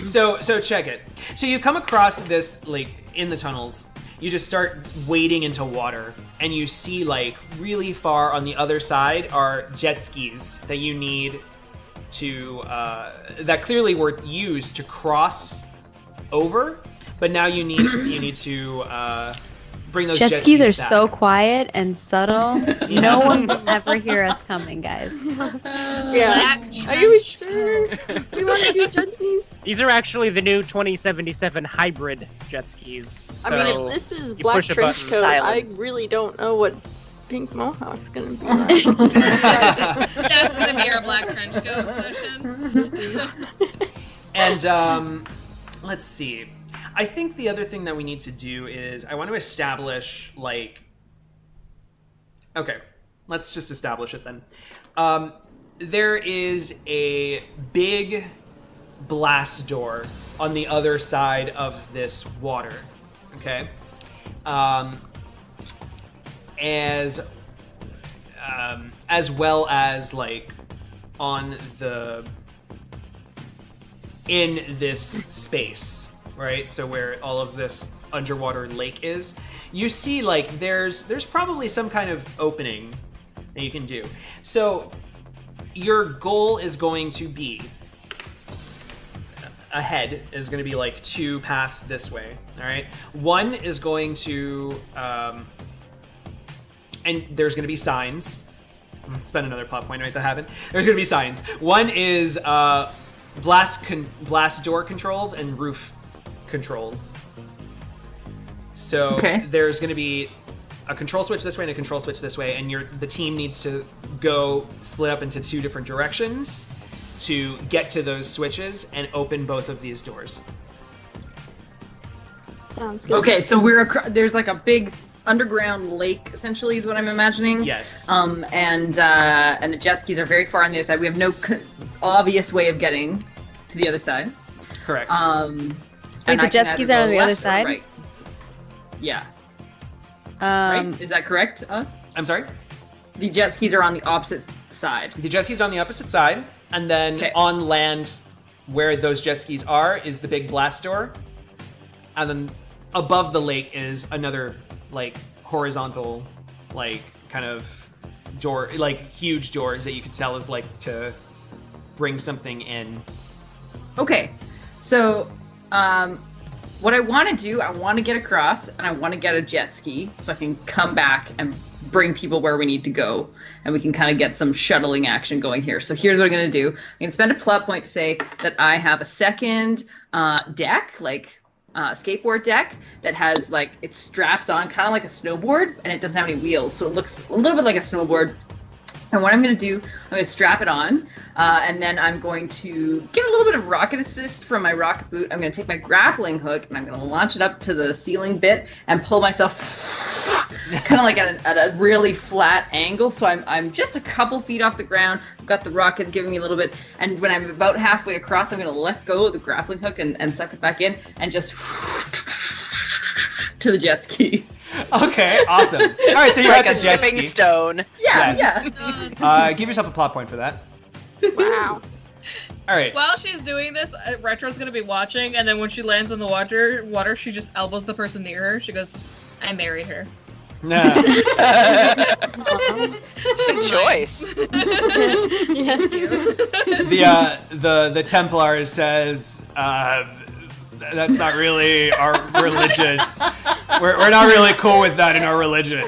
So check it. So you come across this like in the tunnels. You just start wading into water, and you see like really far on the other side are jet skis that you need to that clearly were used to cross over, but now you need to bring those jet skis are back. so quiet and subtle. Yeah. No one will ever hear us coming, guys. Yeah. Are you sure we want to do jet skis? These are actually the new 2077 hybrid jet skis. So I mean, if this is you black push a trench button. coat, Silent. I really don't know what Pink Mohawk's gonna be like. That's gonna be our black trench coat session. And let's see. I think the other thing that we need to do is I want to establish like. Okay, let's just establish it then. There is a big blast door on the other side of this water. Okay. As well as like in this space, right? So where all of this underwater lake is, you see like there's probably some kind of opening that you can do. So your goal is going to be ahead is going to be like two paths this way. All right. One is going to and there's going to be signs. I'm going to spend another plot point to make that happen. There's going to be signs. One is blast door controls and roof controls. So there's going to be a control switch this way and a control switch this way, and the team needs to go split up into two different directions to get to those switches and open both of these doors. Sounds good. Okay, so there's like a big underground lake, essentially, is what I'm imagining. Yes. And the jet skis are very far on the other side. We have no obvious way of getting to the other side. Correct. And the jet skis are on the other side? Right. Yeah. Right? Is that correct, us? I'm sorry? The jet skis are on the opposite side. The jet skis are on the opposite side, and then on land where those jet skis are is the big blast door. And then above the lake is another like horizontal like kind of door, like huge doors that you could tell is like to bring something in. Okay. So what I want to do, I want to get across and I want to get a jet ski so I can come back and bring people where we need to go, and we can kind of get some shuttling action going here. So here's what I'm going to do. I'm going to spend a plot point to say that I have a second deck, like skateboard deck that has like, it straps on kind of like a snowboard, and it doesn't have any wheels, so it looks a little bit like a snowboard. And what I'm going to do, I'm going to strap it on, and then I'm going to get a little bit of rocket assist from my rocket boot. I'm going to take my grappling hook, and I'm going to launch it up to the ceiling bit and pull myself kind of like at a really flat angle. So I'm just a couple feet off the ground. I've got the rocket giving me a little bit, and when I'm about halfway across, I'm going to let go of the grappling hook and suck it back in and just to the jet ski. Okay, awesome. All right, so you're like at the a jet stepping ski. stone. Yeah, Yes. Give yourself a plot point for that. Wow. All right. While she's doing this, Retro's gonna be watching, and then when she lands in the water, she just elbows the person near her. She goes, "I married her." No. Good choice. The Templar says, that's not really our religion. We're not really cool with that in our religion.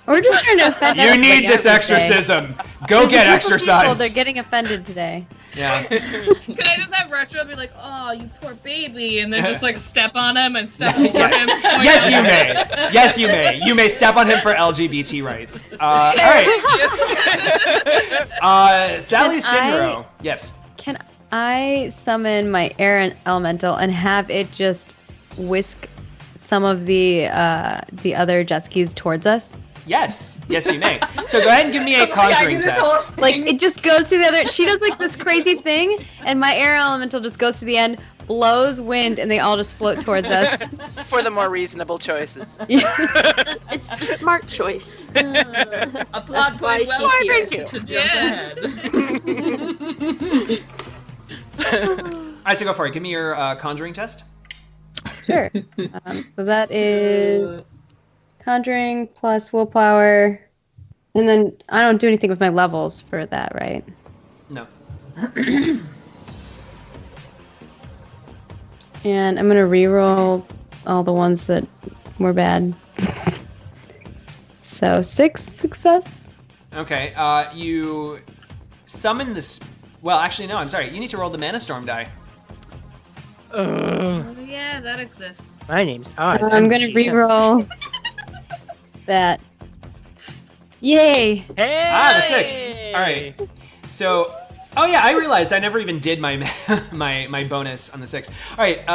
We're just trying to offend You need this exorcism. Go get exercise. They're getting offended today. Yeah. Can I just have Retro be like, oh, you poor baby, and then just like step on him and step over him? Yes, you may. Yes, you may. You may step on him for LGBT rights. All right. Sally Sinroe. Yes. Can I summon my air elemental and have it just whisk some of the other jet skis towards us? Yes, you may. So go ahead and give me a conjuring test. Like, it just goes to the other. She does like this crazy thing, and my air elemental just goes to the end, blows wind, and they all just float towards us. For the more reasonable choices. It's the smart choice. A plot point well here to jump ahead. All right, so go for it. Give me your conjuring test. Sure. So that is conjuring plus willpower, and then I don't do anything with my levels for that, right? No. And I'm gonna re-roll all the ones that were bad. So 6 success. Okay. You summon this. Well, actually, no. I'm sorry. You need to roll the Mana Storm die. Oh, yeah, that exists. My name's Oz. I'm gonna re-roll that. Yay! Hey! The 6. All right. So, oh yeah, I realized I never even did my my bonus on the 6. All right.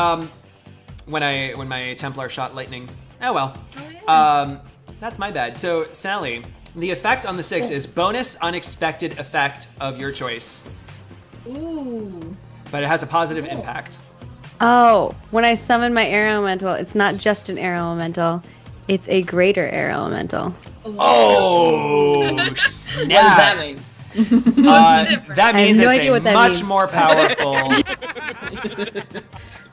When my Templar shot lightning. Oh well. That's my bad. So Sally, the effect on the 6 is bonus unexpected effect of your choice. Ooh. But it has a positive impact. Oh, when I summon my air elemental, it's not just an air elemental. It's a greater air elemental. Oh, snap. What does that mean? That means no it's idea what that much means. more powerful.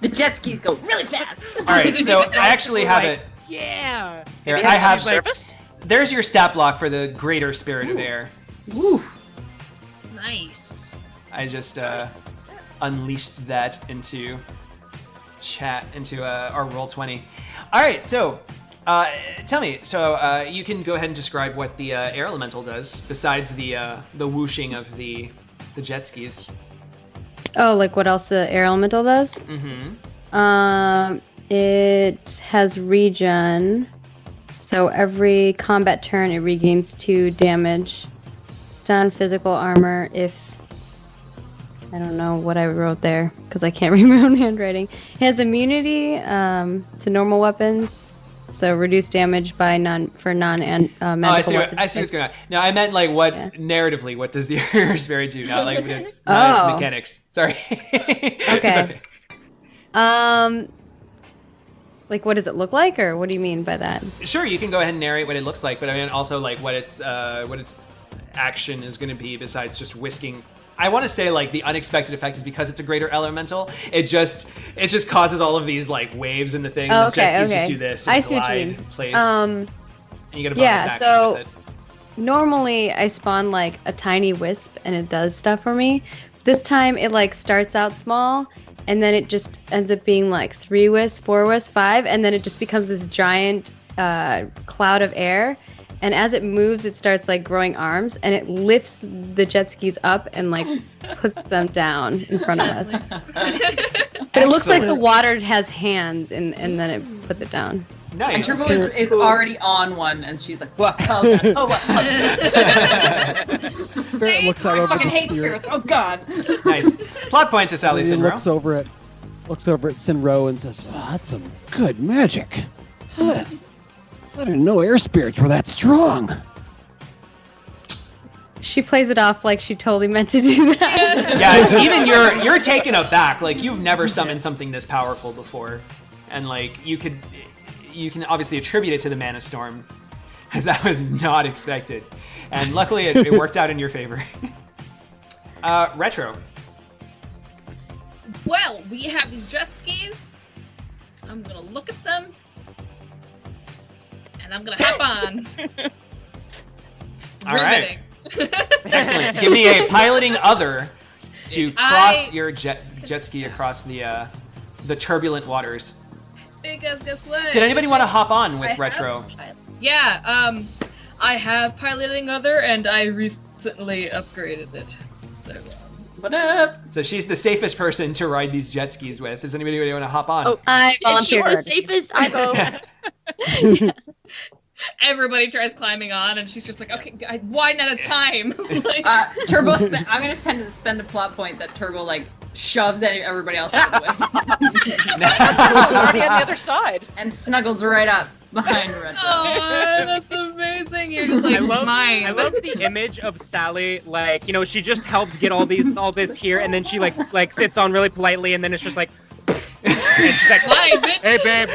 The jet skis go really fast. All right, so I actually have it. Yeah. Here, I have. Service? There's your stat block for the greater spirit of air. Woo. Nice. I just unleashed that into chat, into our Roll20. All right, so tell me. So you can go ahead and describe what the air elemental does besides the whooshing of the jet skis. Oh, like what else the air elemental does? Mm-hmm. It has regen. So every combat turn, it regains 2 damage. Stun physical armor if... I don't know what I wrote there, because I can't read my own handwriting. It has immunity to normal weapons. So reduced damage by magical I weapons. see what's going on. No, I meant like what narratively. What does the air spirit do? Not like its mechanics. Sorry. Okay. Like what does it look like, or what do you mean by that? Sure, you can go ahead and narrate what it looks like, but I mean also like what its action is going to be besides just whisking. I want to say like the unexpected effect is because it's a greater elemental. It just causes all of these like waves in the thing. And the jet skis just do this. And I see what you mean. Place, and you get a bonus action so with it. normally I spawn like a tiny wisp and it does stuff for me. This time it like starts out small and then it just ends up being like 3 wisps, 4 wisps, 5, and then it just becomes this giant cloud of air. And as it moves, it starts like growing arms, and it lifts the jet skis up and like puts them down in front of us. But it looks like the water has hands, and then it puts it down. Nice. And Turbo is already on one, and she's like, "What? Oh god! Oh what? Ferret looks out over Fucking the hate spirit. spirits! Oh god!" Nice. Plot point to Sally And he Sinroe. looks over at Sinroe and says, "Oh, that's some good magic. Huh. I didn't know air spirits were that strong." She plays it off like she totally meant to do that. Yeah, even you're taken aback. Like you've never summoned something this powerful before, and like you can obviously attribute it to the Mana Storm, as that was not expected, and luckily it worked out in your favor. Retro. Well, we have these jet skis. I'm gonna look at them. And and I'm gonna hop on. All right. Riveting. Excellent. Give me a piloting other to cross your jet ski across the turbulent waters. Because guess what? Did anybody want to hop on with Retro? Yeah, I have piloting other, and I recently upgraded it. So, What up? So she's the safest person to ride these jet skis with. Does anybody want to hop on? Oh, I and she's the volunteered. safest. I vote. everybody tries climbing on, and she's just like, okay, one at a time. Like, Turbo, I'm gonna spend a plot point that Turbo like shoves everybody else out of the way I'm already on the other side. and snuggles right up behind Retro. oh, that's amazing. You're just like, mine. I love the image of Sally, like, you know, she just helped get all this here, and then she like sits on really politely, and then it's just like, and she's like, Mine, bitch. hey babe.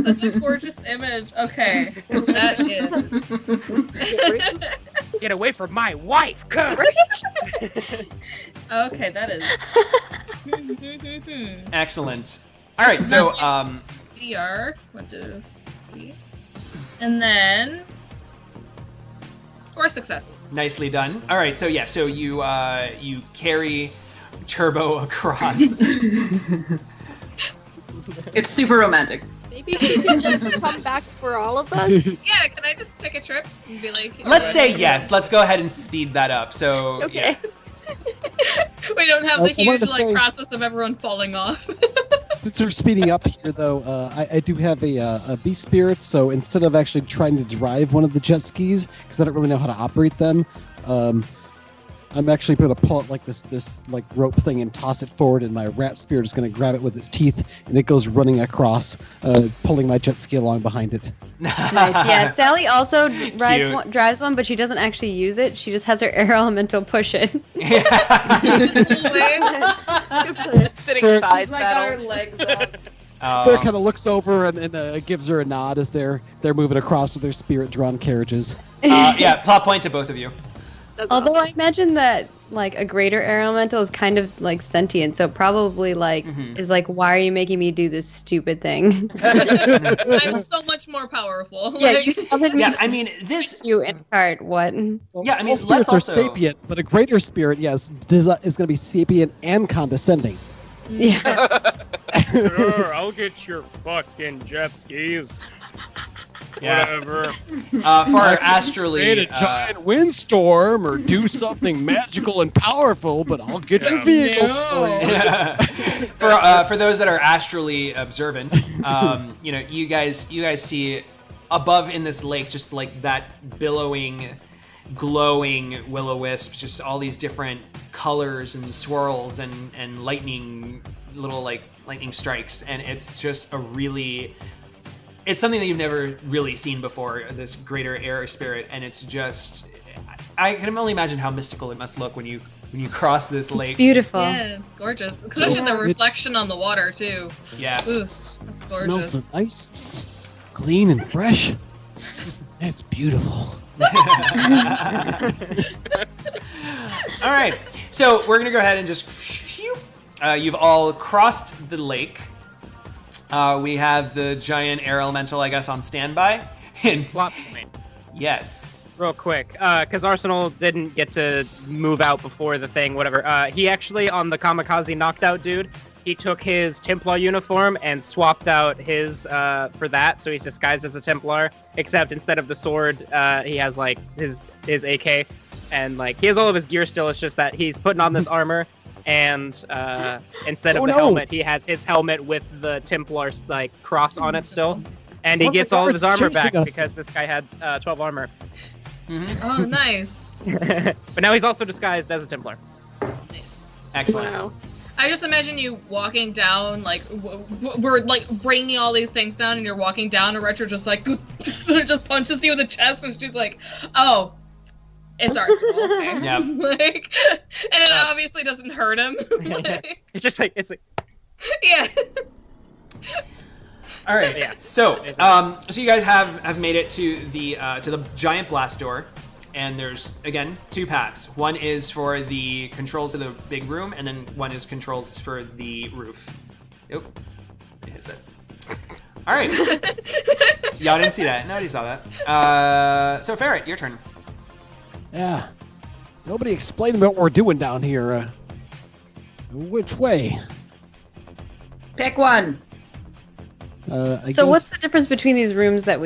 Such a gorgeous image. Okay, that is. Get away from my wife, come. Okay, that is. Excellent. All right, so VR. 1, 2, 3, and then 4 successes. nicely done. All right, so yeah, so you you carry Turbo across. It's super romantic. Maybe she can just come back for all of us. Yeah, can I just take a trip and be like? Let's say yes. Let's go ahead and speed that up. So Okay. yeah. We don't have I the wanted huge to say- process of everyone falling off. Since we're speeding up here, though, I do have a beast spirit, so instead of actually trying to drive one of the jet skis, because I don't really know how to operate them, I'm actually going to pull it like this like rope thing and toss it forward, and my rat spirit is going to grab it with its teeth, and it goes running across, pulling my jet ski along behind it. Nice. Yeah, Sally also Cute. drives one, but she doesn't actually use it. She just has her air elemental push it. Good plan. Sitting Ferret- side She's like got her saddle. legs up. Bear kind of looks over and gives her a nod as they're moving across with their spirit-drawn carriages. Yeah, plot point to both of you. That's Although awesome. I imagine that like a greater air elemental is kind of like sentient, so probably like is like, why are you making me do this stupid thing? I'm so much more powerful. Yeah, Like, you summoned me Yeah, to I mean this. you in card. What? Well, Yeah, I mean, all spirits let's also- are sapient, but a greater spirit, yes, is going to be sapient and condescending. Yeah. Sure, I'll get your fucking jet skis. Yeah. Whatever. Create For a astrally. giant windstorm or do something magical and powerful, but I'll get your vehicles for you. For those that are astrally observant, you know, you guys see above in this lake just like that billowing, glowing will-o-wisp, just all these different colors and swirls and lightning, little like lightning strikes, and it's just it's something that you've never really seen before, this greater air spirit, and it's just, I can only imagine how mystical it must look when you cross this lake. It's beautiful. Yeah, it's gorgeous. Especially the reflection on the water too. Yeah. Oof, that's It gorgeous. smells so nice, clean and fresh. It's beautiful. All right, so we're gonna go ahead and just you've all crossed the lake. We have the giant air elemental, I guess, on standby. And Plot point. yes, Real quick, because Arsenal didn't get to move out before the thing, whatever. He actually, on the kamikaze knocked out dude, he took his Templar uniform and swapped out his for that, so he's disguised as a Templar, except instead of the sword, he has like his AK, and like he has all of his gear still, it's just that he's putting on this armor, and instead of Oh, the no. helmet, he has his helmet with the Templar's like cross on it still. And he Oh my gets all God, of his armor it's back chasing us. because this guy had 12 armor. Oh, nice. But now he's also disguised as a Templar. Nice. excellent. Wow. I just imagine you walking down, like, we're, like, bringing all these things down, and you're walking down, and Retro just, like, just punches you in the chest, and she's like, oh, it's Arsenal, okay. Yep. Like, and it obviously doesn't hurt him. Like, It's just like, it's like, yeah. All right, Yeah. So, so you guys have made it to the giant blast door, and there's again 2 paths. One is for the controls of the big room, and then one is controls for the roof. Yep. It hits it. All right. Y'all didn't see that. Nobody saw that. So Ferret, your turn. Yeah. Nobody explained about what we're doing down here. Which way? Pick one. So what's the difference between these rooms that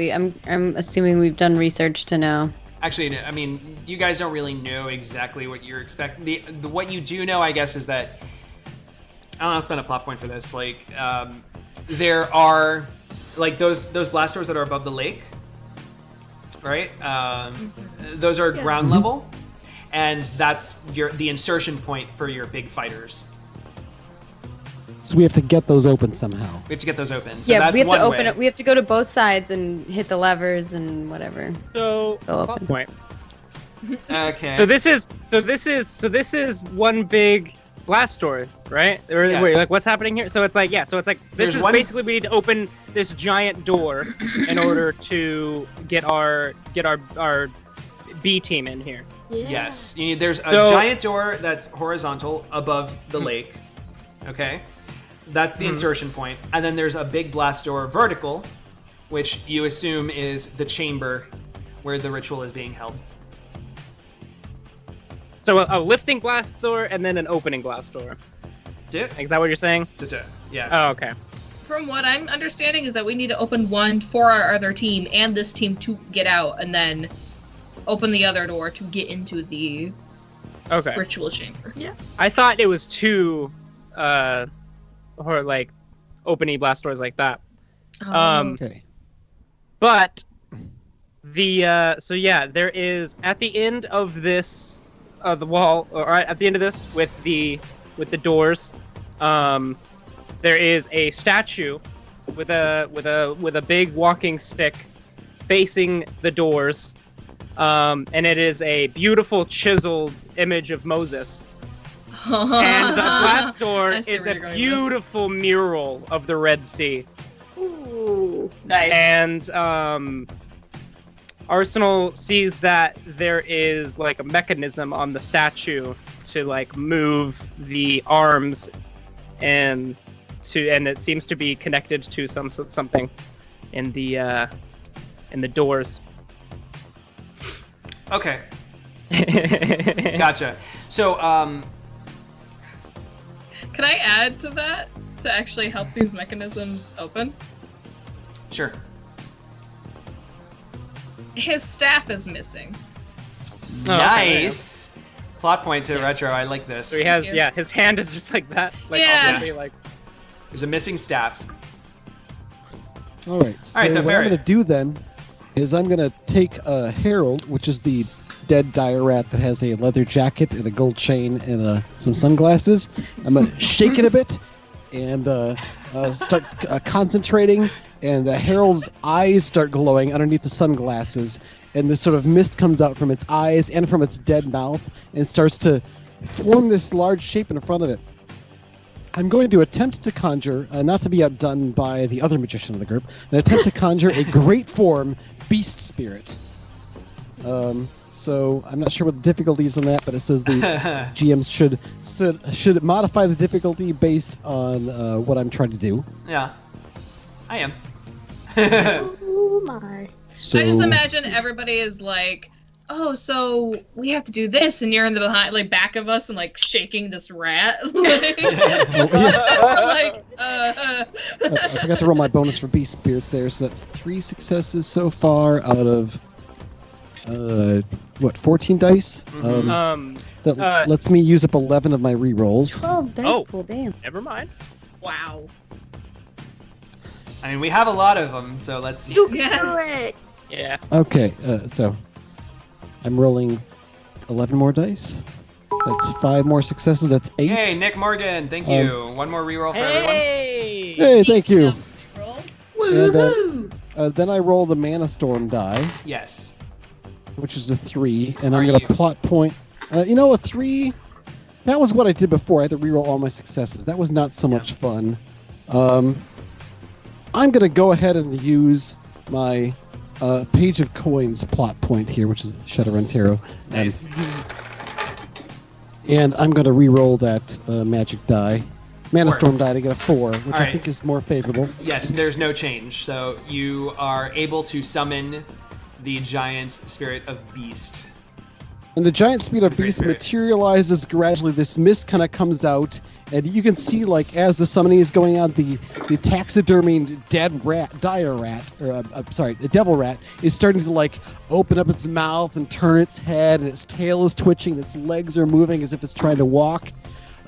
I'm assuming we've done research to know? Actually, I mean, you guys don't really know exactly what you're expecting. What you do know, I guess, is that I don't know, spend a plot point for this. Like, there are like those blast doors that are above the lake, right? Those are ground level, and that's the insertion point for your big fighters. So we have to get those open somehow. We have to get those open. So Yeah, that's we have one to open way. it. We have to go to both sides and hit the levers and whatever. So, They'll plot open. point. Okay. So this is one big blast door, right? Or, Yes. wait, like what's happening here? So it's like this There's is one- basically we need to open this giant door in order to get our B team in here. Yes. There's a So- giant door that's horizontal above the lake. Okay. That's the insertion point. And then there's a big blast door vertical, which you assume is the chamber where the ritual is being held. So a lifting blast door and then an opening blast door. Is that what you're saying? Yeah. Oh, okay. From what I'm understanding is that we need to open one for our other team and this team to get out, and then open the other door to get into the Okay. ritual chamber. Yeah. I thought it was two, or like, opening blast doors like that. Okay. But so yeah, there is at the end of this, the wall, or at the end of this with the doors, there is a statue with a big walking stick facing the doors, and it is a beautiful chiseled image of Moses. And the blast door I see is where you're a going with this. beautiful mural of the Red Sea. Ooh. Nice. And Arsenal sees that there is like a mechanism on the statue to like move the arms, and it seems to be connected to something in the doors. Okay. Gotcha. So, Can I add to that to actually help these mechanisms open? sure. His staff is missing. Oh, okay. Nice. Plot point to Retro. I like this. So he has, you. his hand is just like that. Like, Yeah. obviously, like, There's a missing staff. All right. So, All right, so what Ferret. I'm going to do then is I'm going to take Harold, which is the dead dire rat that has a leather jacket and a gold chain and some sunglasses. I'm going to shake it a bit and start concentrating. And Harold's eyes start glowing underneath the sunglasses. And this sort of mist comes out from its eyes and from its dead mouth and starts to form this large shape in front of it. I'm going to attempt to conjure, not to be outdone by the other magician of the group, an attempt to conjure a great form beast spirit. So I'm not sure what the difficulty is on that, but it says the GMs should modify the difficulty based on what I'm trying to do. Yeah. I am. Oh my. So I just imagine everybody is like, oh, so we have to do this, and you're in the behind, like back of us, and like shaking this rat. Like, we're like, I forgot to roll my bonus for beast spirits there, so that's 3 successes so far out of 14 dice. That lets me use up 11 of my rerolls. 12 dice Oh. pool, damn. never mind. wow. I mean, we have a lot of them, so let's. You can Yeah. do it. Yeah. Okay, so I'm rolling 11 more dice. That's 5 more successes. That's 8. Hey, Nick Morgan, thank you. One more reroll for everyone. Hey! Hey, thank you. Rolls. And, then I roll the Mana Storm die, Yes. which is a 3, and Are I'm going you- to plot point. A 3. That was what I did before. I had to reroll all my successes. That was not so much fun. I'm going to go ahead and use my Page of Coins plot point here, which is Shadowrun Tarot. Nice. And I'm going to re-roll that magic die. Mana 4. Storm die to get a 4, which All I right. think is more favorable. Yes, there's no change. So you are able to summon the giant spirit of beast. And the giant speed of Great beast spirit. materializes gradually. This mist kind of comes out, and you can see, like, as the summoning is going on, the taxidermied dead rat, the devil rat, is starting to, like, open up its mouth and turn its head, and its tail is twitching, its legs are moving as if it's trying to walk.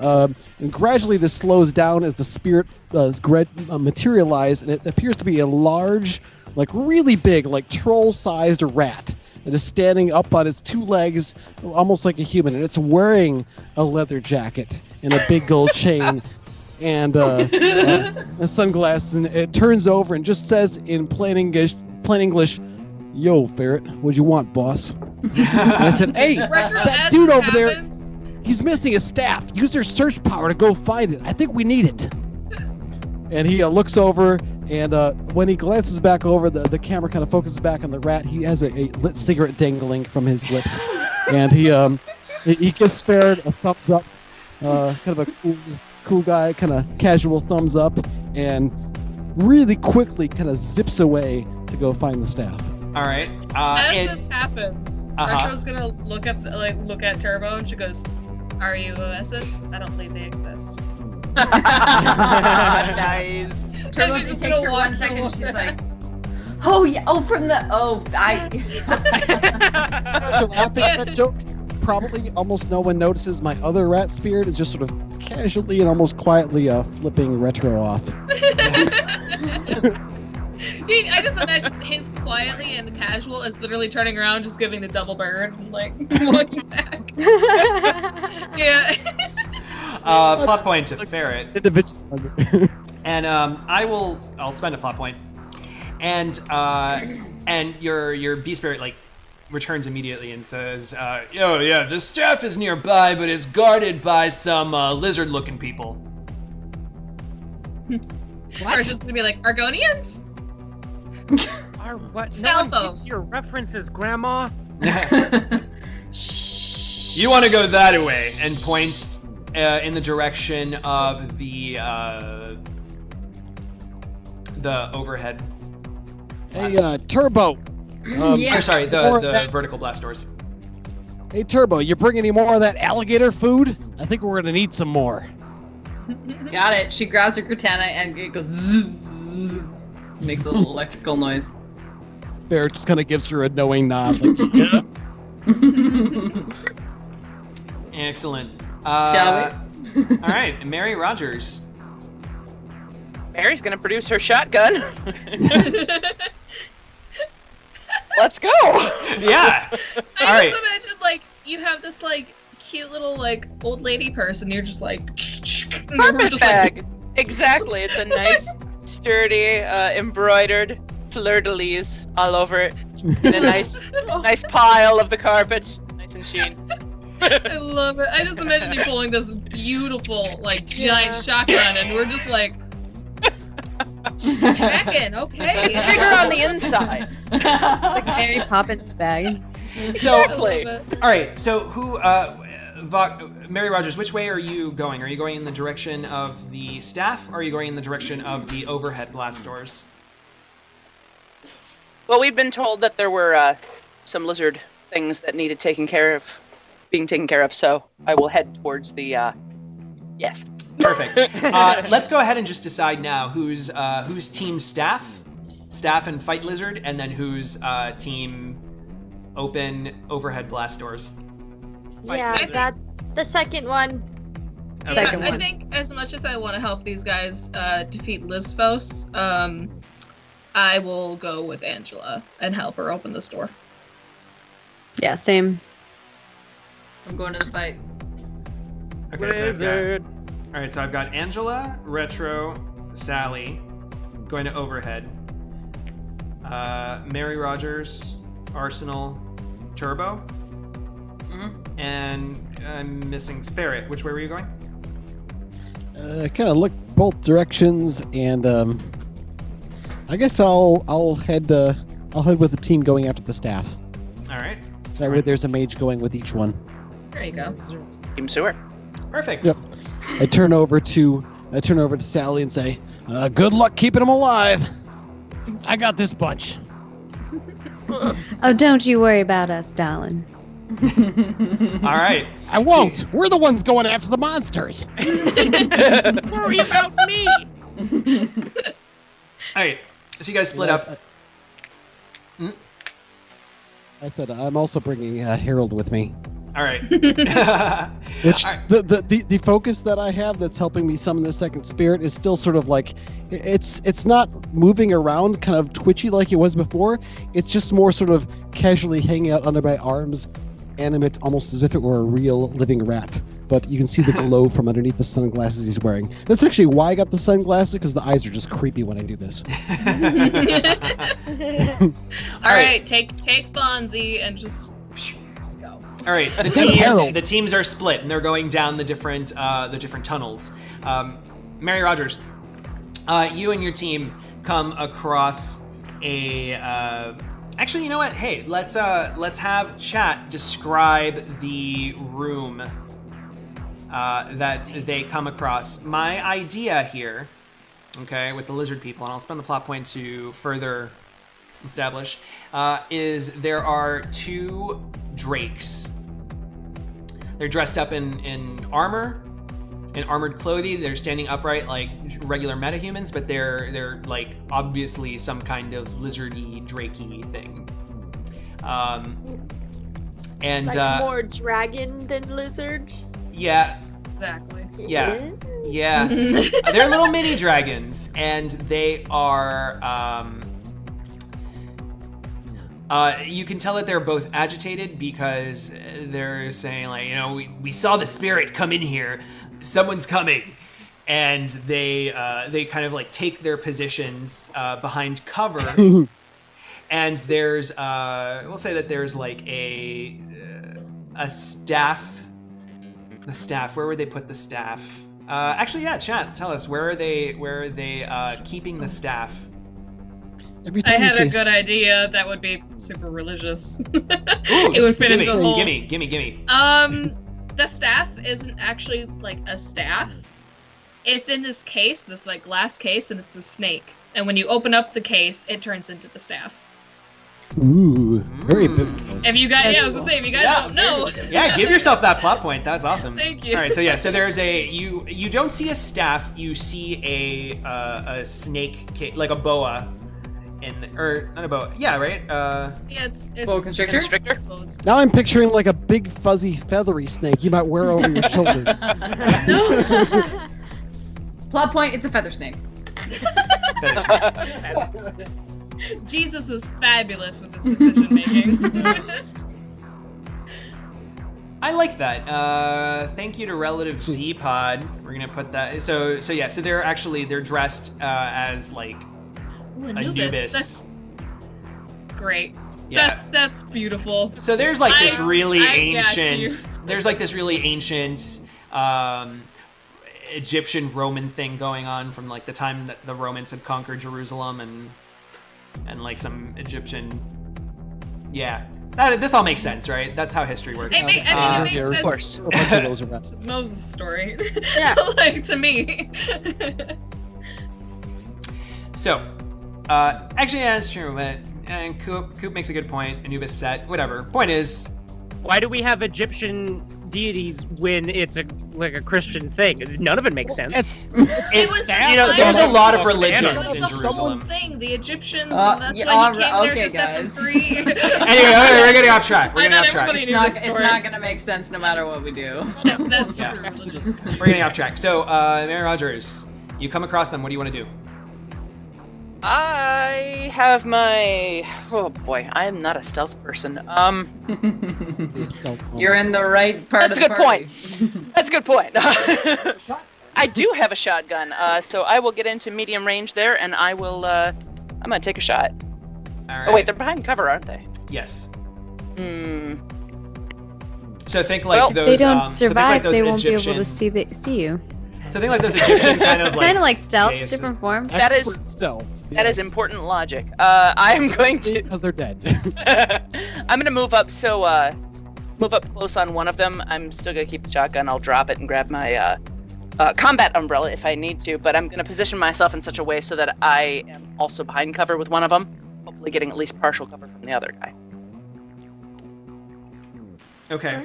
And gradually this slows down as the spirit materializes, and it appears to be a large, like, really big, like, troll-sized rat. It is standing up on its 2 legs, almost like a human, and it's wearing a leather jacket and a big gold chain and sunglasses. And it turns over and just says in plain English, "Yo, Ferret, what'd you want, boss?" And I said, "Hey, Retro, that as dude this over there, happens, he's missing a staff. Use your search power to go find it. I think we need it." And he looks over, and when he glances back over, the camera kind of focuses back on the rat. He has a lit cigarette dangling from his lips, and he gives Ferret a thumbs up, kind of a cool guy, kind of casual thumbs up, and really quickly kind of zips away to go find the staff. All right. as this happens, Uh-huh. Retro's gonna look at Turbo, and she goes, "Are you OSs? I don't believe they exist." Nice. Turbo she's just just takes gonna her watch 1 second. the She's whole like, "Oh yeah, I." After laughing at that joke, probably almost no one notices my other rat spirit is just sort of casually and almost quietly flipping Retro off. Dude, I just imagine his quietly and casual is literally turning around, just giving the double bird, and like looking back. Yeah. Plot point to Ferret. Individual. And I'll spend a plot point. And your bee spirit like returns immediately and says, "Oh yeah, the staff is nearby, but it's guarded by some lizard-looking people." Or it's just gonna be like Argonians. Our what? Stealthos. No one gets your references, Grandma. You want to go that way, and points in the direction of the overhead. Hey, Turbo. Yeah. Or sorry, More the of that- vertical blast doors. Hey, Turbo, you bring any more of that alligator food? I think we're gonna need some more. Got it. She grabs her katana and it goes zzz, makes a little electrical noise. Ferret just kind of gives her a knowing nod. Like, yeah. Excellent. Shall we? All right, Mary Rogers. Mary's gonna produce her shotgun. Let's go. Yeah. All I right. just imagine like you have this like cute little like old lady person. You're just like and we're Carpet just bag. like Exactly. It's a nice, sturdy, embroidered fleur-de-lis all over it. In a nice pile of the carpet. Nice and sheen. I love it. I just imagine you pulling this beautiful like giant shotgun, and we're just like. Hacking, okay. It's bigger on the inside. Like Mary Poppins bag. So, Exactly. I love it. all right. So who? Mary Rogers, which way are you going? Are you going in the direction of the staff, or are you going in the direction of the overhead blast doors? Well, we've been told that there were some lizard things that needed being taken care of, so I will head towards the, yes. Perfect. Let's go ahead and just decide now who's team staff and fight lizard, and then who's team open overhead blast doors. Yeah, that's the second one. Yeah, Second I one. think as much as I want to help these guys defeat Lisphos, I will go with Angela and help her open this door. Yeah, same. I'm going to the fight. Okay, Wizard. all right, so I've got Angela, Retro, Sally, going to overhead. Mary Rogers, Arsenal, Turbo, and I'm missing Ferret. Which way were you going? Kind of look both directions, and I guess I'll head with the team going after the staff. All right. That way, there's a mage going with each one. There you go. Team Sewer. Perfect. Yep. I turn over to I turn over to Sally and say, good luck keeping them alive. I got this bunch. Oh, don't you worry about us, darling. All right. I won't. We're the ones going after the monsters. Worry about me. All right. So you guys split up. I said I'm also bringing Harold with me. All right. Which All right. the focus that I have that's helping me summon the second spirit is still sort of like it's not moving around kind of twitchy like it was before. It's just more sort of casually hanging out under my arms, animate, almost as if it were a real living rat. But you can see the glow from underneath the sunglasses he's wearing. That's actually why I got the sunglasses, because the eyes are just creepy when I do this. All right, take Fonzie and just go. All right, the teams are split and they're going down the different tunnels. Mary Rogers, you and your team come across a. Actually, you know what? Hey, let's have chat describe the room that they come across. My idea here, okay, with the lizard people, and I'll spend the plot point to further establish, is there are two drakes. They're dressed up in armor, in armored clothing. They're standing upright like regular metahumans, but they're like obviously some kind of lizardy, drakey thing. And like more dragon than lizard. Yeah. Exactly. Yeah. Yeah. They're little mini dragons, and they are. You can tell that they're both agitated because they're saying, like, you know, we saw the spirit come in here. Someone's coming. And they kind of like take their positions behind cover. And there's, we'll say that there's like a staff. The staff, where would they put the staff? Actually, yeah, chat, tell us, where are they keeping the staff? I had a good idea that would be super religious. It would fit into the whole. Gimme. The staff isn't actually like a staff. It's in this case, this like glass case, and it's a snake. And when you open up the case, it turns into the staff. Ooh, very biblical. If you guys, I was gonna say, if you guys don't know. Yeah, give yourself that plot point. That's awesome. Thank you. All right, so there's you don't see a staff, you see a snake, like a boa. Or not a boa. Yeah, right? Yeah, it's boa constrictor? Now I'm picturing like a big fuzzy feathery snake you might wear over your shoulders. No. Plot point, it's a feather snake. Jesus was fabulous with his decision making. I like that. Thank you to Relative D-Pod. We're gonna put that. So they're dressed as like Ooh, Anubis. That's great. Yeah. That's beautiful. So there's like this really I ancient. There's like this really ancient Egyptian Roman thing going on from like the time that the Romans had conquered Jerusalem and like some Egyptian. Yeah. This all makes sense, right? That's how history works. It makes sense. Of course. A bunch of those are Moses' story. Yeah. Like, to me. So, actually, yeah, that's true. But and Coop makes a good point. Anubis set, whatever. Point is, why do we have Egyptian deities when it's a Christian thing? None of it makes sense. It's you know, there's a lot of religions in Jerusalem. Thing, the Egyptians, and that's why he came there to set them free. Anyway, we're getting off track. It's not gonna make sense no matter what we do. That's true. Religious. We're getting off track. So, Mary Rogers, you come across them. What do you want to do? I have my. Oh boy, I am not a stealth person. You're in the right part That's of the party. That's a good point. I do have a shotgun, so I will get into medium range there, and I will. I'm gonna take a shot. All right. Oh wait, they're behind cover, aren't they? Yes. Hmm. So think like those. If they don't survive, those they won't Egyptian, be able to see you. So think like those Egyptian kind of like stealth, Jason. different form. That is stealth. That is important logic. I am going to. Because they're dead. I'm gonna move up. So move up close on one of them. I'm still gonna keep the shotgun. I'll drop it and grab my combat umbrella if I need to, but I'm going to position myself in such a way so that I am also behind cover with one of them, hopefully getting at least partial cover from the other guy. Okay.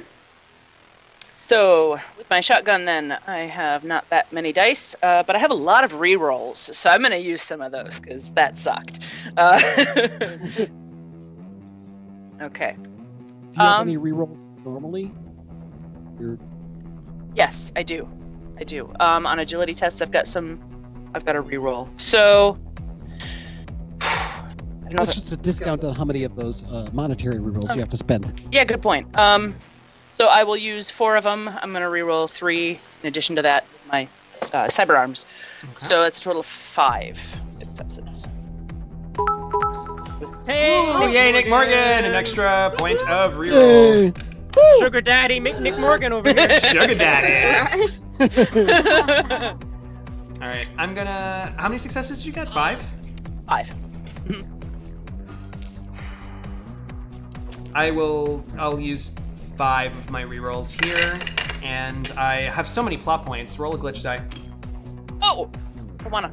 So, with my shotgun then, I have not that many dice, but I have a lot of rerolls, so I'm going to use some of those, because that sucked. Okay. Do you have any rerolls normally? Yes, I do. On agility tests, I've got a reroll. So, It's just a discount on how many of those monetary rerolls you have to spend. Yeah, good point. So I will use 4 of them. I'm going to reroll 3 in addition to that with my cyber arms. Okay. So it's a total of 5 successes. Hey! Ooh, yay, Nick Morgan! An extra point of reroll. Sugar Daddy, Nick Morgan over here. Sugar Daddy! Alright, I'm gonna... How many successes did you get? 5? 5. I'll use 5 of my rerolls here, and I have so many plot points. Roll a glitch die. Oh! I wanna.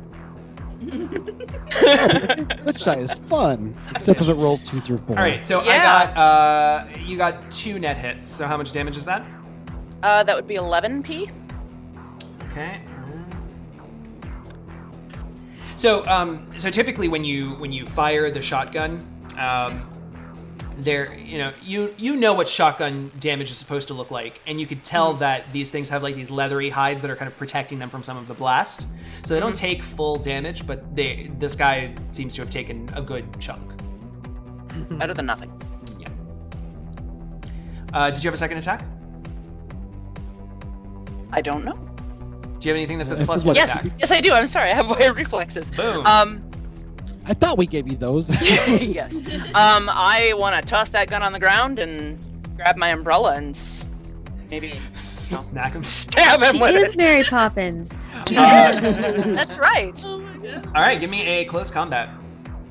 Glitch die is fun, except if it rolls 2 through 4. Alright, so yeah. You got 2 net hits. So how much damage is that? That would be 11p. Okay. So typically when you fire the shotgun, you know what shotgun damage is supposed to look like, and you could tell that these things have like these leathery hides that are kind of protecting them from some of the blast. So they don't take full damage, but this guy seems to have taken a good chunk. Better than nothing. Yeah. Did you have a second attack? I don't know. Do you have anything that says plus 1 yes, attack? Yes, I do. I'm sorry. I have weird reflexes. Boom. I thought we gave you those. Yes. I want to toss that gun on the ground and grab my umbrella and maybe smack him. Stab him She with is it. Mary Poppins. That's right. Oh my god. All right, give me a close combat.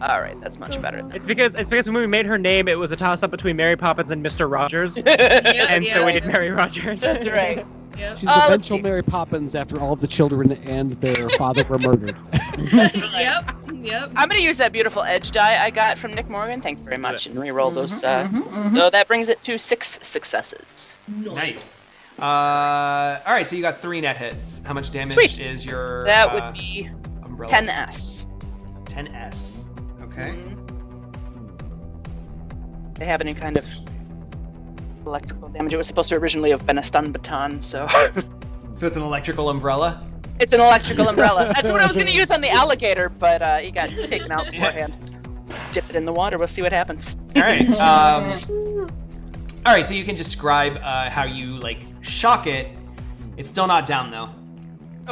All right, that's much better. It's because when we made her name, it was a toss-up between Mary Poppins and Mr. Rogers, so we did Mary Rogers. That's right. Yep. She's the eventual Mary Poppins after all of the children and their father were murdered. Yep. I'm going to use that beautiful edge die I got from Nick Morgan. Thank you very much, and re-roll those. So that brings it to 6 successes. Nice. All right, so you got 3 net hits. How much damage is your That would be umbrella? 10s. 10s. Okay. They have any kind of electrical damage. It was supposed to originally have been a stun baton, so... So it's an electrical umbrella? It's an electrical umbrella. That's what I was going to use on the alligator, but he got taken out beforehand. Dip it in the water, we'll see what happens. All right. All right, so you can describe how you, shock it. It's still not down, though.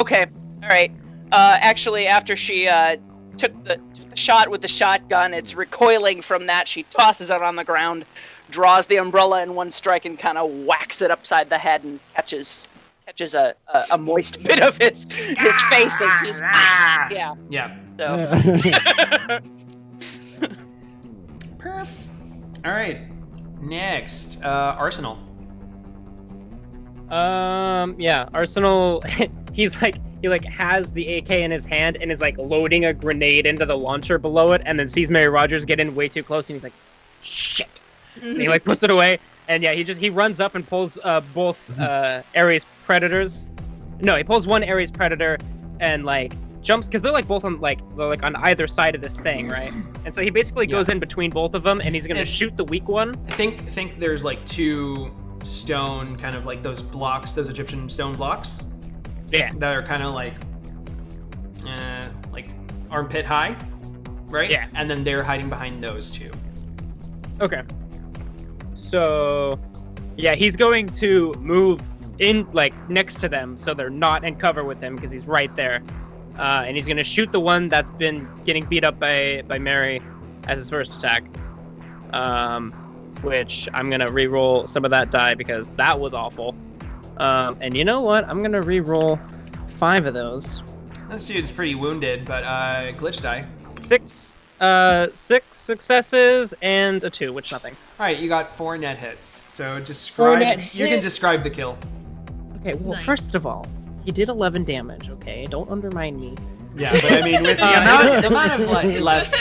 Okay, all right. Actually, after she took the shot with the shotgun, it's recoiling from that. She tosses it on the ground, draws the umbrella in one strike, and kind of whacks it upside the head and catches a moist bit of his face as he's yeah. So. Perf. All right. Next, Arsenal. Arsenal. He has the AK in his hand and is loading a grenade into the launcher below it, and then sees Mary Rogers get in way too close, and he's like, shit. And he puts it away, and he runs up and pulls both Ares predators. No, he pulls one Ares predator and jumps, because they're both on on either side of this thing, right? And so he basically goes in between both of them, and he's gonna shoot the weak one. I think there's 2 stone kind of those blocks, those Egyptian stone blocks. Yeah. That are kind of armpit high, right? Yeah. And then they're hiding behind those 2. Okay. So, he's going to move in next to them so they're not in cover with him because he's right there. And he's going to shoot the one that's been getting beat up by Mary as his first attack. Which I'm going to re-roll some of that die because that was awful. And you know what? I'm going to re-roll 5 of those. This dude's pretty wounded, but glitch die. 6 successes and a 2, which nothing. All right, you got 4 net hits. So describe. You can describe the kill. Okay. Well, first of all, He did 11 damage. Okay, don't undermine me. Yeah, but I mean, with the amount of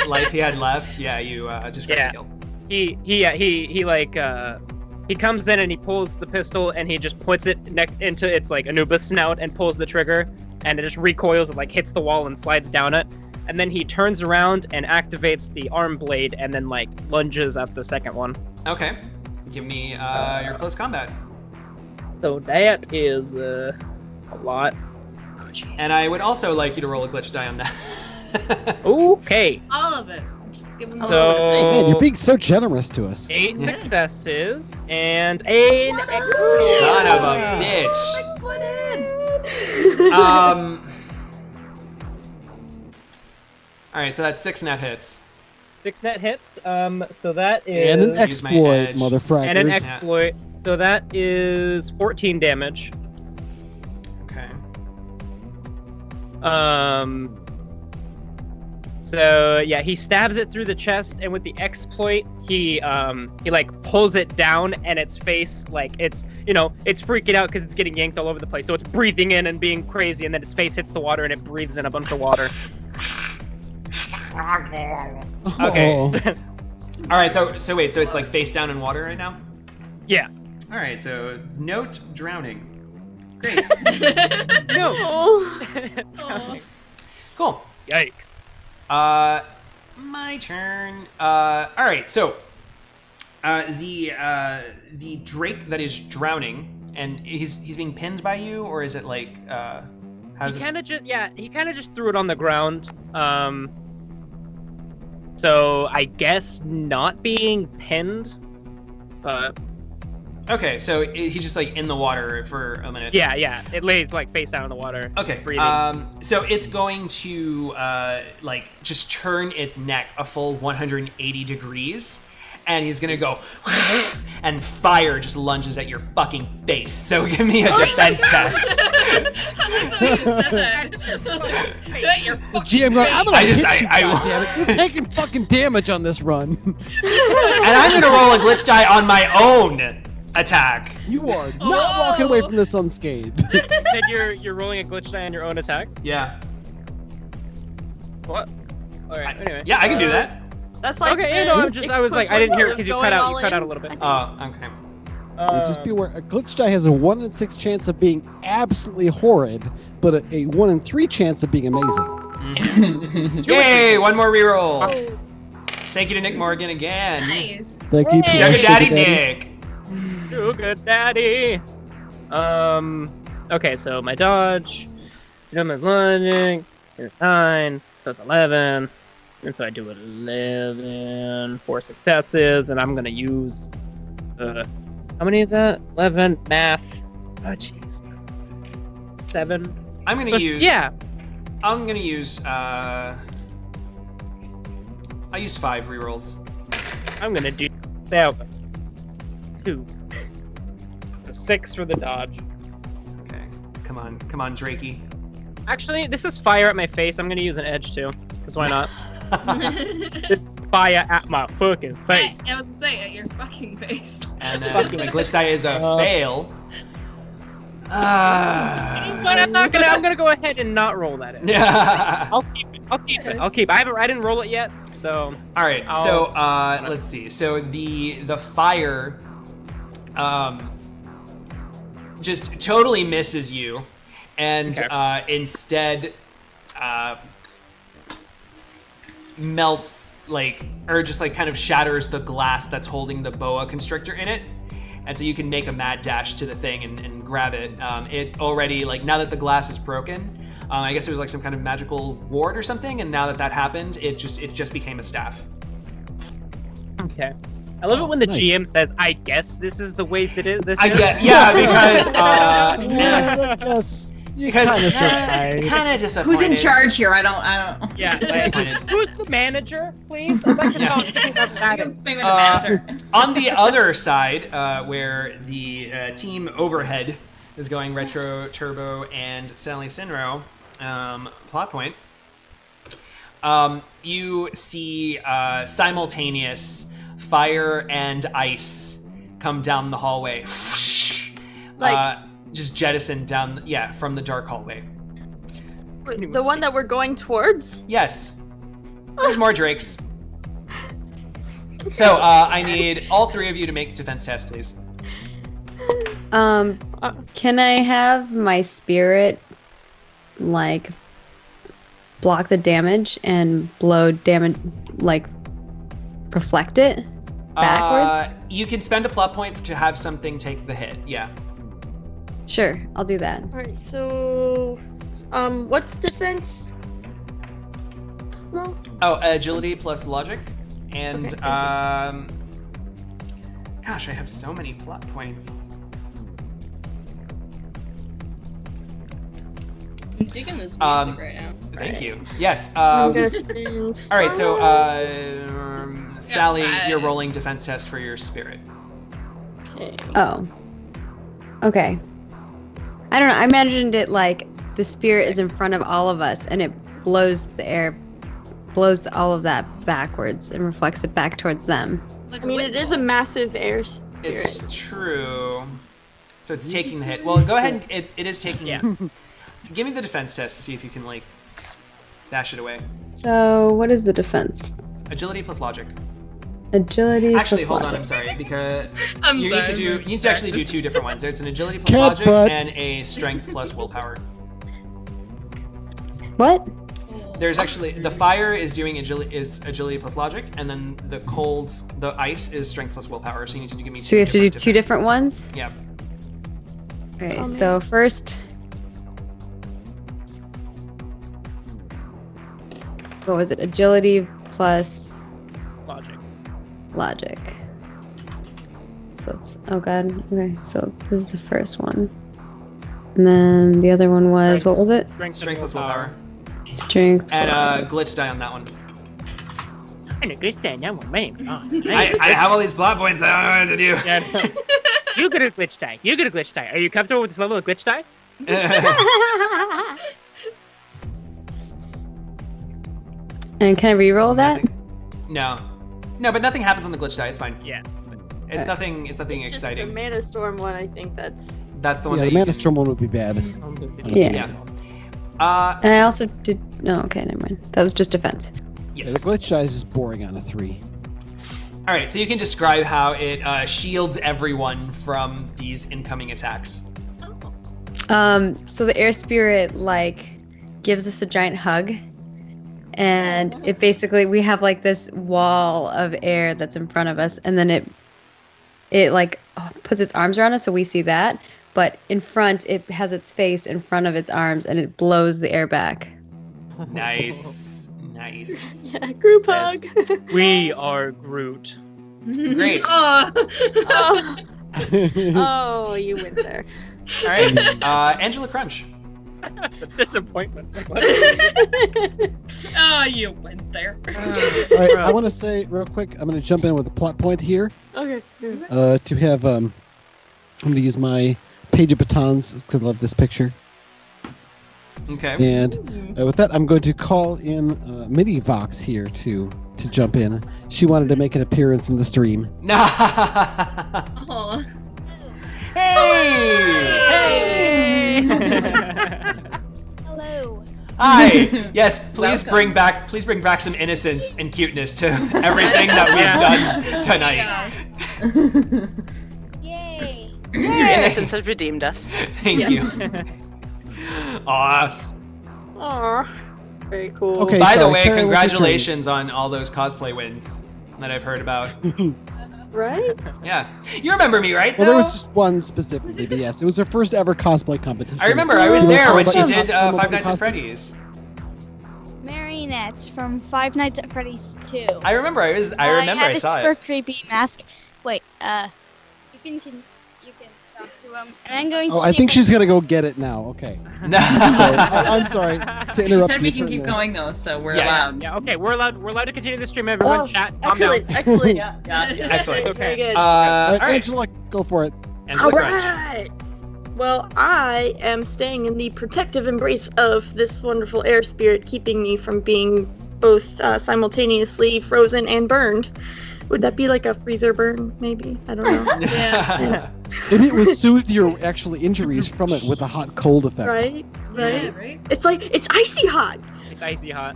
life he had left, yeah, you just got killed. He comes in and he pulls the pistol and he just puts it into its like Anubis snout and pulls the trigger, and it just recoils and like hits the wall and slides down it. And then he turns around and activates the arm blade and then like lunges at the second one. Okay, give me your close combat. So that is a lot. Oh, and I would also like you to roll a glitch die on that. Okay. All of it. Just give them Man, you're being so generous to us. 8 successes and an Son of a bitch. All right, so that's 6 net hits. 6 net hits. So that is And an exploit, motherfuckers. And an exploit. So that is 14 damage. Okay. So yeah, he stabs it through the chest, and with the exploit, he like pulls it down, and its face like it's freaking out because it's getting yanked all over the place. So it's breathing in and being crazy, and then its face hits the water, and it breathes in a bunch of water. Okay. Oh. All right. So wait. So it's like face down in water right now. Yeah. All right. So note drowning. Great. No. Cool. Yikes. My turn. All right. So, the drake that is drowning, and he's being pinned by you, or is it like how's He this? kind of just threw it on the ground. So I guess not being pinned, but Okay, so he's just like in the water for a minute. yeah, it lays like face down in the water. Okay. Breathing. So it's going to like just turn its neck a full 180 degrees, and he's gonna go and fire just lunges at your fucking face. So give me a defense test. I like the way you said that. At your The GM going, I'm gonna I just- hit you, I- goddammit. You're taking fucking damage on this run. And I'm gonna roll a glitch die on my own attack. You are not walking away from this unscathed. You said you're rolling a glitch die on your own attack. Yeah. What? All right. Anyway. Yeah, I can do that. That's like Okay. I was like, I didn't hear it because you cut out. You cut out a little bit. Oh, okay. Just be aware, a glitch die has a 1 in 6 chance of being absolutely horrid, but a 1 in 3 chance of being amazing. Yay! One more reroll. Thank you to Nick Morgan again. Nice. Thank you, Sugar Daddy Nick. Sugar Daddy. Okay, so my dodge, my lunging, 9, so it's 11, and so I do 11, 4 successes, and I'm gonna use, how many is that? 11, math, oh jeez, 7. I'm gonna use. Yeah. I'm gonna use. I use 5 rerolls. I'm gonna do 7. 2. So 6 for the dodge. Okay. Come on, Drakey. Actually, this is fire at my face. I'm gonna use an edge too, because why not? This is fire at my fucking face. I was gonna say, at your fucking face. And then the glitch die is a fail. But I'm gonna go ahead and not roll that in. Yeah. I'll keep it. I didn't roll it yet, so. All right. So let's see. So the fire, just totally misses you, and instead, melts or just kind of shatters the glass that's holding the boa constrictor in it. And so you can make a mad dash to the thing and grab it. It already, now that the glass is broken, I guess it was some kind of magical ward or something, and now that happened, it just became a staff. Okay. I love it when the nice. GM says, "I guess this is the way that it is." Yeah, because I guess you kind of surprised. kind of disappointed. Who's in charge here? I don't. Yeah. Disappointed. Who's the manager, please? I'd like to talk to whoever that is. Maybe the manager. On the other side, where the team overhead is going Retro, Turbo, and Sally Sinroe, plot point, you see simultaneous fire and ice come down the hallway. just jettisoned down, from the dark hallway. The one that we're going towards? Yes. There's more drakes. So, I need all three of you to make defense tests, please. Can I have my spirit, like, block the damage and blow damage, like, reflect it backwards? You can spend a plot point to have something take the hit, yeah. Sure, I'll do that. Alright, so... what's defense? Roll? Oh, agility plus logic. And, Okay, gosh, I have so many plot points. I'm digging this music right now. Thank you. Yes. I'm gonna spend... All right, so, Sally, Yeah, you're rolling defense test for your spirit. Okay. Oh. Okay. I don't know, I imagined it like the spirit is in front of all of us and it blows the air, blows all of that backwards and reflects it back towards them. Like I mean, it is a massive air spirit. It's true. So it's taking the hit. Well, go ahead and it is taking. Yeah. Give me the defense test to see if you can like dash it away. So what is the defense? Agility plus logic. Agility. Actually, plus hold on. logic. I'm sorry because I'm you sorry. need to actually do two different ones. There's an agility plus Cat logic butt. and a strength plus willpower. What? There's actually the fire is doing agility plus logic, and then the ice is strength plus willpower. So you need to give me. So we have to do two different ones? Yeah. Okay, Oh, so first... What was it? Agility plus logic. So it's... Oh god. Okay, so this is the first one. And then the other one was... What was it? Strength plus willpower. Strength. And glitch die on that one. I know glitch die. That one, man. I have all these plot points. I don't know what to do. Yeah, no. You get a glitch die. You get a glitch die. Are you comfortable with this level of glitch die? And can I re-roll that? No, but nothing happens on the glitch die. It's fine. Yeah. It's nothing. It's nothing It's just exciting. the Mana Storm one, I think that's... That's the one. Yeah, that the you Mana can- Storm one would be bad. Yeah. Yeah. And I also did... No, okay, never mind. That was just defense. Yeah, the Yes. glitch die is just boring on a 3. All right. So you can describe how it shields everyone from these incoming attacks. So the air spirit, like, gives us a giant hug. And it basically, we have, like, this wall of air that's in front of us. And then it like, puts its arms around us so we see that. But in front, it has its face in front of its arms, and it blows the air back. Nice. Yeah, group hug! We are Groot. Great. Oh. Oh. Oh, you went there. All right. Angela Crunch. The disappointment. Oh, you went there. All right, I want to say real quick, I'm going to jump in with a plot point here. Okay. To have, I'm going to use my page of batons because I love this picture. Okay. And with that, I'm going to call in Mini Vox here to jump in. She wanted to make an appearance in the stream. Nah. Oh. Hey! Hello. Hi. Yes, please Welcome. bring back some innocence and cuteness to everything that we've done tonight. Yeah. Yay. Your innocence has redeemed us. Thank you. Aw. Aw. Very cool. Okay. By the sorry, way, Carrie, what's your congratulations on all those cosplay wins that I've heard about. Right? Yeah. You remember me, right? Well, there though? was just one specifically, but yes, it was her first ever cosplay competition. I remember I was You wanna there tell when about she your did costume Five Nights at costume? Freddy's. Marionette from Five Nights at Freddy's 2. I remember I remember had I a saw super it. creepy mask. Wait, you can talk to him, and I'm going to Oh, I see think if she's gonna go get it now. Okay. No. I'm sorry to He interrupt said you. we can Turn keep there. going though, so we're Yes. allowed. Yeah, okay, we're allowed to continue the stream, everyone. Oh, Chat, calm down. excellent. Yeah. Excellent. Okay. Very good. All right. Angela, go for it. Angela Crunch. Alright! Well, I am staying in the protective embrace of this wonderful air spirit, keeping me from being both simultaneously frozen and burned. Would that be like a freezer burn, maybe? I don't know. Yeah. Maybe it will soothe your actual injuries from it with a hot cold effect. Right? Yeah, right? It's like, it's icy hot. It's icy hot.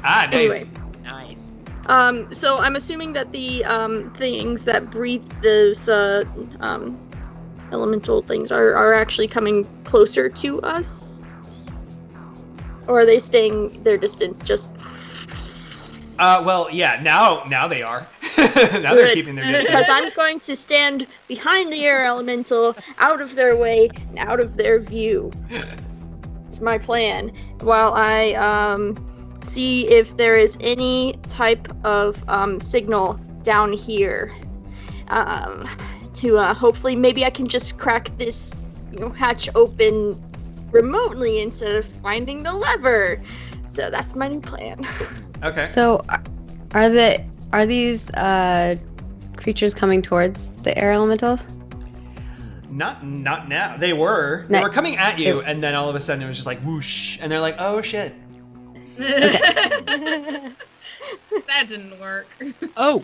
Ah, nice. Anyway. Nice. So I'm assuming that the things that breathe those elemental things are actually coming closer to us, or are they staying their distance? Just Well, yeah. Now they are. Now they're keeping their because distance. I'm going to stand behind the air elemental, out of their way and out of their view. It's my plan. While I see if there is any type of signal down here, to hopefully maybe I can just crack this hatch open remotely instead of finding the lever. So that's my new plan. Okay. So, are these creatures coming towards the air elementals? Not now. They were coming at you, and then all of a sudden it was just like whoosh, and they're like, oh shit. That didn't work. Oh.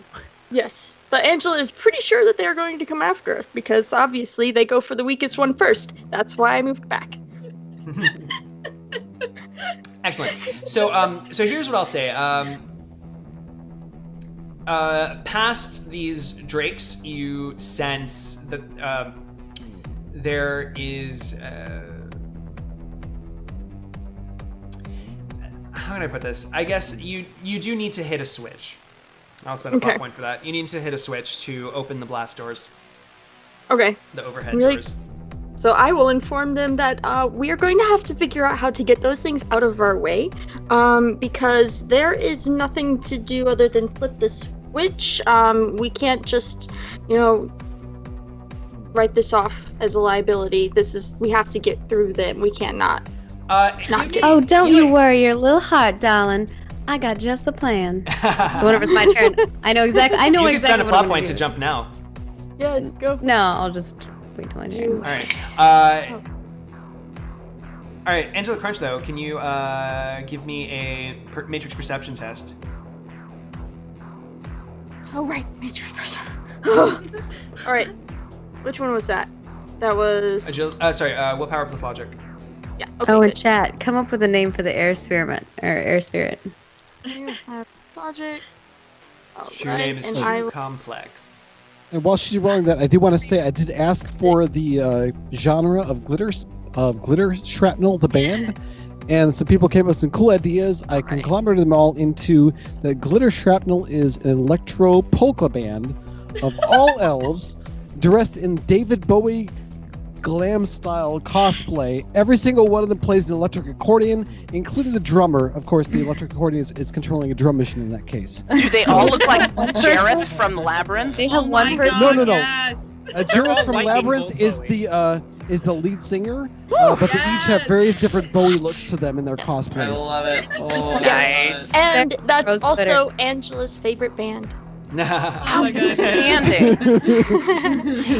Yes, but Angela is pretty sure that they are going to come after us because obviously they go for the weakest one first. That's why I moved back. Excellent. So here's what I'll say. Past these drakes, you sense that there is. How can I put this? I guess you do need to hit a switch. I'll spend a plot point for that. You need to hit a switch to open the blast doors. Okay. The overhead Really? doors. So I will inform them that we are going to have to figure out how to get those things out of our way, because there is nothing to do other than flip the switch. We can't just, write this off as a liability. We have to get through them. We can't not get. Oh, don't you worry your little heart, darling. I got just the plan. So whenever it's my turn, I know exactly. I know you exactly can spend a what plot I'm point gonna to do. jump now. Yeah, go. No, I'll just wait till my turn. All right. Angela Crunch, though, can you give me a matrix perception test? Oh right, Matrix Person. All right, which one was that? That was. Willpower plus logic. Yeah. Okay, Oh, and good. chat, come up with a name for the air spirit. Logic. Your name is too complex. And while she's rolling that, I do want to say I did ask for the genre of glitter shrapnel, the band, and some people came up with some cool ideas. I conglomerated them all into that glitter shrapnel is an electro polka band of all elves dressed in David Bowie glam style cosplay. Every single one of them plays an electric accordion, including the drummer. Of course, the electric accordion is controlling a drum machine in that case. Do they all look like Jareth from Labyrinth? They have one person. No. Yes. Jareth from liking Labyrinth both is Bowie. the lead singer, but they each have various different Bowie looks to them in their I cosplays. love it. Oh, Nice. And that's Rose also Angela's favorite band. Oh my god. Outstanding.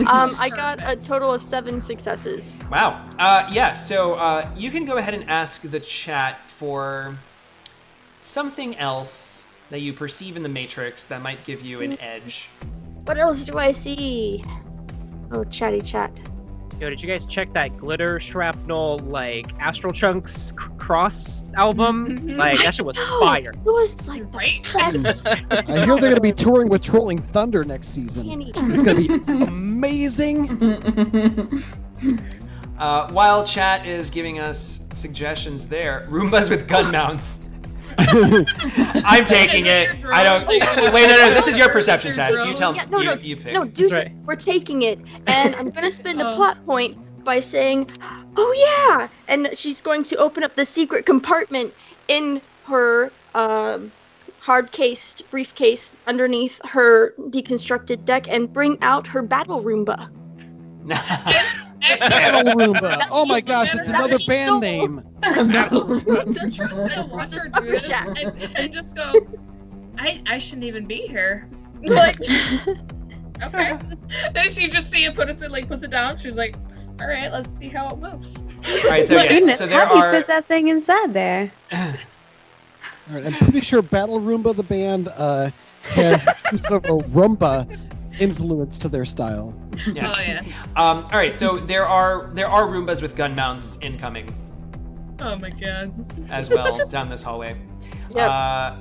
I got a total of 7 successes. Wow. So you can go ahead and ask the chat for something else that you perceive in the Matrix that might give you an edge. What else do I see? Oh, chatty chat. Yo, did you guys check that Glitter Shrapnel, Astral Chunks Cross album? That shit was fire. It was like the Right? best I hear they're going to be touring with Trolling Thunder next season. candy. It's going to be amazing. While chat is giving us suggestions there, Roombas with gun mounts. I'm taking it. I don't. Wait, no. This is your perception test. You tell me. Yeah, You pick. No, dude, right. we're taking it, and I'm gonna spend a plot point by saying, "Oh yeah," and she's going to open up the secret compartment in her hard-cased briefcase underneath her deconstructed deck and bring out her battle Roomba. Battle Roomba. Oh my gosh, it's another band name. That's right. I watch her do this and just go, I shouldn't even be here. Like, Okay. Then she just see it, puts it down. She's like, all right, let's see how it moves. All right. So yes. Goodness, So there how do you are. fit that thing inside there? All right, I'm pretty sure Battle Roomba, the band, has some sort of a Roomba influence to their style. Yes. Oh yeah. All right, so there are Roombas with gun mounts incoming Oh my god. as well down this hallway.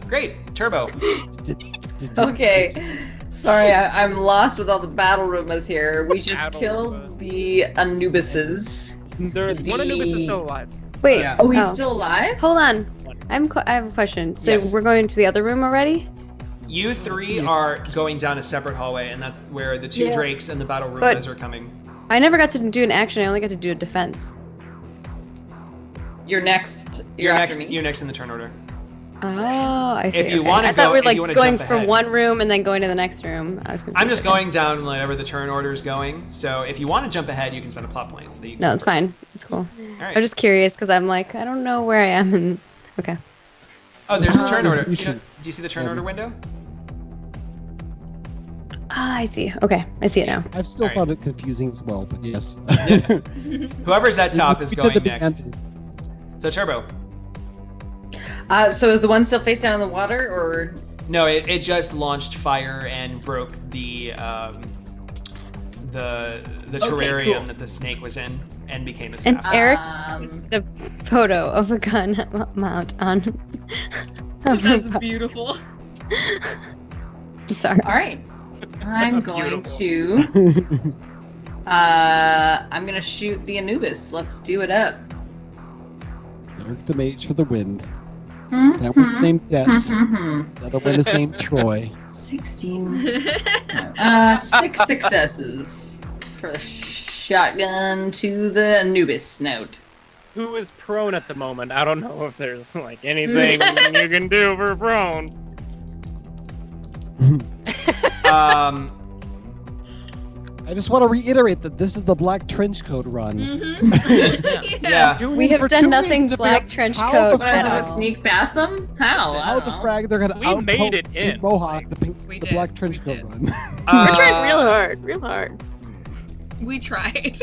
Great, Turbo. Okay. Sorry, I'm lost with all the battle Roombas here. We just Battle killed Roomba. the Anubises. One Anubis is still alive. Wait. Yeah. Oh, he's still alive? Hold on. I have a question. So Yes. we're going to the other room already? You three are going down a separate hallway, and that's where the two Drakes and the battle Roombas But- are coming. I never got to do an action. I only got to do a defense. You're next. You're after next. me. You're next in the turn order. Oh, I see. If you okay. wanna I thought go- we if were you like wanna going jump from ahead. one room and then going to the next room. I was confused. I'm just Okay. going down whenever the turn order is going. So if you want to jump ahead, you can spend a plot point. So that you can No, go it's first. fine. It's cool. All right. I'm just curious because I'm like, I don't know where I am. And okay. Oh, there's a turn There's order. a mission. Do you see the turn order window? Ah, I see. Okay, I see it now. I've still All right. found it confusing as well, but yes. Whoever's at top is We tend going to be next. answered. So Turbo. So is the one still face down in the water, or? No, it just launched fire and broke the terrarium cool. that the snake was in and became a And staff. Eric Um, posted a photo of a gun mount on. That's beautiful. Sorry. All right. I'm That's going beautiful. to. I'm gonna shoot the Anubis. Let's do it up. Eric the Mage for the wind. Mhm. That one's named Des. Mhm. The other one is named Troy. 16. 6 successes for the shotgun to the Anubis snout. Who is prone at the moment? I don't know if there's like anything you can do for prone. I just want to reiterate that this is the Black Trench Coat run. Mm-hmm. Yeah. Tuning We have for done 2 nothing weeks to Black figure Trench out Coat how What is it, at to all. sneak past them? How? I How don't the know. frag they're gonna We outpost made it the in. Mohawk, the We the did. Black Trench We Coat did. run. We're trying real hard, real hard. We tried.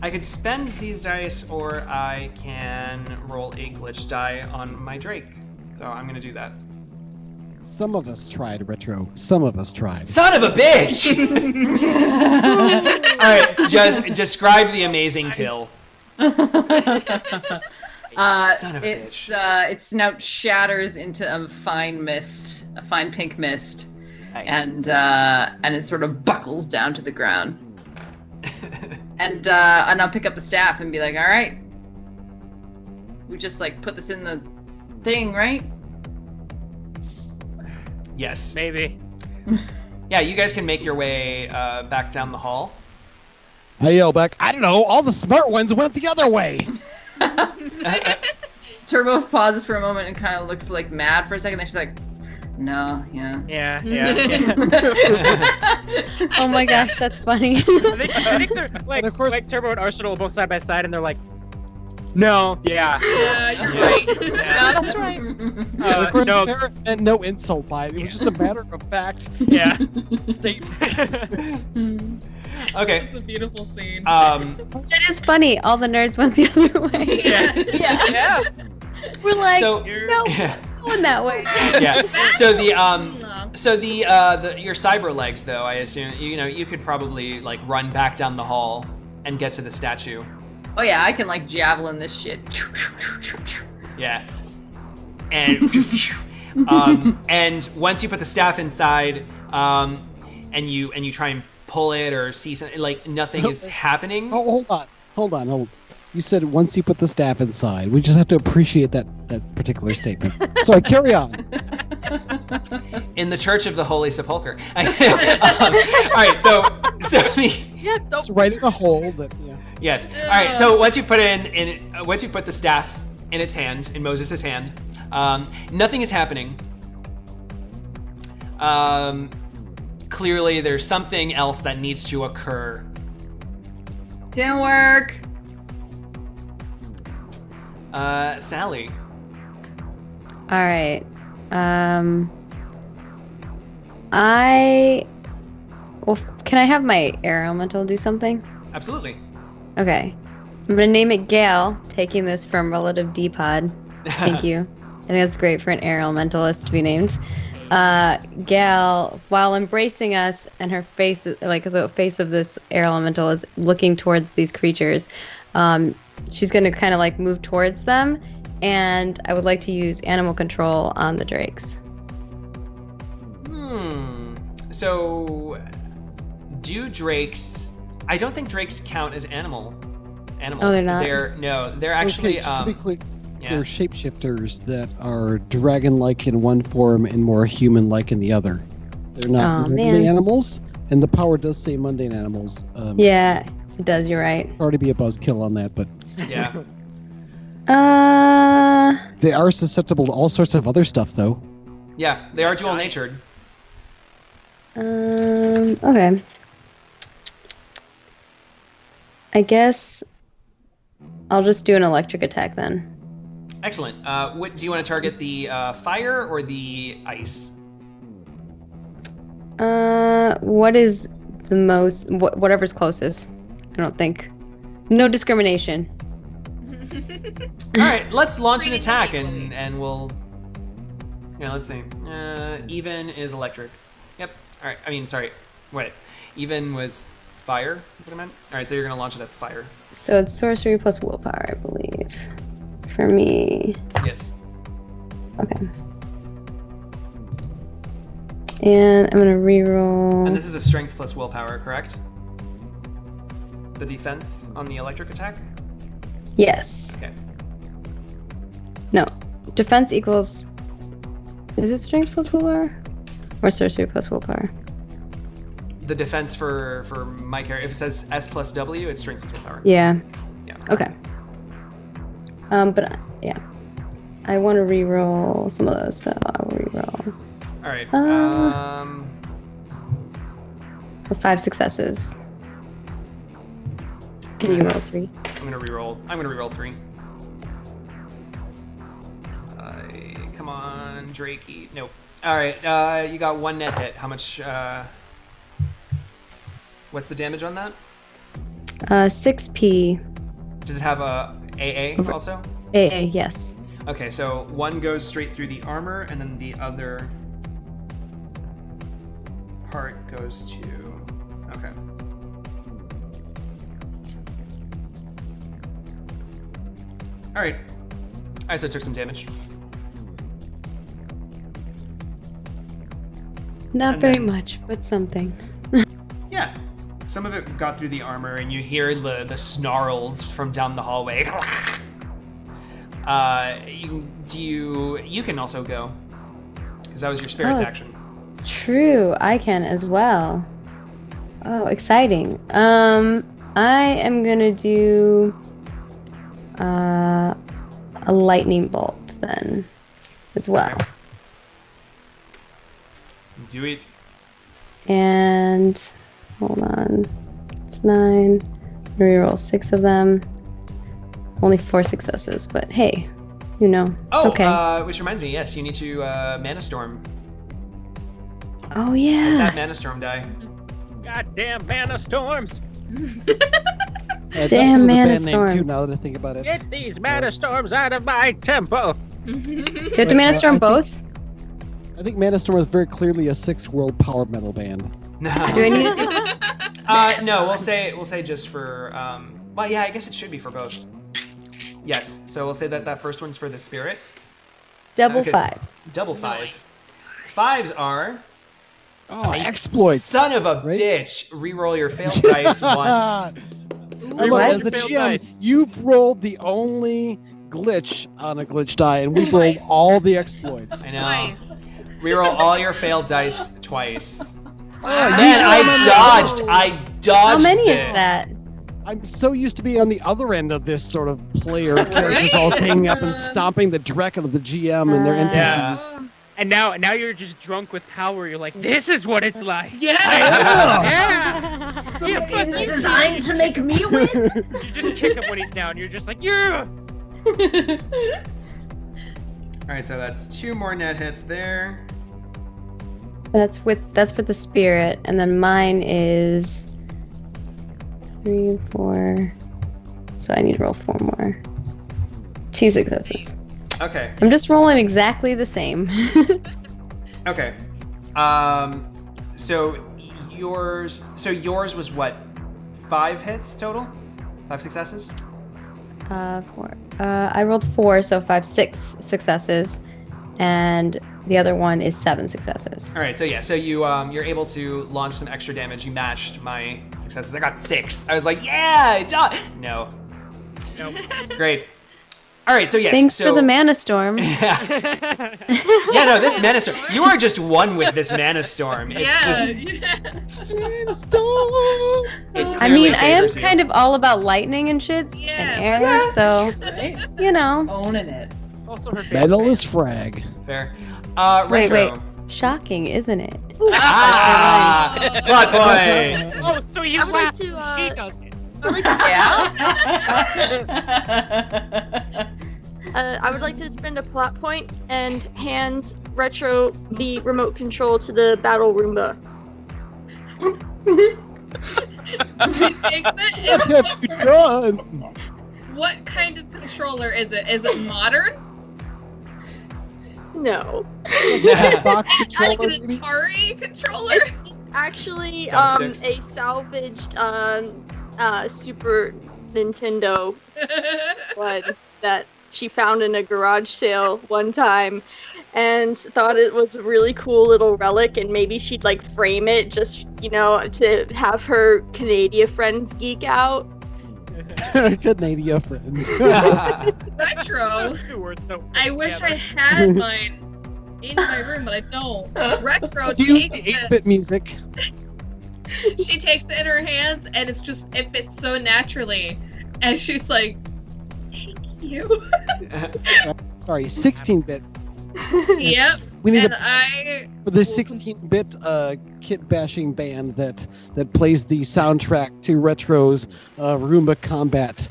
I could spend these dice, or I can roll a glitch die on my Drake. So I'm gonna do that. Some of us tried retro. Some of us tried. Son of a bitch! All right, just describe the amazing kill. Son of a bitch. Its snout shatters into a fine mist, a fine pink mist, Nice. and it sort of buckles down to the ground. And I'll pick up the staff and be like, all right, we just like put this in the thing, right? Yes. Maybe. Yeah, you guys can make your way back down the hall. I yell back, I don't know, all the smart ones went the other way. Turbo pauses for a moment and kind of looks like mad for a second. Then she's like, no, yeah. Yeah. Oh my gosh, that's funny. I think they're like, And of course- like Turbo and Arsenal both side by side, and they're like, no, yeah. Yeah, you're right. No, that's right. And of course, no, there meant no insult by it. It was just a matter of fact yeah. statement. Okay. It's a beautiful scene. That is funny. All the nerds went the other way. Yeah. Yeah. We're like, So no, yeah. going that way. Yeah. So the No. your cyber legs though, I assume you could probably like run back down the hall and get to the statue. Oh yeah, I can like javelin this shit. Yeah. And and once you put the staff inside, and you try and pull it or see something, like nothing is happening. Oh, hold on. You said once you put the staff inside. We just have to appreciate that particular statement. So I carry on. In the Church of the Holy Sepulchre. All right, so the It's right in the hole that, yeah. yes. All right, so once you put once you put the staff in its hand, in Moses' hand, nothing is happening. Clearly, there's something else that needs to occur. Didn't work. Sally. All right. Well, can I have my air elemental do something? Absolutely. Okay. I'm gonna name it Gale, taking this from Relative D-Pod. Thank you. I think that's great for an air elementalist to be named. Gal, while embracing us, and her face, like the face of this air elemental, is looking towards these creatures. She's going to kind of like move towards them, and I would like to use animal control on the drakes. So, do drakes? I don't think drakes count as animals. Oh, they're not? They're actually. Okay, just to be clear, yeah. they're shapeshifters that are dragon-like in one form and more human-like in the other. They're not really animals, and the power does say mundane animals. Yeah, it does. You're right. Sorry to be a buzzkill on that, but Yeah. they are susceptible to all sorts of other stuff, though. Yeah, they are dual-natured. Okay. I guess I'll just do an electric attack then. Excellent. What do you want to target? The fire or the ice? What is the most? Whatever's closest. I don't think. No discrimination. All right, let's launch an attack and we'll. Yeah, let's see. Even is electric. Yep. All right. I mean, sorry. Wait. Even was fire. Is what I meant. All right. So you're gonna launch it at the fire. So it's sorcery plus willpower, I believe. For me. Yes. Okay. And I'm gonna reroll. And this is a strength plus willpower, correct? The defense on the electric attack? Yes. Okay. No. Defense equals. Is it strength plus willpower? Or sorcery plus willpower? The defense for my character, if it says S plus W, it's strength plus willpower. Yeah. Yeah. Okay. But yeah. I want to reroll some of those, so I will reroll. All right. So 5 successes. Can you roll 3? I'm gonna reroll 3. Come on, Drakey. Nope. All right. You got 1 net hit. How much? What's the damage on that? 6p. Does it have a AA also? AA, yes. Okay, so 1 goes straight through the armor, and then the other part goes to. Okay. All right. So it took some damage. Not And very then- much, but something. Yeah. Some of it got through the armor, and you hear the snarls from down the hallway. You can also go, because that was your spirit's action. True, I can as well. Oh, exciting. I am gonna do a lightning bolt then, as well. Okay. Do it. And hold on, it's 9. Reroll 6 of them. Only 4 successes, but hey, you know, it's okay. Which reminds me, yes, you need to Mana Storm. Oh yeah. That Mana Storm die. Goddamn mana storms! Damn mana Name storms. too, now that I think about it. Get these mana storms out of my tempo! Do you have to mana storm both? I think Mana Storm is very clearly a 6-world power metal band. Do I need to do? No, we'll say just for. Well, yeah, I guess it should be for both. Yes, so we'll say that first one's for the spirit. Double Okay, 5. Double 5. 5s are. Oh, exploits! Son of a Right? bitch! Reroll your failed dice once. I love What? it. As a Failed GM, dice. you've rolled the only glitch on a glitch die, and we've rolled all the exploits. I know. Nice. Reroll all your failed dice twice. Oh, Man, I dodged. How many it. is that? I'm so used to being on the other end of this sort of player, characters all ganging up and stomping the dreck out of the GM and their Yeah. NPCs. And now you're just drunk with power. You're like, this is what it's like. Yeah. Yeah. It's designed to make me win. You just kick him when he's down. You're just like, yeah. All right, so that's 2 more net hits there. That's for the spirit, and then mine is 3 and 4. So I need to roll 4 more. 2 successes. Okay. I'm just rolling exactly the same. Okay. So yours was what? 5 hits total? 5 successes? 4. I rolled 4, so 6 successes, and the other one is 7 successes. All right, so you're able to launch some extra damage. You matched my successes. I got 6. I was like, yeah, no. Nope. Great. All right, so yes. Thanks for the mana storm. Yeah, no, this mana storm. You are just one with this mana storm. It's Mana storm. I mean, I am kind of all about lightning and shit and air, so Right? you know. Owning it. Also her favorite. Metal is frag. fair. Wait, Retro. shocking, isn't it? Plot point. Oh, so you I would like laugh. to, She does it. I would like to spend a plot point and hand Retro the remote control to the battle Roomba. She takes What it. have you done? What kind of controller is it? Is it modern? No. Box Like controller, an maybe? Atari controller? It's actually Thumbsticks. a salvaged Super Nintendo one that she found in a garage sale one time and thought it was a really cool little relic, and maybe she'd like frame it just, to have her Canadian friends geek out. Canadian friends. Retro. Those two words don't I work wish I together. had mine in my room, but I don't. Retro Do takes the it. 8-bit music. She takes it in her hands, and it fits so naturally. And she's like, thank you. Sorry, 16-bit. Yep. We need And for the 16-bit kit bashing band that plays the soundtrack to Retro's Roomba Combat.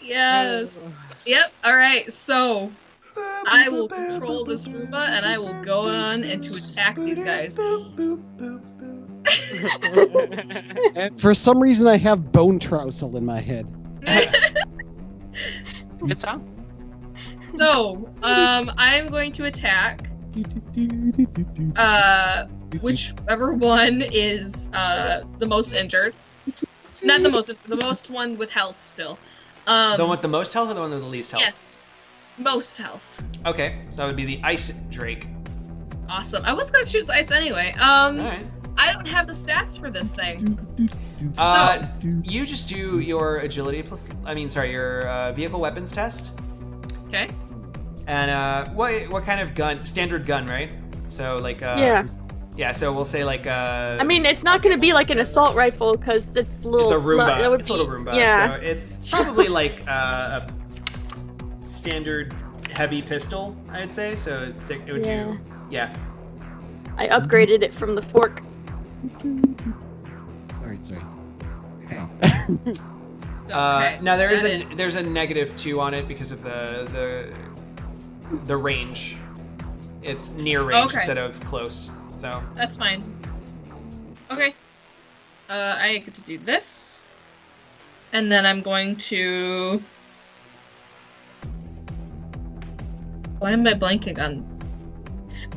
Yes. Yep. All right. So I will control this Roomba, and I will go on and to attack these guys. And for some reason, I have Bone Trousel in my head. Good song. So, I'm going to attack whichever one is the most injured. Not the most one with health still. The one with the most health or the one with the least health? Yes. Most health. Okay, so that would be the Ice Drake. Awesome. I was gonna choose ice anyway. Alright. I don't have the stats for this thing. You just do your agility your vehicle weapons test. Okay. And what kind of gun? Standard gun, right? So like Yeah. Yeah, so we'll say like I mean, it's not going to be like an assault rifle because it's a little. it's a Roomba. that would It's a be- little Roomba. Yeah. So it's probably like a standard heavy pistol, I'd say. So it would do. Yeah. I upgraded it from the fork. Sorry. Okay. Now there's got it. there's a -2 on it because of the range. It's near range Okay. instead of close. So That's fine. Okay. I get to do this. And then I'm going to... Why am I blanking on...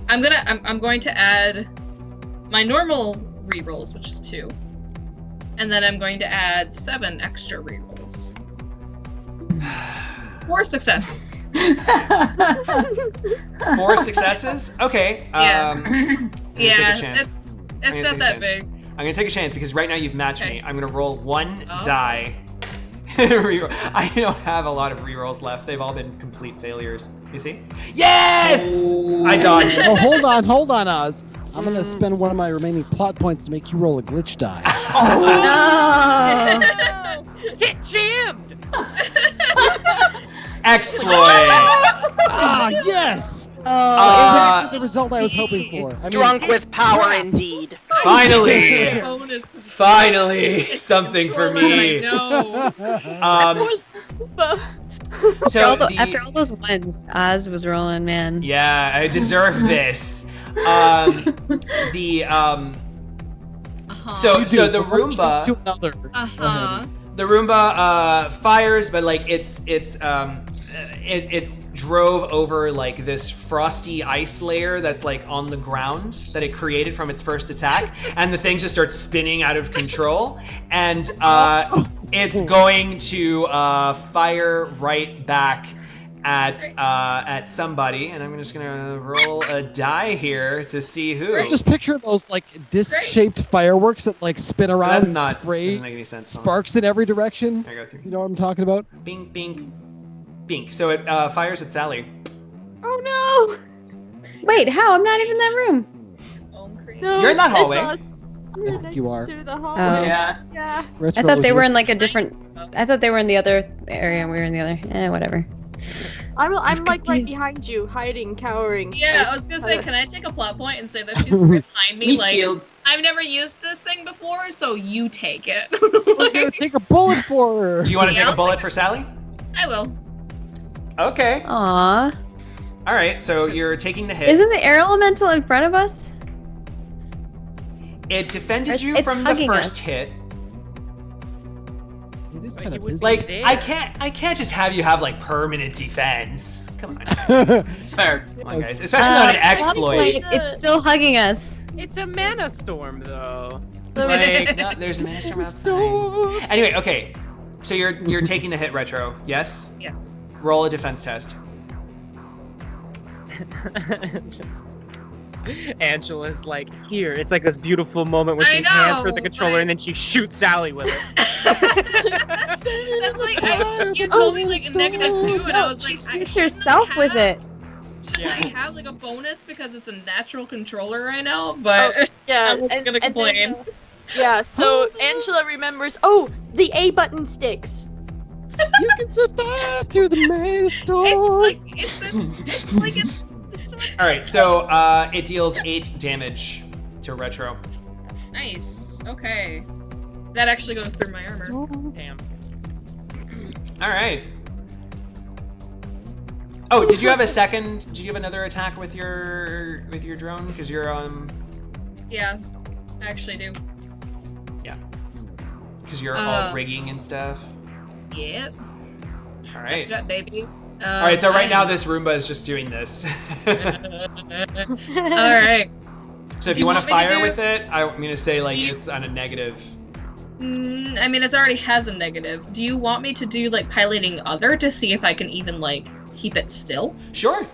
I'm going to add my normal rerolls, which is 2. And then I'm going to add 7 extra rerolls. 4 successes. 4 successes? Okay. Yeah. I'm gonna Yeah, take a chance. it's gonna not take a that chance. big. I'm gonna take a chance because right now you've matched Okay. me. I'm gonna roll 1 Oh. die. I don't have a lot of rerolls left. They've all been complete failures. You see? Yes! I dodged. Oh, hold on, Oz. I'm gonna spend one of my remaining plot points to make you roll a glitch die. Get jammed! Exploit! Ah, yes! Uh, the result I was hoping for. I mean, Drunk with power, indeed. Finally! Bonus. Finally! Something for Controller me! that I know. So After all those ones Oz was rolling, man. yeah, I deserve this. So you so do, the from one cheek Roomba to another. Uh-huh. the Roomba fires, but like it drove over like this frosty ice layer that's like on the ground that it created from its first attack, and the thing just starts spinning out of control, and it's going to fire right back at somebody, and I'm just gonna roll a die here to see who. Just picture those like disc-shaped fireworks that like spin around and spray doesn't make any sense. sparks in every direction. I go through. You know what I'm talking about? Bink, bink, bink. So it fires at Sally. Oh no! Wait, how? I'm not even in that room. No, You're in that hallway. it's us. We're next You are. to the hallway. Oh. Yeah. Yeah. I thought they were in like a different. I thought they were in the other area and we were in the other. Whatever. I'm like right confused. behind you, hiding, cowering. Yeah, I was gonna say, can I take a plot point and say that she's behind me? Meat Like, shield. I've never used this thing before, so you take it. We're gonna take a bullet for her. Do you want to take Yeah. a bullet for Sally? I will. Okay. Aww. All right. So you're taking the hit. Isn't the air elemental in front of us? It defended you It's from the hugging first us. hit. It is But kind you of would busy. Like there. I can't just have you have like permanent defense. Come on, It's fair. come on guys. Especially not an exploit. Wait, it's still hugging us. It's a mana storm, though. Like, no, there's a minister outside. Anyway, okay. So you're taking the hit, Retro. Yes. Yes. Roll a defense test. Just Angela's like, here. It's like this beautiful moment with I she hands her know, the controller but- and then she shoots Sally with it. That's like, you told me like a -2, and I was like, Shoot yourself with it. Should I have like a bonus because it's a natural controller right now? But Yeah, I wasn't gonna and then, complain. yeah, so Angela remembers, oh, the A button sticks. You can survive through the main store. it's like it's. All right. So it deals 8 damage to Retro. Nice. Okay. That actually goes through my armor. Damn. All right. Oh, did you have a second? Did you have another attack with your drone? Because you're Yeah, I actually do. because you're all rigging and stuff. Yep. All right. That's right, baby. All right. So right now this Roomba is just doing this. All right. So if Do you you want want to me to fire do- with it, I'm gonna say like Do you- it's on a negative. I mean, it already has a negative. Do you want me to do like piloting other to see if I can even like keep it still? Sure.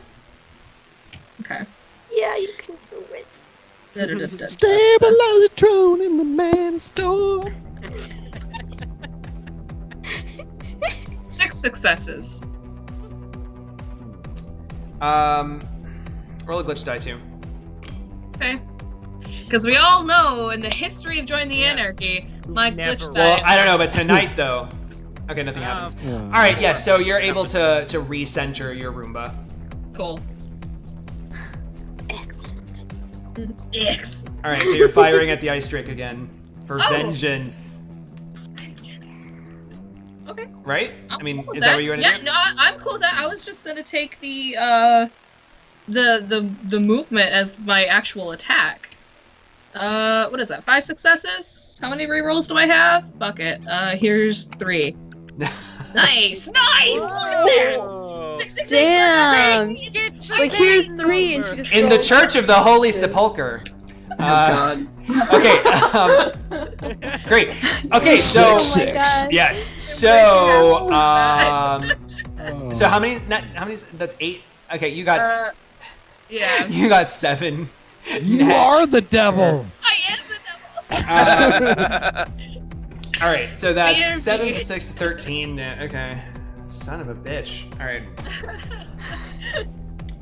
Okay. Yeah, you can do it. Stabilize the drone in the main store. 6 successes. Roll a glitch die too. Okay. Because we all know in the history of Join the Anarchy, my Never glitch roll. Well, die. I don't know, but tonight though. Okay, nothing happens. All right. Yeah. So you're able to recenter your Roomba. Cool. Excellent. X. All right. So you're firing at the ice drake again for Oh. vengeance. Okay. Right? I'm I mean, cool with is that what you want to Yeah, do? no, I'm cool with that. I was just gonna take the movement as my actual attack. What is that? 5 successes? How many rerolls do I have? Fuck it. Here's 3. Nice! Nice! Look at that! Oh. 6, 6, 6, Damn. It's Like here's 3 and she just In the rolled. Church of the Holy Sepulchre. God. Okay. Great. Okay. So Oh my god. yes. So Oh. so how many? How many? That's 8. Okay. You got. Yeah. You got 7. You are the devil. I am the devil! All right. So that's Peter 7 B. to 6 to 13. Okay. Son of a bitch. All right.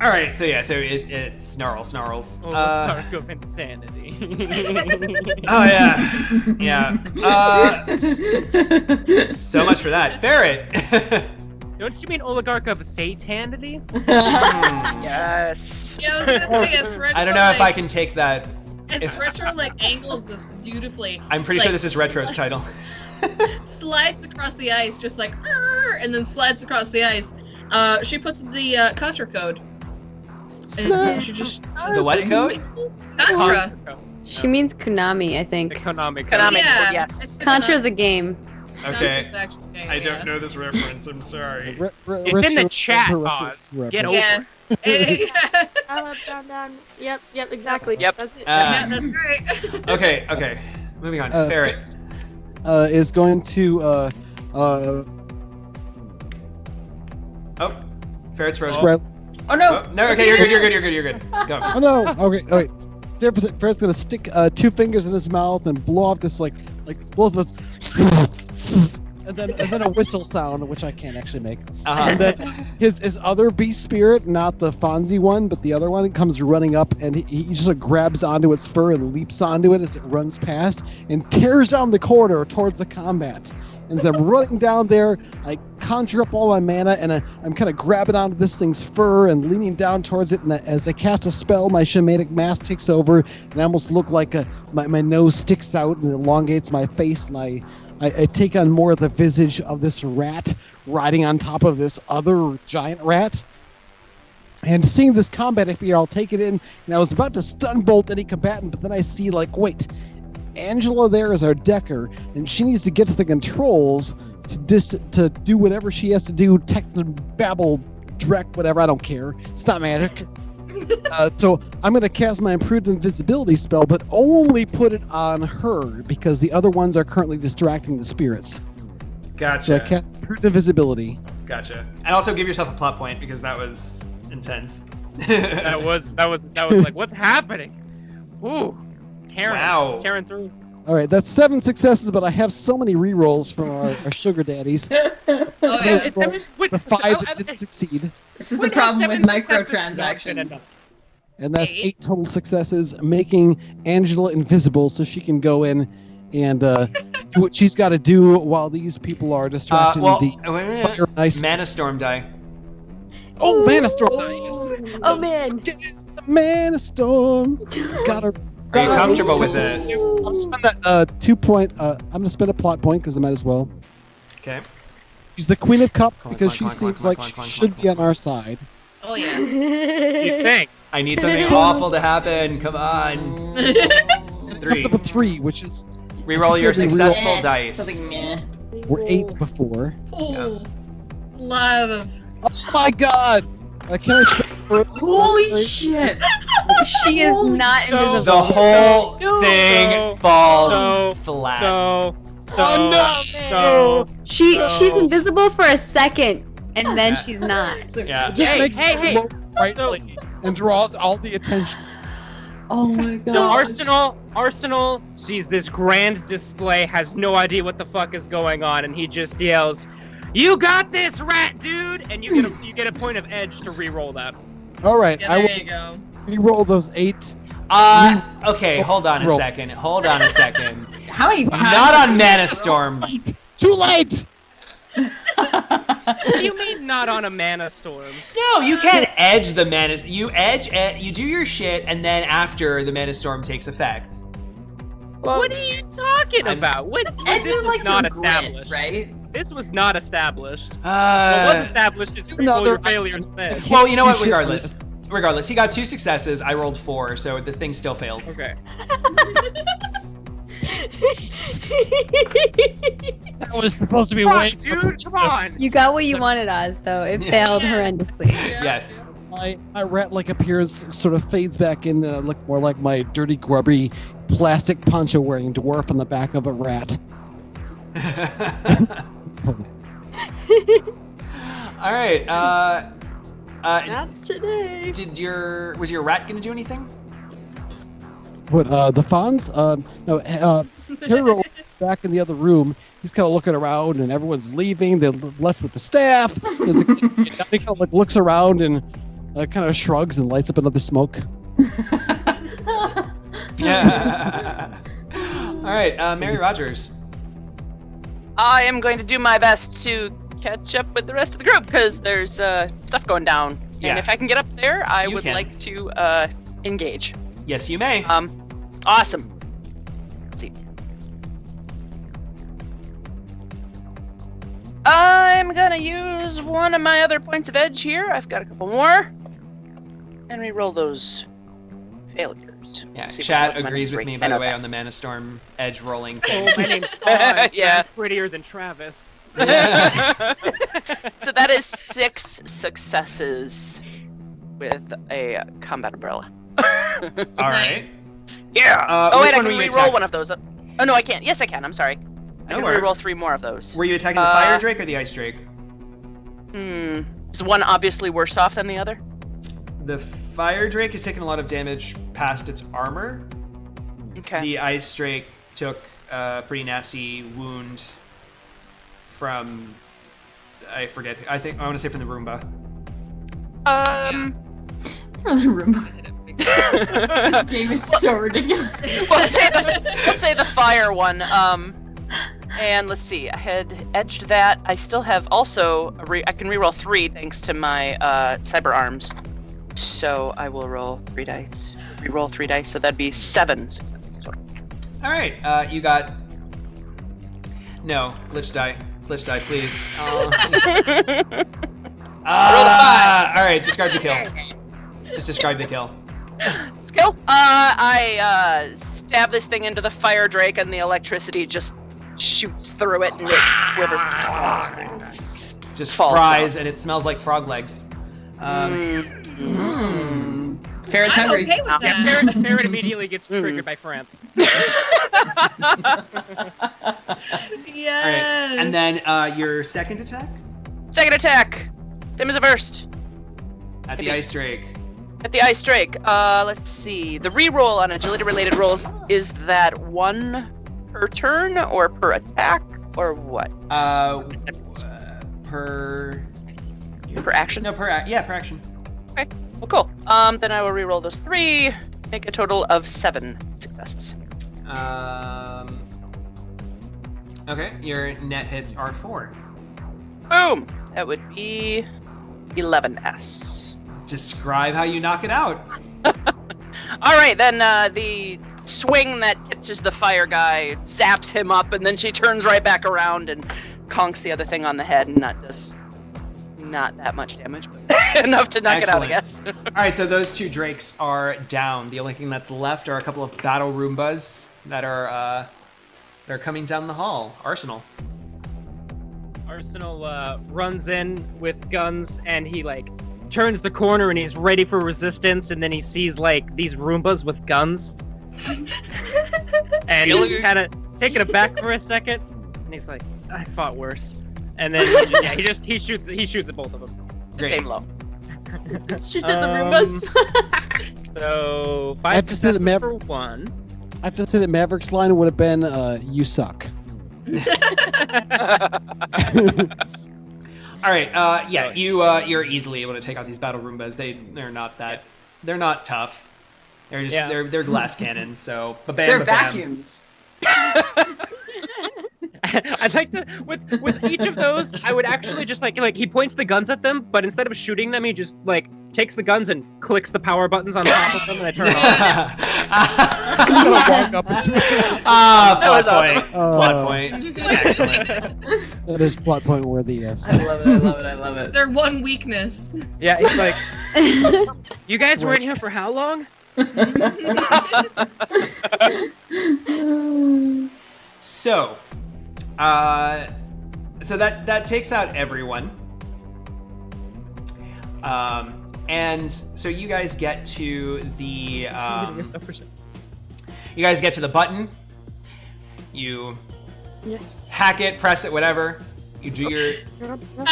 All right. So yeah. So it snarls. Oh, arc of insanity. Oh yeah. Yeah. So much for that. Ferret. Don't you mean oligarch of satanity? Yes. Yeah, I was gonna say, as Retro, I don't know if I like, can take that. as Retro like angles this beautifully. I'm pretty sure like, this is Retro's title. Slides across the ice, just like, and then slides across the ice. She puts the Contra code. And she just The what code? Contra. She means Konami, I The think. Konami. Konami. Yeah, yes. it's Contra's a game. Okay. Actually, I don't know this reference. I'm sorry. It's in the chat, Oz. Get over it. Down. Yep, exactly. Yep. That's it. Yeah, that's right. Okay. Moving on. Ferret. Is going to Ferret's frozen. spread. Oh no! No, okay, you're good. Go. Oh no! Okay, all right. Ferret's gonna stick 2 fingers in his mouth and blow off this like both of us, and then a whistle sound, which I can't actually make. And then his other beast spirit, not the Fonzie one, but the other one, comes running up, and he just like, grabs onto its fur and leaps onto it as it runs past, and tears down the corridor towards the combat. And as I'm running down there, I conjure up all my mana, and I'm kind of grabbing onto this thing's fur and leaning down towards it. And as I cast a spell, my shamanic mask takes over, and I almost look like my nose sticks out and elongates my face, and I take on more of the visage of this rat riding on top of this other giant rat. And seeing this combat, I figure I'll take it in, and I was about to stun bolt any combatant, but then I see, like, wait, Angela there is our decker, and she needs to get to the controls to do whatever she has to do, babble, Drek, whatever, I don't care. It's not magic. So I'm going to cast my improved invisibility spell, but only put it on her, because the other ones are currently distracting the spirits. Gotcha. So I cast improved invisibility. Gotcha. And also give yourself a plot point, because that was intense. That was like, what's happening? Ooh. It's tearing through. All right, that's 7 successes, but I have so many rerolls from our sugar daddies. Oh, yeah. The 5 that didn't succeed. This is the problem with microtransactions. And that's 8 total successes, making Angela invisible so she can go in and do what she's got to do while these people are distracting the nice Mana Storm die. Oh, Mana Storm die. Oh man. The Mana Storm. Got her. Are you comfortable with this? I'll spend that 2 point. I'm gonna spend a plot point because I might as well. Okay. She's the Queen of Cup because she seems like she should be on our side. Oh yeah. You think? I need something awful to happen. Come on. 3. Up to 3, which is reroll your successful dice. We're 8 before. Oh, love. Oh my God! I can't expect for Holy shit! She is not invisible. The whole thing falls flat. She's invisible for a second, and then she's not. Yeah. Hey. And draws all the attention. Oh my God. So Arsenal sees this grand display, has no idea what the fuck is going on, and he just yells, "You got this, rat dude!" And you get a point of edge to re-roll that. All right, Yeah, there you go. re-roll those 8. Okay, hold on a second. How many times? Not on Mana Storm. Too late. What do you mean not on a Mana Storm? No, you can't edge the Mana. You you do your shit, and then after the Mana Storm takes effect. What are you talking about? Edge This is was like not your established, grit, right? This was not established. What was established is re-roll your failures then. Well, you know what? Regardless, he got 2 successes. I rolled 4, so the thing still fails. Okay. That was supposed to be Fuck, way. dude, come on. You got what you wanted, Oz, though. It failed horrendously. Yes. My rat-like appearance sort of fades back in, and I look more like my dirty, grubby, plastic poncho-wearing dwarf on the back of a rat. All right. Not today. Was your rat gonna do anything? What, the Fonz? No, Hero back in the other room. He's kind of looking around, and everyone's leaving. They're left with the staff. He kind of looks around and kind of shrugs and lights up another smoke. Yeah. All right, Mary Rogers. I am going to do my best to catch up with the rest of the group because there's stuff going down. Yeah. And if I can get up there, I would can. like to engage. Yes, you may. Awesome. Let's see. I'm gonna use one of my other points of edge here. I've got a couple more. And re-roll those failures. Storms. Yeah, Let's see chat what's agrees with -3. me, by I the know way, that. on the Mana Storm edge rolling Oh, thing. my name's Oz. Yeah. I'm prettier than Travis. So that is 6 successes with a combat umbrella. All right. Yeah. which wait, I one can were you re-roll attacking? one of those. Oh no, I can't. Yes, I can. I'm sorry. I No can worries. re-roll 3 more of those. Were you attacking the Fire Drake or the Ice Drake? Is one obviously worse off than the other? The Fire Drake is taking a lot of damage past its armor. Okay. The Ice Drake took a pretty nasty wound from, I forget. I want to say from the Roomba. From the room. This game is so ridiculous. we'll say the fire one. And let's see. I had edged that. I still have also I can reroll 3 thanks to my cyber arms. So I will roll 3 dice. Reroll 3 dice. So that'd be 7 successes total. All right. You got. No, glitch die. Glitch die, please. All right. Describe the kill. Just describe the kill. Skill. I stab this thing into the fire drake, and the electricity just shoots through it, and it quivers. Just Falls fries, down. and it smells like frog legs. Ferret's I'm hungry. okay with that. Ferret immediately gets triggered by France. Yes. All right. And then your second attack Second attack. Same as the first. at the Ice Drake. At the Ice Drake, let's see. The reroll on agility-related rolls, is that 1 per turn, or per attack, or what? Per action? No, per action. Okay, well, cool. Then I will reroll those 3, make a total of 7 successes. Okay, your net hits are 4. Boom! That would be 11s. Describe how you knock it out. All right, then the swing that catches the fire guy zaps him up, and then she turns right back around and conks the other thing on the head, and that does not that much damage, but enough to knock Excellent. it out, I guess. All right, so those 2 drakes are down. The only thing that's left are a couple of battle Roombas that are coming down the hall. Arsenal. Arsenal runs in with guns, and he turns the corner, and he's ready for resistance, and then he sees these Roombas with guns, and he's kind of taken aback for a second, and he's like, "I fought worse," and then he shoots at both of them. Just aim low. Shoot at the Roombas. So I have 5 to say that successes for 1. I have to say that Maverick's line would have been, "You suck." All right, you're easily able to take out these battle Roombas. They're not tough. They're just they're glass cannons. So They're vacuums. I'd like to with each of those. I would actually just he points the guns at them, but instead of shooting them, he just takes the guns and clicks the power buttons on top of them, and I turn it on. Plot point. Awesome. Plot point. Excellent. That is plot point worthy, yes. I love it. Their one weakness. Yeah, it's like, you guys were in here for how long? So, so that takes out everyone. And so you guys get to the button. You hack it, press it, whatever. You do your. I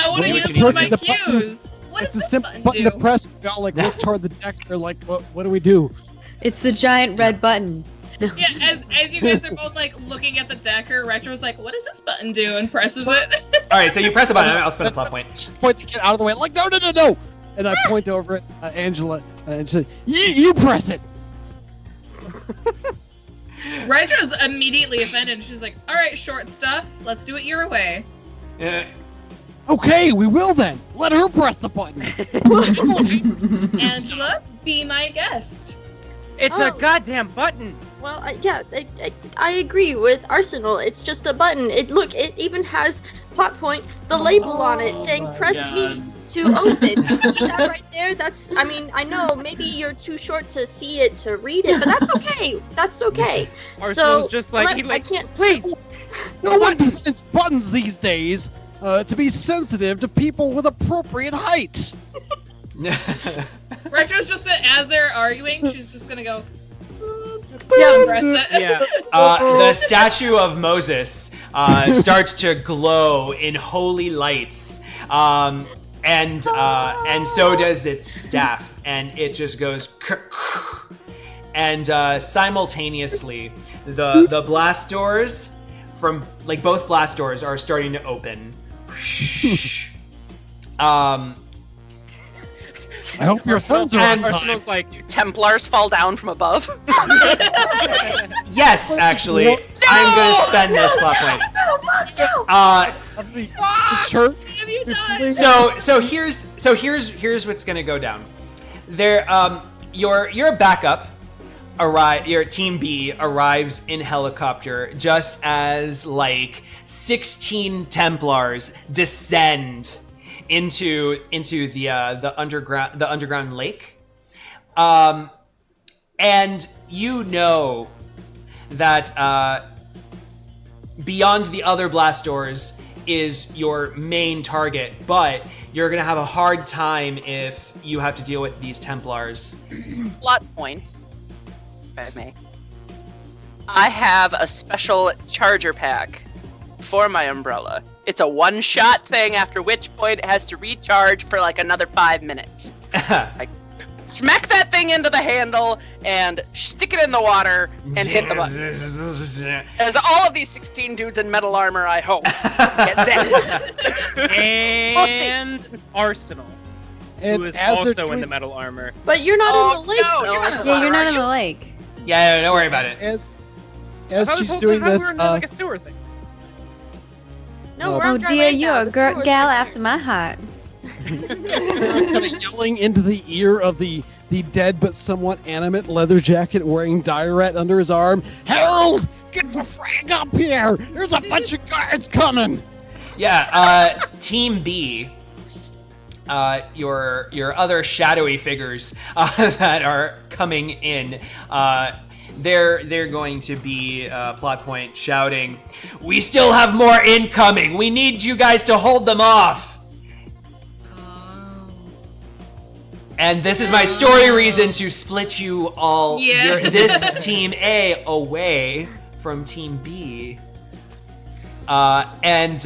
want to What use do you one of need my to do? cues. What It's is a this simple button button do? to press. We all look toward the deck. They're like, what do we do? It's the giant red button. Yeah, as you guys are both looking at the decker, Retro's like, "What does this button do?" and presses it. All right, so you press the button. I'll spend a plot point. Just point to get out of the way. Like, no. And I point over at Angela and say, you press it. Retro's immediately offended. She's like, "All right, short stuff. Let's do it your way." Okay, we will then. Let her press the button. Angela, be my guest. It's a goddamn button. Well, I agree with Arsenal. It's just a button. It even has plot point the label on it saying "Press me to open. You see that right there? I know maybe you're too short to see it to read it, but that's okay. That's okay. Arsenal's just like, I can't. Please. No one designs buttons these days to be sensitive to people with appropriate height. Retro's just as they're arguing, she's just gonna go. Yeah. The statue of Moses starts to glow in holy lights, and so does its staff, and it just goes. And simultaneously, the blast doors from both blast doors are starting to open. I hope your phones are on time. Arsenal's like, Templars fall down from above. Yes, actually, No! I'm gonna spend this plot point. Of the church. Have you done? Here's what's gonna go down. There, your backup your team B arrives in helicopter just as 16 Templars descend into the underground lake, and you know that beyond the other blast doors is your main target, but you're gonna have a hard time if you have to deal with these Templars. Plot point, if I may. I have a special charger pack for my umbrella. It's a one-shot thing, after which point it has to recharge for another 5 minutes. I smack that thing into the handle and stick it in the water and hit the button. As all of these 16 dudes in metal armor, I hope, get zapped. and Arsenal, And who is as they're also in doing- the metal armor. But you're not in the lake, no, though. you're not. Yeah, you're not in the lake. Yeah, don't worry about it. As I thought she's this doing whole time this, we were in a sewer thing. No, we're Oh on dry dear, land you're now. a The sewer's gal right after my heart. kind of yelling into the ear of the dead but somewhat animate leather jacket wearing Diret under his arm. Harold, get the frag up here! There's a bunch of guards coming! Yeah, Team B, your other shadowy figures that are coming in, they're going to be plot point shouting, "We still have more incoming! We need you guys to hold them off!" And this is my story reason to split you all, this Team A away from Team B. And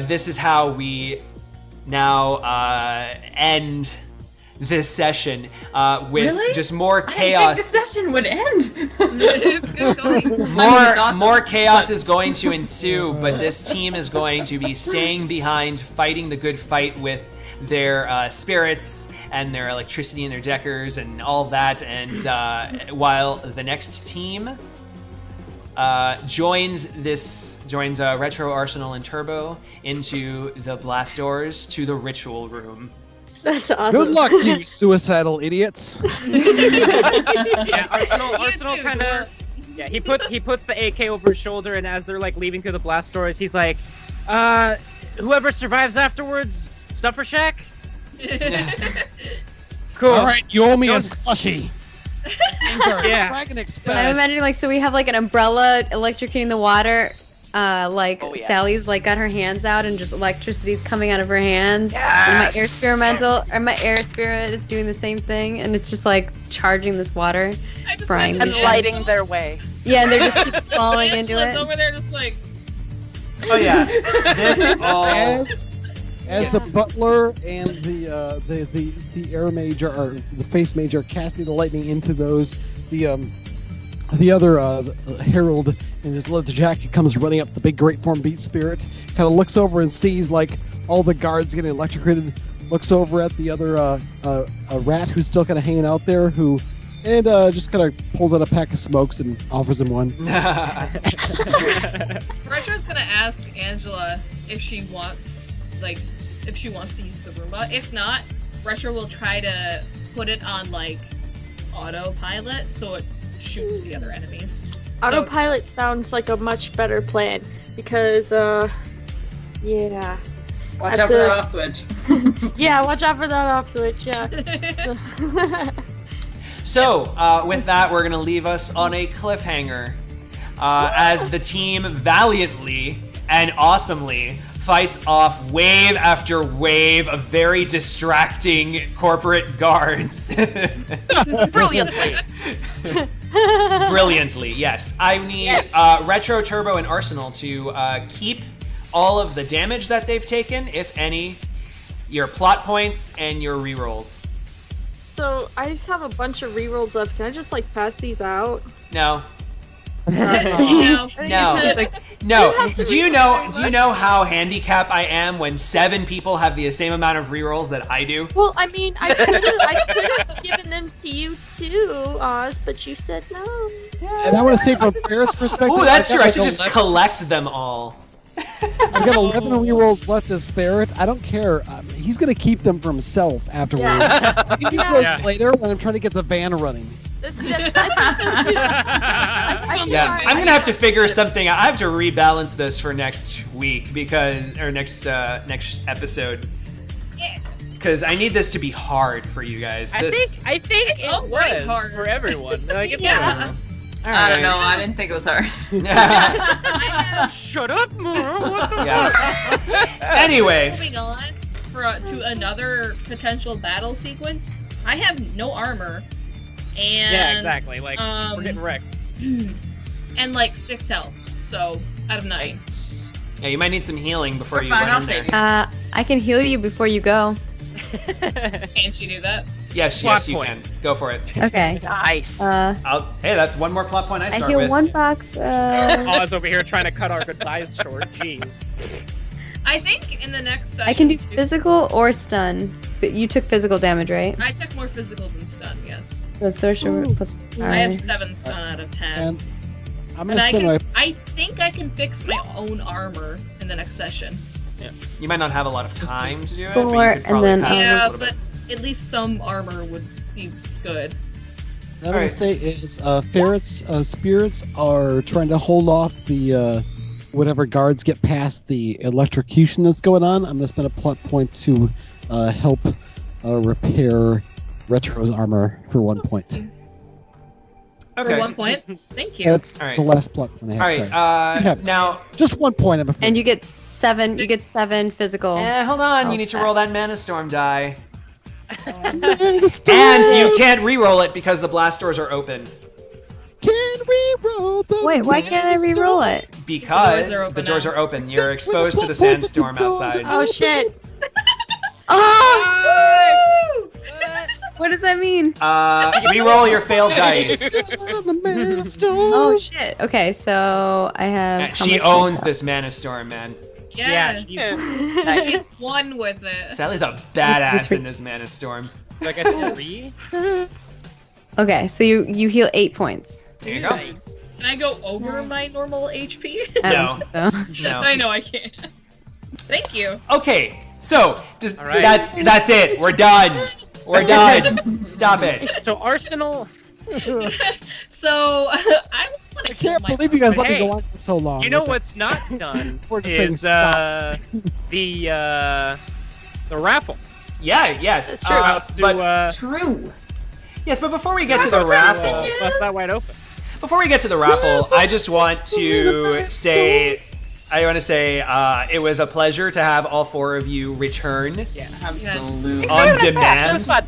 this is how we now end this session with just more chaos. I didn't think the session would end. It's good going. More chaos is going to ensue, but this team is going to be staying behind, fighting the good fight with their spirits and their electricity and their deckers and all of that. And while the next team joins Retro, Arsenal, and Turbo into the blast doors to the ritual room. That's awesome. Good luck, you suicidal idiots! Yeah, Arsenal too, kind of. Yeah, he puts the AK over his shoulder, and as they're leaving through the blast doors, he's like, "Whoever survives afterwards, Stuffer Shack." Cool. All right, you owe me a Don't- slushie. Things are Yeah. fragging I'm expensive. imagining so we have an umbrella electrocuting the water. Oh, yes. Sally's got her hands out and just electricity's coming out of her hands. And my air spirit is doing the same thing, and it's just charging this water. I just Frying imagine And Yeah. lighting their way. Yeah, and they're just keep falling into Angela's it. over there just Oh yeah, this all. As the butler and the air mage or the face mage are casting the lightning into those, the other herald in his leather jacket comes running up the big great form beat spirit, kind of looks over and sees all the guards getting electrocuted, looks over at the other a rat who's still kind of hanging out there, and just kind of pulls out a pack of smokes and offers him one. Retro's gonna ask Angela if she wants to use the Roomba. If not, Retro will try to put it on autopilot so it shoots the other enemies. Autopilot sounds like a much better plan because, yeah. Watch out for that off switch. Yeah, watch out for that off switch. Yeah. So, with that, we're going to leave us on a cliffhanger as the team valiantly and awesomely fights off wave after wave of very distracting corporate guards. Brilliantly. Brilliantly, yes. I need Retro, Turbo, and Arsenal to keep all of the damage that they've taken, if any, your plot points, and your rerolls. So I just have a bunch of rerolls left. Can I just like pass these out? No. No. No. Do you know how handicapped I am when 7 people have the same amount of rerolls that I do? Well, I mean, I could have given them to you too, Oz, but you said no. And I want to say from Ferret's perspective. Oh, that's true. I should like just collect them all. I've got 11 rerolls left as Ferret. I don't care. He's going to keep them for himself afterwards. I can use those later when I'm trying to get the van running. Yeah, I'm gonna have to figure something out. I have to rebalance this for next week next episode. Because I need this to be hard for you guys. I think it was hard for everyone. Like, it's I don't know. I didn't think it was hard. Shut up, Mara. What the fuck? Anyway. Moving on to another potential battle sequence. I have no armor. And, yeah, exactly. Like, we're getting wrecked. And like 6 health. So, out of 9. Yeah, you might need some healing before you fine, run I'll in there. save you. I can heal you before you go. Can she do that? Yes, you can. Go for it. Okay. Nice. Hey, that's one more plot point I start heal with. 1 box. Oz over here trying to cut our goodbyes short. Jeez. I think in the next session... I can do physical or stun. But you took physical damage, right? I took more physical than stun, yes. So social plus... I have 7 stun out of 10. And I'm And gonna I think I can fix my own armor in the next session. Yeah. You might not have a lot of time to do it, 4, but you could and probably then, pass it a Yeah, little bit. but at least some armor would be good. What I'm going to say is Ferret's spirits are trying to hold off the whatever guards get past the electrocution that's going on. I'm going to spend a plot point to help repair Retro's armor for 1 point. Okay. For 1 point? Thank you. That's All right. the last plot point I have. Alright, Sorry. now... Just 1 point. I'm afraid. And you get 7 physical. hold on, Oh, you need to roll that Mana Storm die. And And you can't re-roll it because the blast doors are open. Can we roll the Wait, why can't I re-roll it? Because The doors are open the doors now. are open. You're exposed to the sandstorm outside. Oh shit! Oh! What does that mean? Re-roll your failed dice. Oh shit. Okay, so I have. how She much owns is this Mana Storm, man. Yeah. Yeah, She's one with it. Sally's a badass in this Mana Storm. like a 3. Okay, so you heal 8 points. There you go. Nice. Can I go over my normal HP? No. So. No. I know I can't. Thank you. Okay, so right. that's it. We're done. We're done. Stop it. So Arsenal. So I want to I can't believe you guys let me go on for so long. You know what's not done We're just saying is stop. the raffle. Yeah. Yes. That's true. About to, But True. yes, but before we get to the raffle, bust that wide open. before we get to the raffle, I just want to say. It was a pleasure to have all 4 of you return Yeah. Absolutely. on That demand. was fun.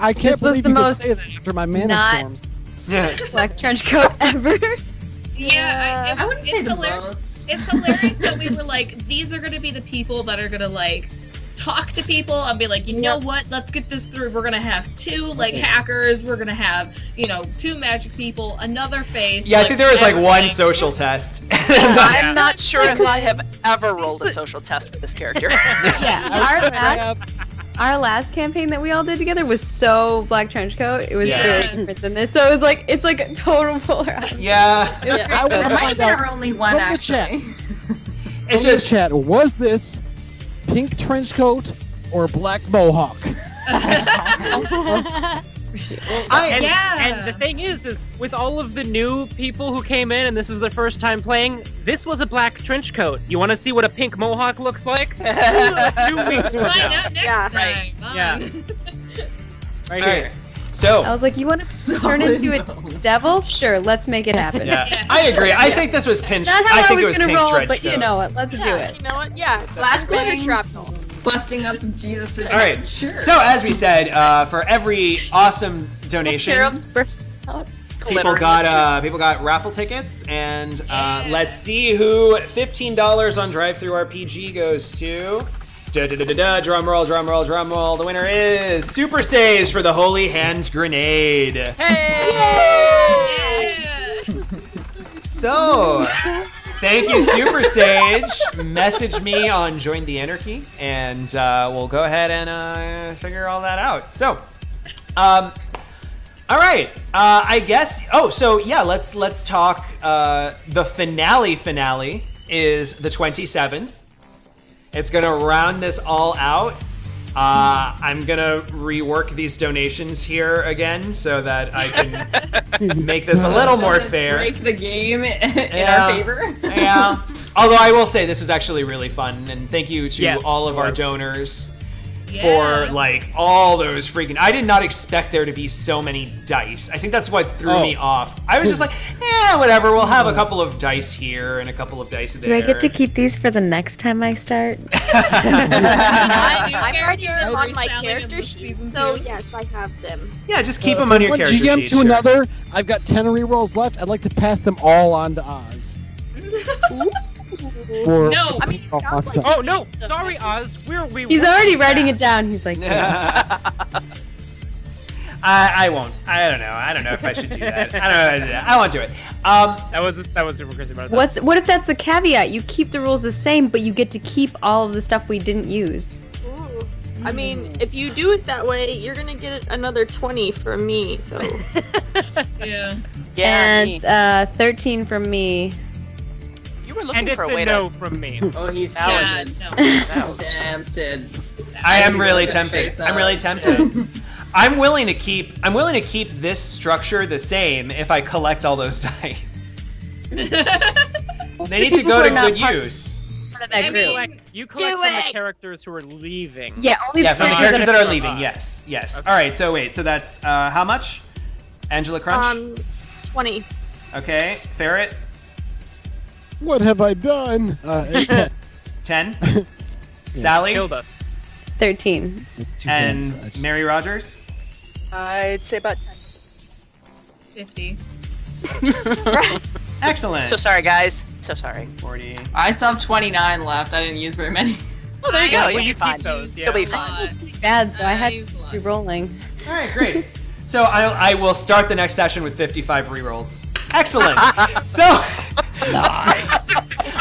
I can't This was believe the you could most say that after my mana not- storms. Yeah. Black trench coat ever. Yeah, I wouldn't say it's the hilarious. most. It's hilarious that we were like, these are gonna be the people that are gonna like talk to people and be like, you know what? Let's get this through. We're gonna have 2 like hackers. We're gonna have 2 magic people, another face. Yeah, I think there was like one everything. social test. I'm not sure if I have ever rolled a social test with this character. Yeah, our last campaign that we all did together was so Black Trench Coat. It was Yeah. really different than this. So it's like a total polar opposite. Yeah. It was I great, would though. There might find have out been only one from the chat. actually. It's From the just chat. Was this pink trench coat or black mohawk? And the thing is with all of the new people who came in and this is their first time playing, this was a black trench coat. You want to see what a pink mohawk looks like? 2 weeks from Find now. out next time. Yeah. Right here. Alright. So I was like, you want to turn into a devil? Sure, let's make it happen. yeah, I agree. I think this was pinch. Not how I think it was gonna pink roll, trench but you coat. know what? Let's do it. You know what? Yeah. Flash glitter shrapnel. Busting up Jesus' All right. Sure. So as we said, for every awesome donation, Cherubs burst out. people got raffle tickets, and let's see who $15 on Drive-Thru RPG goes to. Drum roll, drum roll, drum roll. The winner is Super Sage for the Holy Hand Grenade. Hey! So, thank you, Super Sage. Message me on Join the Anarchy, and we'll go ahead and figure all that out. So, all right. I guess. Oh, so yeah. Let's talk. The finale is the 27th. It's gonna round this all out. I'm gonna rework these donations here again so that I can make this a little more fair. Break the game in our favor. Yeah. Although I will say this was actually really fun, and thank you to all of our donors for like all those freaking. I did not expect there to be so many dice. I think that's what threw me off. I was just like, whatever. We'll have a couple of dice here and a couple of dice there. Do I get to keep these for the next time I start? I'm already on my character sheet, so yes, I have them. Yeah, just keep them on your character GM sheet. to another. I've got 10 rerolls left. I'd like to pass them all on to Oz. For No. I mean, it sounds awesome. like Oh no! Sorry, Oz. He's already writing it down. He's like, I won't. I don't know. I don't know if I should do that. I don't know how to do that. I won't do it. That was super crazy about that. what if that's the caveat? You keep the rules the same, but you get to keep all of the stuff we didn't use. Ooh. I mean, if you do it that way, you're gonna get another 20 from me. So. And 13 from me. You were looking And it's for a a way no to. from me. Oh, he's Tempted. tempted. I am really tempted. I'm really tempted. I'm willing to keep this structure the same if I collect all those dice. They need to go to good use. You collect from the characters who are leaving. Yeah, only from the characters that are leaving. Yes. Okay. All right. So wait. So that's how much? Angela Crunch. 20. Okay. Ferret. What have I done? 10. Sally. Killed us. 13. And Mary Rogers. I'd say about 10. 50. Excellent. So sorry, guys. So sorry. 40. I still have 29 left. I didn't use very many. Well, there you go. Well, You'll you be fine. keep those. Yeah. You'll be fine. Bad, so I had to be rolling. All right, great. So I will start the next session with 55 rerolls. Excellent. So.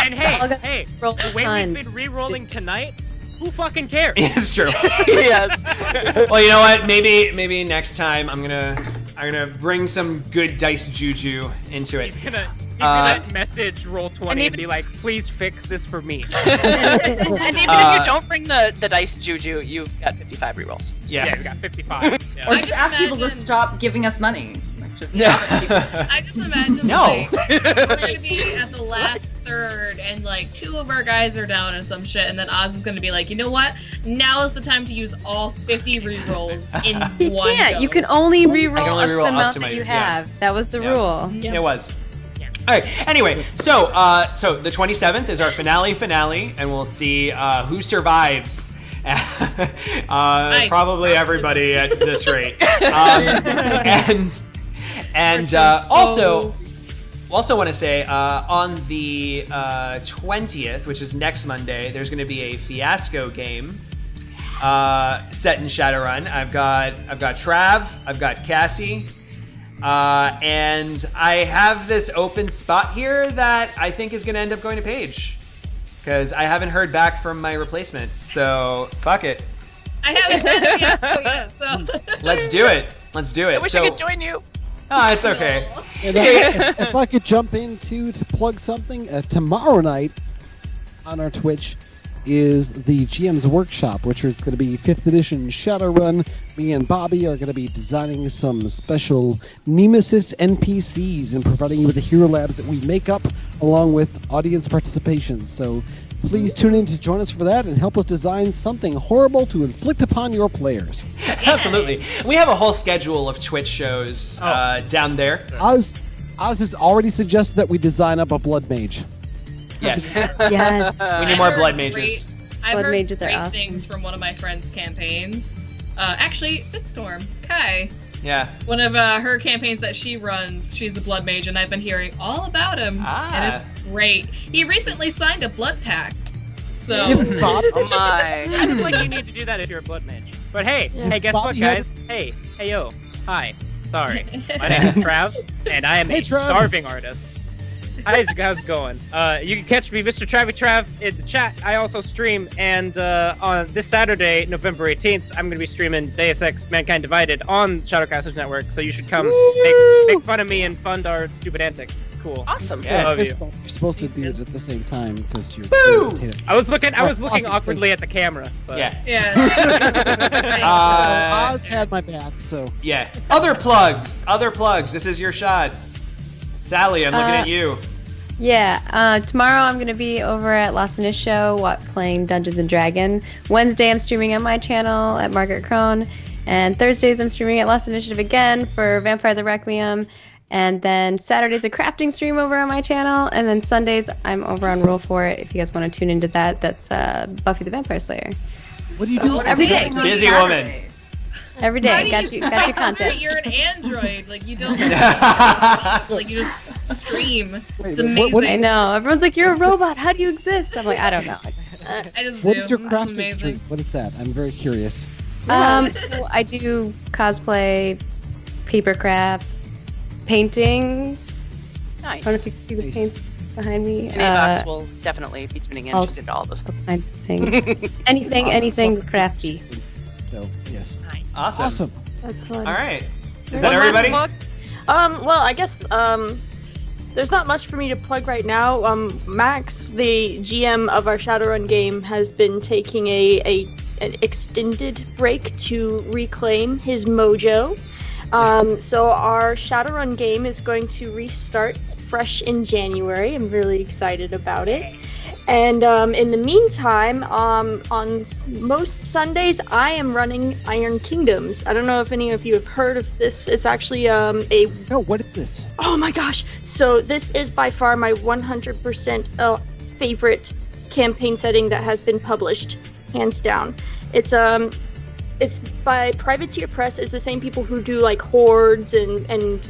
And hey, the way we've been re-rolling tonight, who fucking cares? It's true. Yes. Well, you know what? Maybe next time I'm gonna bring some good dice juju into it. He's gonna message Roll20 and be like, please fix this for me. And even if you don't bring the dice juju, you've got 55 rerolls. Yeah, we got 55. Or just ask people to stop giving us money. I just imagine No. like we're gonna be at the last third and like 2 of our guys are down and some shit, and then Oz is gonna be like, you know what? Now is the time to use all 50 rerolls in You one can't. go. You can only reroll I can only up to reroll the up amount to that my- you yeah. have. That was the Yeah. rule. It was. All right. Anyway, so the 27th is our finale, and we'll see who survives. Probably everybody at this rate. And also want to say on the 20th, which is next Monday, there's going to be a fiasco game set in Shadowrun. I've got Trav, I've got Cassi, and I have this open spot here that I think is going to end up going to Paige because I haven't heard back from my replacement. So fuck it. I haven't done fiasco yet, so Let's do it. I wish I could join you. Oh, it's okay. And, if I could jump in to plug something, tomorrow night on our Twitch is the GM's Workshop, which is going to be 5th edition Shadowrun. Me and Bobby are going to be designing some special Nemesis NPCs and providing you with the hero labs that we make up along with audience participation. So please tune in to join us for that and help us design something horrible to inflict upon your players. Absolutely. We have a whole schedule of Twitch shows down there. Oz has already suggested that we design up a blood mage. Yes. Yes. We need more blood mages. I've Blood heard mages are great awesome. things from one of my friend's campaigns. Actually, Bitstorm, Kai. Yeah. One of her campaigns that she runs, she's a blood mage, and I've been hearing all about him, and it's great. He recently signed a blood pact. So. If Bob, Oh my. I feel like you need to do that if you're a blood mage. But hey, guess what, Bobby had- guys? Hey, yo, hi. Sorry, my name is Trav, and I am Hey, a Trav. starving artist. How's it going? You can catch me, Mr. Travy Trav, in the chat. I also stream, and on this Saturday, November 18th, I'm going to be streaming Deus Ex: Mankind Divided on Shadowcasters Network, so you should come make fun of me and fund our stupid antics. Cool. Awesome. Yes. Love you. you're supposed to do it at the same time because you're Boo! irritated. I was looking Awesome, awkwardly thanks. at the camera. But... Yeah. Yeah. Oz had my back, so Yeah. Other plugs. This is your shot. Sally, I'm looking at you. Yeah, tomorrow I'm going to be over at Lost in His Show playing Dungeons & Dragon. Wednesday I'm streaming on my channel at Margaret Krohn. And Thursdays I'm streaming at Lost Initiative again for Vampire the Requiem. And then Saturday's a crafting stream over on my channel. And then Sundays I'm over on Roll4It if you guys want to tune into that. That's Buffy the Vampire Slayer. what do you do Every day. Busy woman. Every How day. do Got you your forget content. that you're an android? Like, you don't like, you just stream. It's amazing. what- I know. Everyone's like, you're a robot. How do you exist? I'm like, I don't know. I just What do. is your It's crafting amazing. stream? What is that? I'm very curious. So I do cosplay, paper crafts, painting. I don't know Nice. if you can see the Nice. paints behind me. Any Vox will definitely be tuning in. I'll- She's into all those things. Kind of things. anything crafty. So yes, Awesome. awesome. That's fun. All right. Is One that last everybody? plug. Well, I guess there's not much for me to plug right now. Max, the GM of our Shadowrun game, has been taking an extended break to reclaim his mojo. So our Shadowrun game is going to restart fresh in January. I'm really excited about it. And in the meantime, on most Sundays, I am running Iron Kingdoms. I don't know if any of you have heard of this. It's actually No, what is this? oh my gosh. So this is by far my 100% favorite campaign setting that has been published, hands down. It's by Privateer Press. It's the same people who do like Hordes and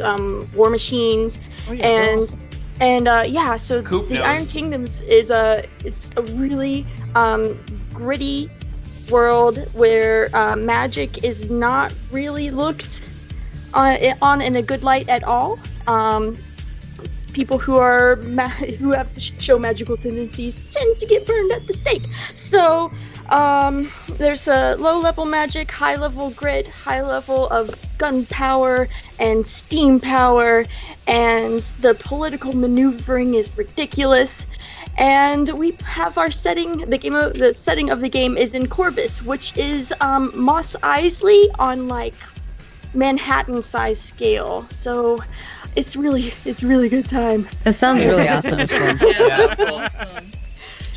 War Machines. Oh yeah, they're And- awesome. And yeah, so Coop the knows. Iron Kingdoms is it's a really gritty world where magic is not really looked on in a good light at all. People who are show magical tendencies tend to get burned at the stake. So there's a low-level magic, high-level grit, high level of gun power and steam power, and the political maneuvering is ridiculous. And we have our setting. The setting of the game is in Corbus, which is Mos Eisley on like Manhattan size scale. So it's really good time. That sounds really awesome. Yeah, that's awesome.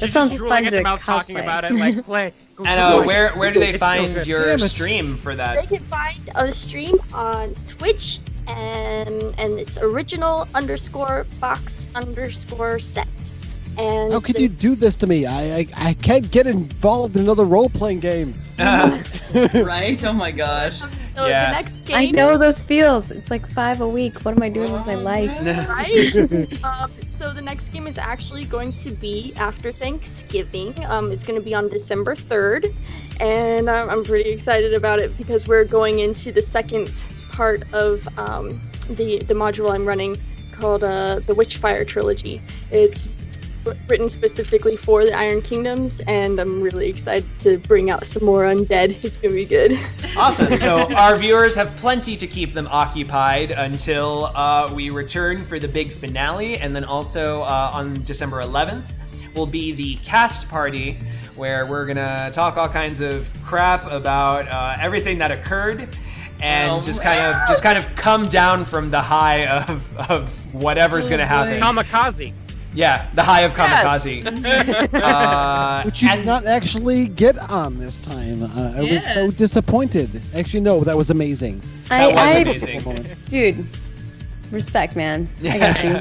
That sounds Drooling fun at to the mouth talking cosplay. about it, like play. And where do they It's so find good. your Damn it. stream for They that? can find a stream on Twitch, and it's original_Vox_set. And How could you do this to me? I can't get involved in another role-playing game. Right? Oh my gosh. So Yeah. the next game, I know those feels. It's like 5 a week. What am I doing with my life? right? So the next game is actually going to be after Thanksgiving. It's going to be on December 3rd, and I'm pretty excited about it because we're going into the second part of the module I'm running called the Witchfire Trilogy. It's written specifically for the Iron Kingdoms, and I'm really excited to bring out some more undead. It's gonna be good. Awesome. So our viewers have plenty to keep them occupied until we return for the big finale, and then also on December 11th will be the cast party where we're gonna talk all kinds of crap about everything that occurred, and just kind of come down from the high of whatever's gonna happen. Kamikaze. Yeah, the high of kamikaze. Which you did not actually get on this time. I was so disappointed. Actually, no, that was amazing. That was amazing. Dude, respect, man. I got you.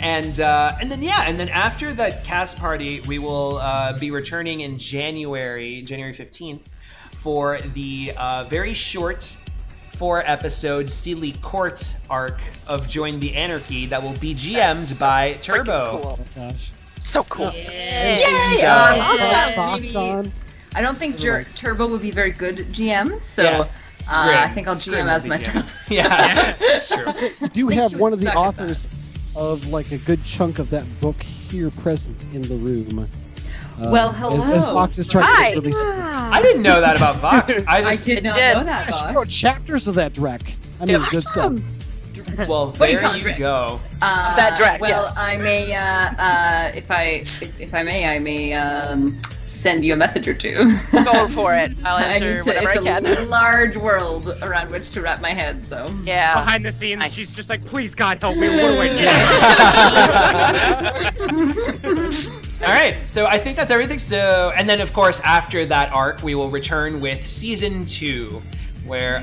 And then after that cast party, we will be returning in January 15th, for the very short 4-episode Sealy Court arc of Join the Anarchy that will be GM'd by Turbo. Cool. Oh my gosh. So cool. Yay! I don't think Turbo would be very good GM, so I think I'll GM as myself. Yeah, that's true. You do have one of the authors of like a good chunk of that book here present in the room. Well, hello. As Vox is trying to release. I didn't know that about Vox. I did not know that, Vox. She wrote chapters of that Drek. I mean, good stuff. Well, there you go. That Drek, well, yes. I may, if I may, send you a message or two. Go for it. I'll answer whenever I can. It's a large world around which to wrap my head, so. Yeah. Behind the scenes, she's just like, please, God, help me. What do I do? All right, so I think that's everything. So, and then of course after that arc, we will return with season 2, where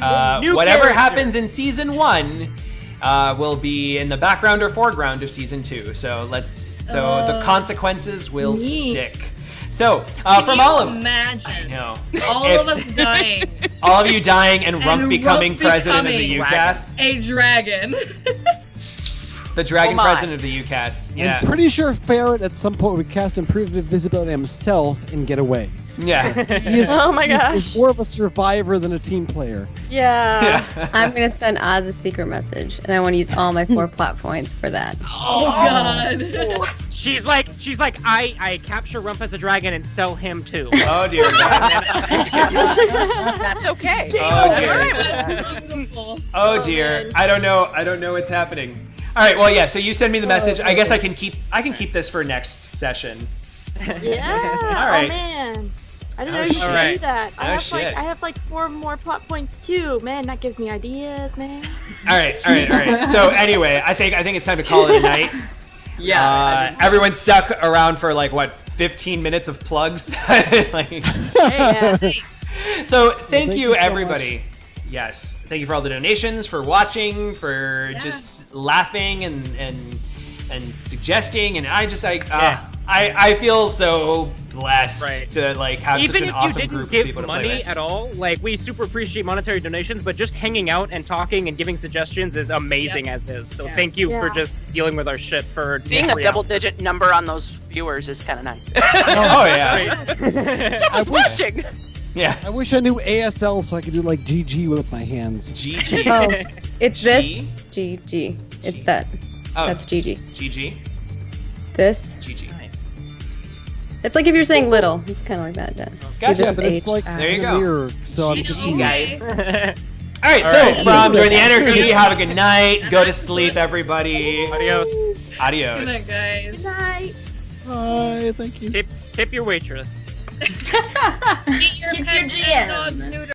whatever happens in season 1 will be in the background or foreground of season 2. So the consequences will stick. So from all of imagine I know all of us dying, all of you dying, and Rump becoming president of the UCAS, a dragon. the dragon president of the UCAS. Yeah, I'm pretty sure Ferret at some point would cast Improved Invisibility himself and get away. Yeah. He is, Oh my gosh. He's more of a survivor than a team player. Yeah. I'm gonna send Oz a secret message, and I want to use all my 4 plot points for that. Oh God. What? She's like, I capture Rump as a dragon and sell him too. Oh dear God. That's okay. Oh dear. That's beautiful. Oh dear. I don't know what's happening. All right. Well, yeah. So you send me the message. I guess I can keep this for next session. Yeah. All right. Oh man. I didn't Oh, know you shit. could do that. Oh, shit. I have like 4 more plot points too. Man, that gives me ideas, man. All right. So anyway, I think it's time to call it a night. Yeah. Everyone's stuck around for like what, 15 minutes of plugs. So thank you you so everybody. Yes, thank you for all the donations, for watching, for just laughing and suggesting, and I feel so blessed to like have Even such an if awesome you group didn't of people give to play money with. at all, like we super appreciate monetary donations, but just hanging out and talking and giving suggestions is amazing as is. So thank you for just dealing with our shit for seeing a double-digit number on those viewers is kind of nice. Oh yeah. Someone's watching. Yeah. I wish I knew ASL so I could do like GG with my hands. GG. Oh, it's this G? GG. It's that. Oh, That's GG. GG. This. GG. Nice. It's like if you're saying little. It's kind of like that. Then. Gotcha. Yeah, but it's like There you in go. a mirror, so I'm GG, confused. guys. All right, so from Join the Anarchy, have a good night. Go to sleep, everybody. Adios. Adios. Good night, guys. Good night. Bye, thank you. Tip your waitress. Eat your Tip pets your and GM. dogs neutered.